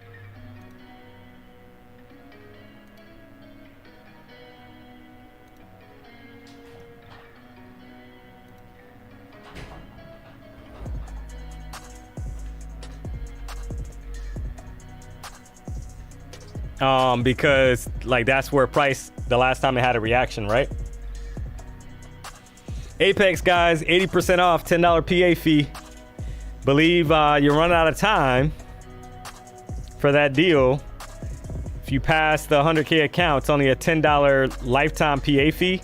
Speaker 2: Because like that's where price the last time it had a reaction, right? Apex, guys, 80% off, $10 PA fee. Believe you're running out of time for that deal. If you pass the 100K account, it's only a $10 lifetime PA fee.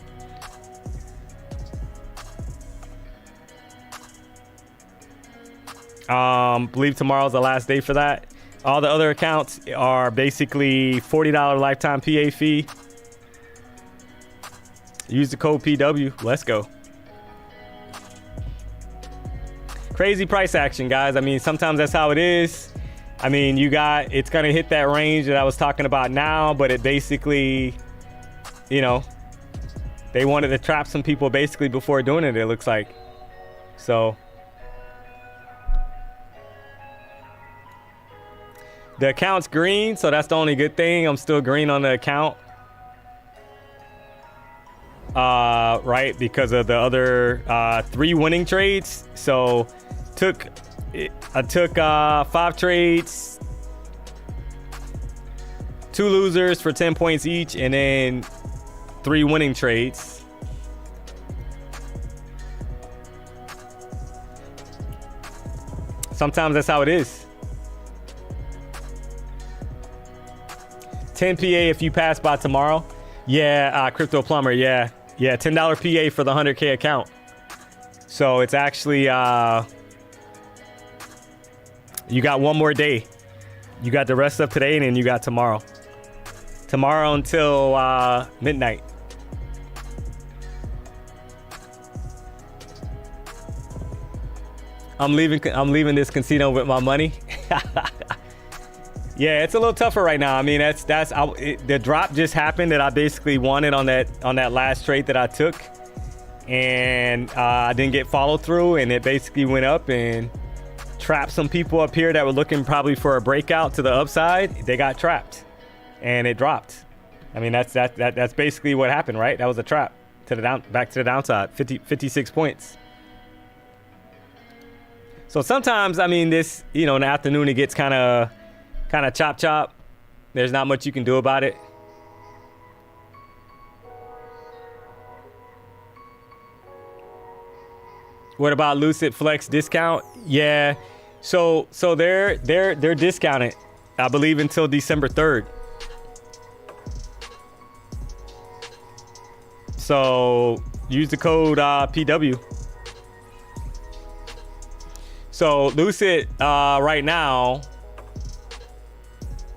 Speaker 2: Believe tomorrow's the last day for that. All the other accounts are basically $40 lifetime PA fee. Use the code PW. Let's go. Crazy price action, guys. I mean, sometimes that's how it is. I mean, it's gonna hit that range that I was talking about now, but it basically, you know, they wanted to trap some people basically before doing it, it looks like. So the account's green, so that's the only good thing. I'm still green on the account. Right, because of the other 3 winning trades. So I took 5 trades, 2 losers for 10 points each, and then 3 winning trades. Sometimes that's how it is. 10 PA if you pass by tomorrow. Yeah, Crypto Plumber, yeah, $10 PA for the 100K account. So it's actually you got one more day. You got the rest of today, and then you got tomorrow. Tomorrow until midnight. I'm leaving this casino with my money. Yeah, it's a little tougher right now. I mean, the drop just happened that I basically wanted on that last trade that I took, and I didn't get follow through, and it basically went up and trapped some people up here that were looking probably for a breakout to the upside. They got trapped, and it dropped. I mean, that's basically what happened, right? That was a trap to the back to the downside. 56 points. So sometimes, I mean, this, you know, in the afternoon it gets kind of chop. There's not much you can do about it. What about Lucid Flex discount? Yeah, so they're discounted, I believe, until December 3rd. So use the code PW. So Lucid right now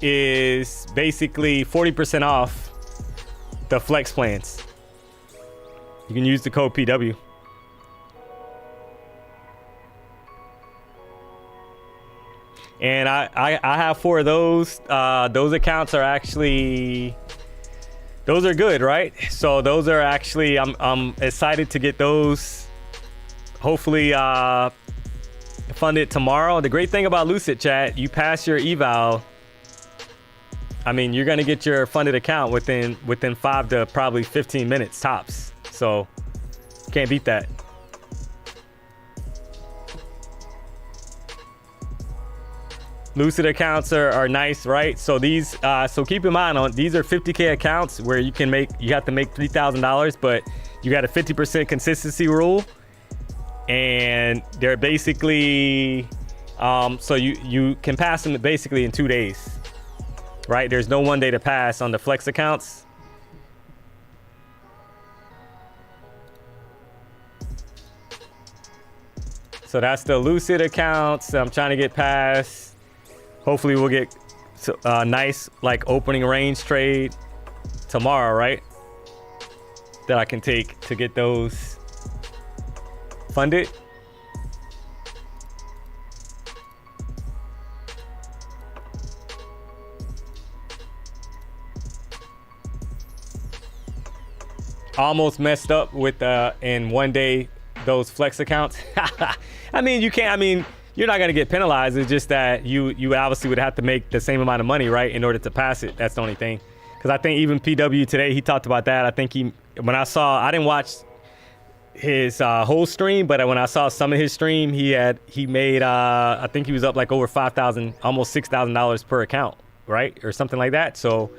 Speaker 2: is basically 40% off the flex plans. You can use the code PW. And I have 4 of those. Those accounts are actually, those are good, right? So those are actually, I'm excited to get those. Hopefully funded tomorrow. The great thing about Lucid, chat, you pass your eval, I mean, you're gonna get your funded account within 5 to probably 15 minutes tops. So can't beat that. Lucid accounts are nice, right? So these, so keep in mind, these are 50K accounts where you have to make $3,000, but you got a 50% consistency rule, and they're basically, so you can pass them basically in 2 days, right? There's no 1 day to pass on the flex accounts. So that's the Lucid accounts I'm trying to get past. Hopefully we'll get a nice like opening range trade tomorrow, right? That I can take to get those funded. Almost messed up with in 1 day those flex accounts. I mean, you're not gonna get penalized. It's just that you obviously would have to make the same amount of money, right, in order to pass it. That's the only thing. Because I think even PW today, he talked about that. I think I didn't watch his whole stream, but when I saw some of his stream, he made I think he was up like over $5,000, almost $6,000 per account, right, or something like that. So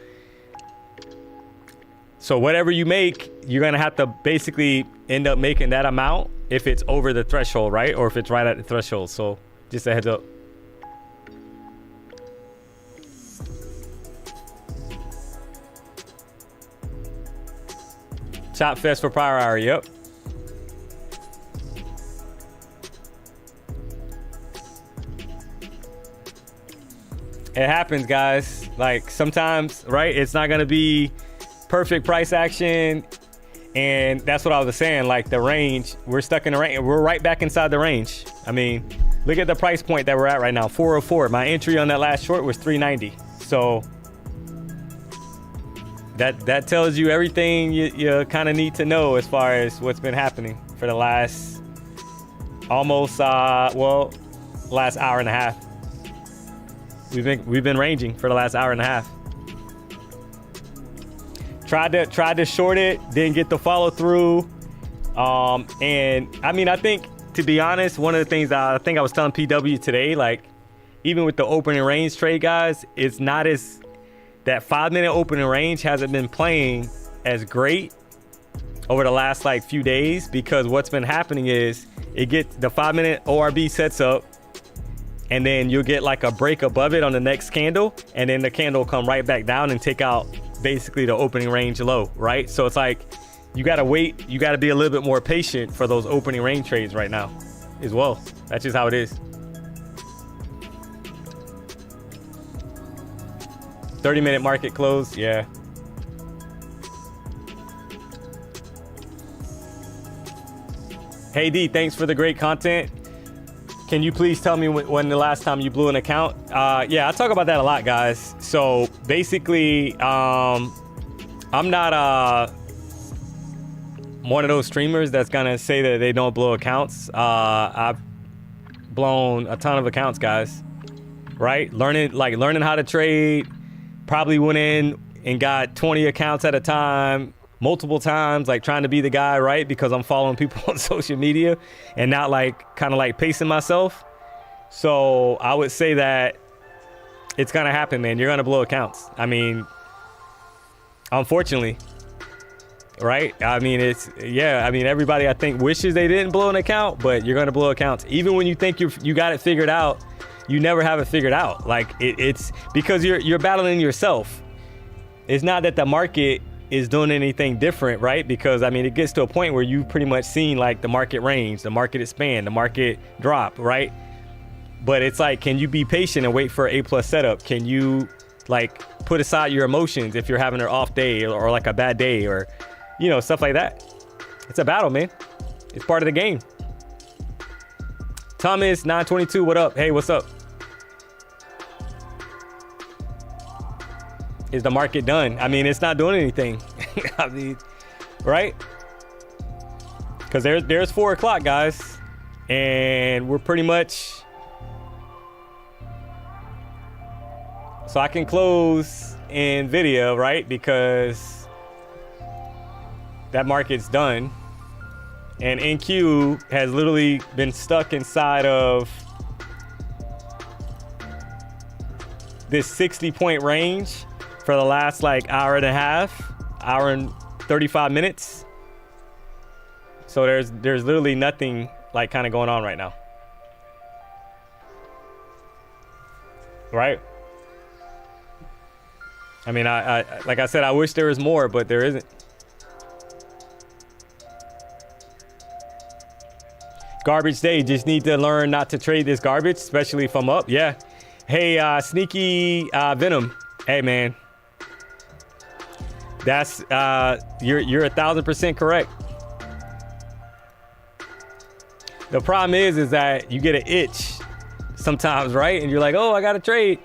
Speaker 2: So whatever you make, you're gonna have to basically end up making that amount if it's over the threshold, right? Or if it's right at the threshold. So just a heads up. Chop fest for power hour, yep. It happens, guys. Like sometimes, right? It's not gonna be perfect price action. And that's what I was saying, like the range, we're stuck in the range. We're right back inside the range. I mean, look at the price point that we're at right now, 404. My entry on that last short was 390. So that tells you everything you kind of need to know as far as what's been happening for the last almost, last hour and a half. We've been ranging for the last hour and a half. Tried to short it, didn't get the follow through. And I mean, I think, to be honest, one of the things I think I was telling PW today, like even with the opening range trade, guys, it's not as, that 5-minute opening range hasn't been playing as great over the last like few days, because what's been happening is it gets, the 5-minute ORB sets up, and then you'll get like a break above it on the next candle, and then the candle will come right back down and take out basically the opening range low, right? So it's like you gotta wait, you gotta be a little bit more patient for those opening range trades right now as well. That's just how it is. 30-minute market close, yeah. Hey D, thanks for the great content. Can you please tell me when the last time you blew an account? Yeah, I talk about that a lot, guys. So basically, I'm not one of those streamers that's gonna say that they don't blow accounts. I've blown a ton of accounts, guys. Right? Learning how to trade. Probably went in and got 20 accounts at a time, multiple times, like trying to be the guy, right? Because I'm following people on social media and not like kind of like pacing myself. So I would say that it's gonna happen, man. You're gonna blow accounts. I mean, unfortunately, right? I mean, I mean, everybody I think wishes they didn't blow an account, but you're gonna blow accounts. Even when you think you got it figured out, you never have it figured out. Like it's because you're battling yourself. It's not that the market is doing anything different, right? Because I mean, it gets to a point where you've pretty much seen like the market range, the market expand, the market drop, right? But it's like, can you be patient and wait for an A+ setup? Can you like put aside your emotions if you're having an off day or like a bad day or, you know, stuff like that? It's a battle, man. It's part of the game. Thomas 922, what up? Hey, what's up? Is the market done? I mean, it's not doing anything. I mean, right? Because there's 4 o'clock, guys, and we're pretty much. So I can close in video, right? Because that market's done. And NQ has literally been stuck inside of this 60-point range for the last like hour and a half, hour and 35 minutes. So there's literally nothing like kind of going on right now. Right? I mean, I like I said, I wish there was more, but there isn't. Garbage day, just need to learn not to trade this garbage, especially if I'm up. Yeah. Hey, Sneaky Venom. Hey, man. That's you're 1000% correct. The problem is that you get an itch sometimes, right? And you're like, oh, I gotta trade.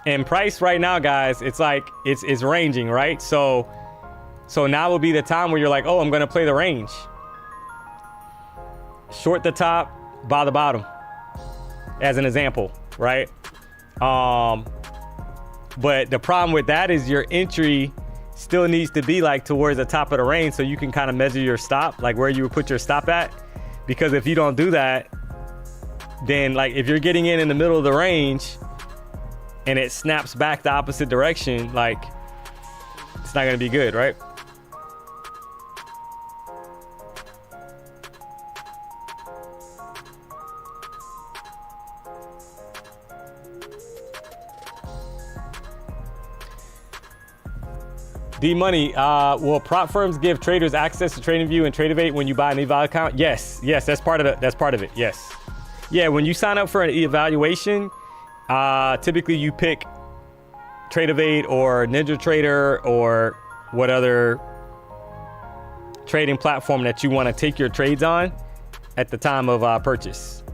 Speaker 2: And price right now, guys, it's like it's ranging, right? So now will be the time where you're like, oh, I'm gonna play the range. short the top, buy the bottom, as an example, right? But the problem with that is your entry still needs to be like towards the top of the range so you can kind of measure your stop, like where you would put your stop at. Because if you don't do that, then like if you're getting in the middle of the range and it snaps back the opposite direction, like it's not gonna be good, right? D-Money, will prop firms give traders access to TradingView and TradeAvate when you buy an eval account? Yes, that's part of it. Yes. Yeah, when you sign up for an evaluation, typically you pick TradeAvate or NinjaTrader or what other trading platform that you want to take your trades on at the time of purchase.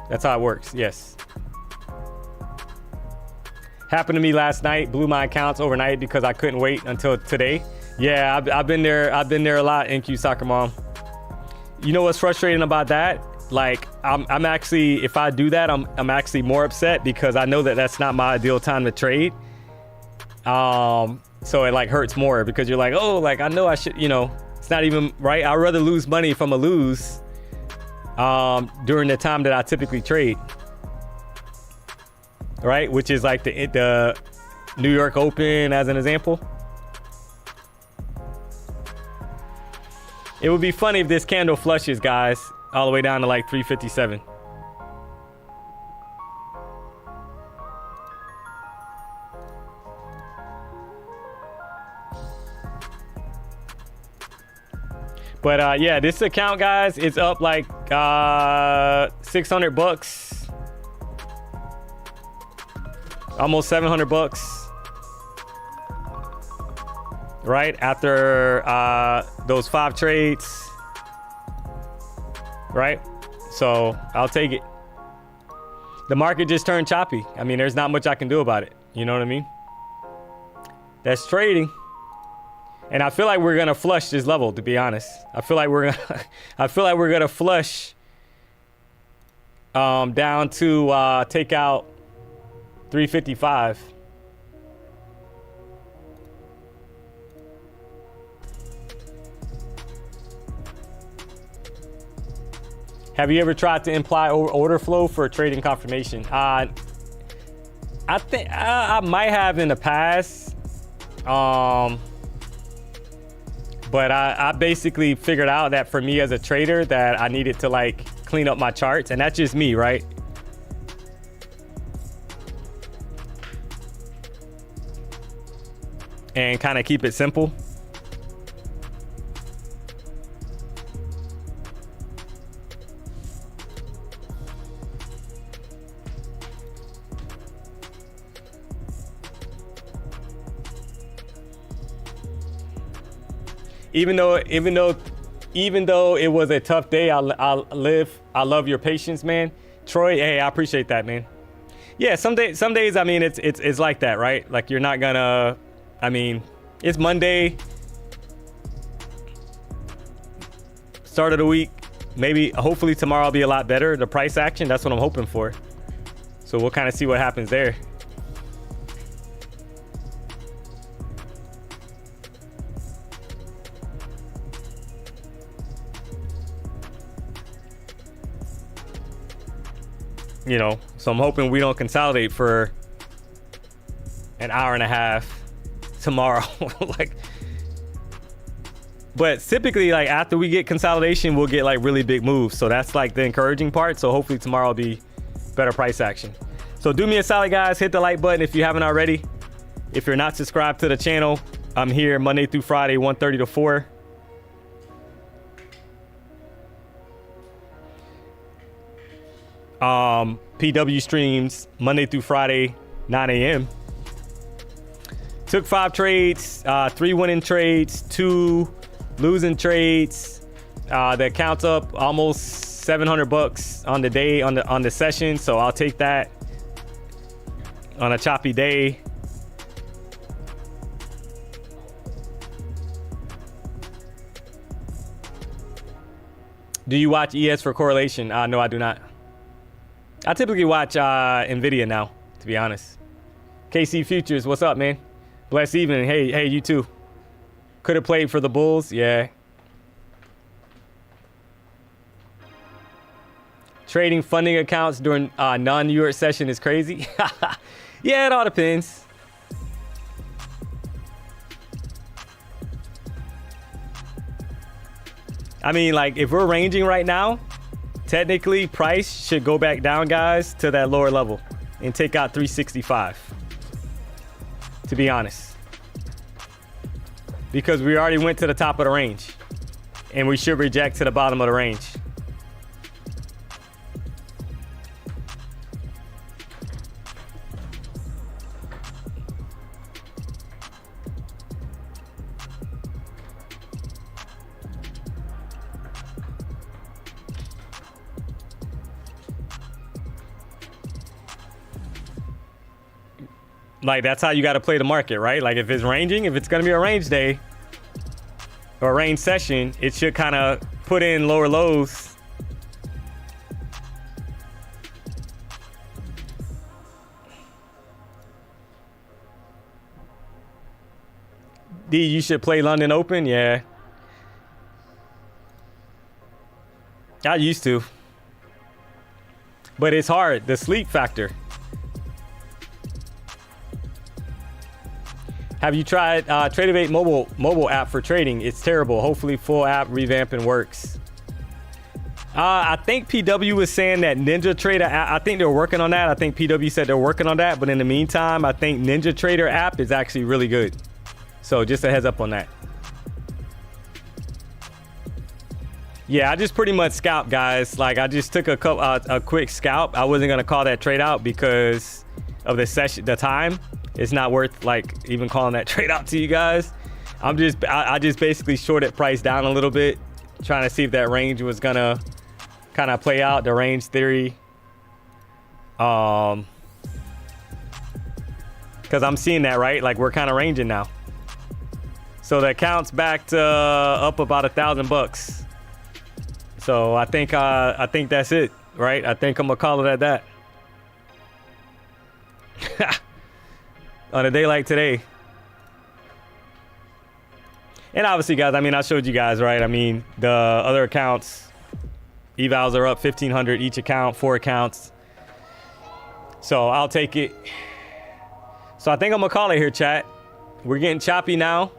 Speaker 2: That's how it works. Yes. Happened to me last night, blew my accounts overnight because I couldn't wait until today. Yeah, I've been there a lot, NQ Soccer Mom. You know what's frustrating about that? Like, I'm actually, if I do that, I'm actually more upset because I know that that's not my ideal time to trade. So it like hurts more because you're like, oh, like I know I should, you know, it's not even right. I'd rather lose money if I'm a lose during the time that I typically trade. Right, which is like the New York Open as an example. It would be funny if this candle flushes, guys, all the way down to like 357. But yeah, this account, guys, it's up like 600 bucks. Almost 700 bucks, right? After those 5 trades, right? So I'll take it. The market just turned choppy. I mean, there's not much I can do about it. You know what I mean? That's trading. And I feel like we're gonna flush this level, to be honest. I feel like we're gonna flush down to take out 355. Have you ever tried to imply order flow for trading confirmation? I think I might have in the past. But I basically figured out that for me as a trader that I needed to like clean up my charts, and that's just me, right? And kind of keep it simple. Even though it was a tough day, I love your patience, man. Troy, hey, I appreciate that, man. Yeah, some days, I mean, it's like that, right? Like you're not gonna, I mean, it's Monday, start of the week. Maybe, hopefully tomorrow will be a lot better. The price action, that's what I'm hoping for. So we'll kind of see what happens there. You know, so I'm hoping we don't consolidate for an hour and a half tomorrow. Like, but typically, like after we get consolidation, we'll get like really big moves. So that's like the encouraging part. So hopefully tomorrow will be better price action. So do me a solid, guys, hit the like button if you haven't already. If you're not subscribed to the channel, I'm here Monday through Friday, 1:30 to 4. PW streams Monday through Friday, 9 a.m. Took 5 trades, 3 winning trades, 2 losing trades. The account's up almost 700 bucks on the day, on the session. So I'll take that on a choppy day. Do you watch ES for correlation? No, I do not. I typically watch NVIDIA now, to be honest. KC Futures, what's up, man? Blessed evening. Hey, you too. Could have played for the Bulls, yeah. Trading funding accounts during non-New York session is crazy. Yeah, it all depends. I mean, like, if we're ranging right now, technically price should go back down, guys, to that lower level and take out 365, to be honest, because we already went to the top of the range and we should reject to the bottom of the range. Like, that's how you got to play the market, right? Like, if it's ranging, if it's going to be a range day or a range session, it should kind of put in lower lows. D, you should play London Open? Yeah. I used to. But it's hard. The sleep factor. Have you tried Tradevate mobile app for trading? It's terrible. Hopefully full app revamp and works. I think PW was saying that NinjaTrader app, I think they're working on that. I think PW said they're working on that. But in the meantime, I think NinjaTrader app is actually really good. So just a heads up on that. Yeah, I just pretty much scalped, guys. Like, I just took a quick scalp. I wasn't going to call that trade out because of the session, the time. It's not worth like even calling that trade out to you guys. I just basically shorted price down a little bit, trying to see if that range was gonna kind of play out, the range theory. Because I'm seeing that, right? Like, we're kind of ranging now. So the account's back to up about $1,000. So I think that's it, right? I think I'm gonna call it at that. On a day like today. And obviously, guys, I mean, I showed you guys, right? I mean, the other accounts, evals are up 1,500 each account, 4 accounts. So I'll take it. So I think I'm gonna call it here, chat. We're getting choppy now.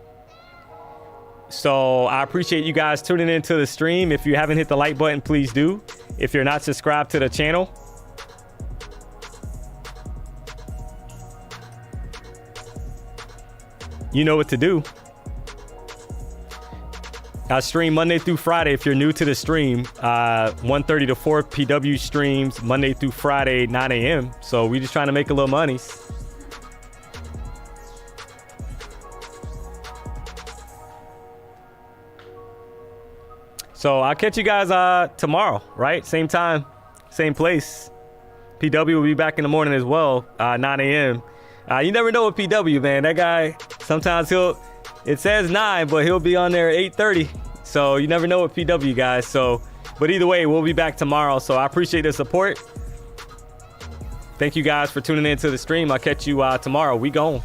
Speaker 2: So I appreciate you guys tuning into the stream. If you haven't hit the like button, please do. If you're not subscribed to the channel, you know what to do. I stream Monday through Friday. If you're new to the stream, 1:30 to 4 PW streams Monday through Friday, 9 a.m. So we just trying to make a little money. So I'll catch you guys tomorrow, right? Same time, same place. PW will be back in the morning as well, 9 a.m. You never know with PW, man. That guy, sometimes it says 9, but he'll be on there at 8:30. So you never know with PW, guys. So, but either way, we'll be back tomorrow. So I appreciate the support. Thank you guys for tuning into the stream. I'll catch you tomorrow. We gone.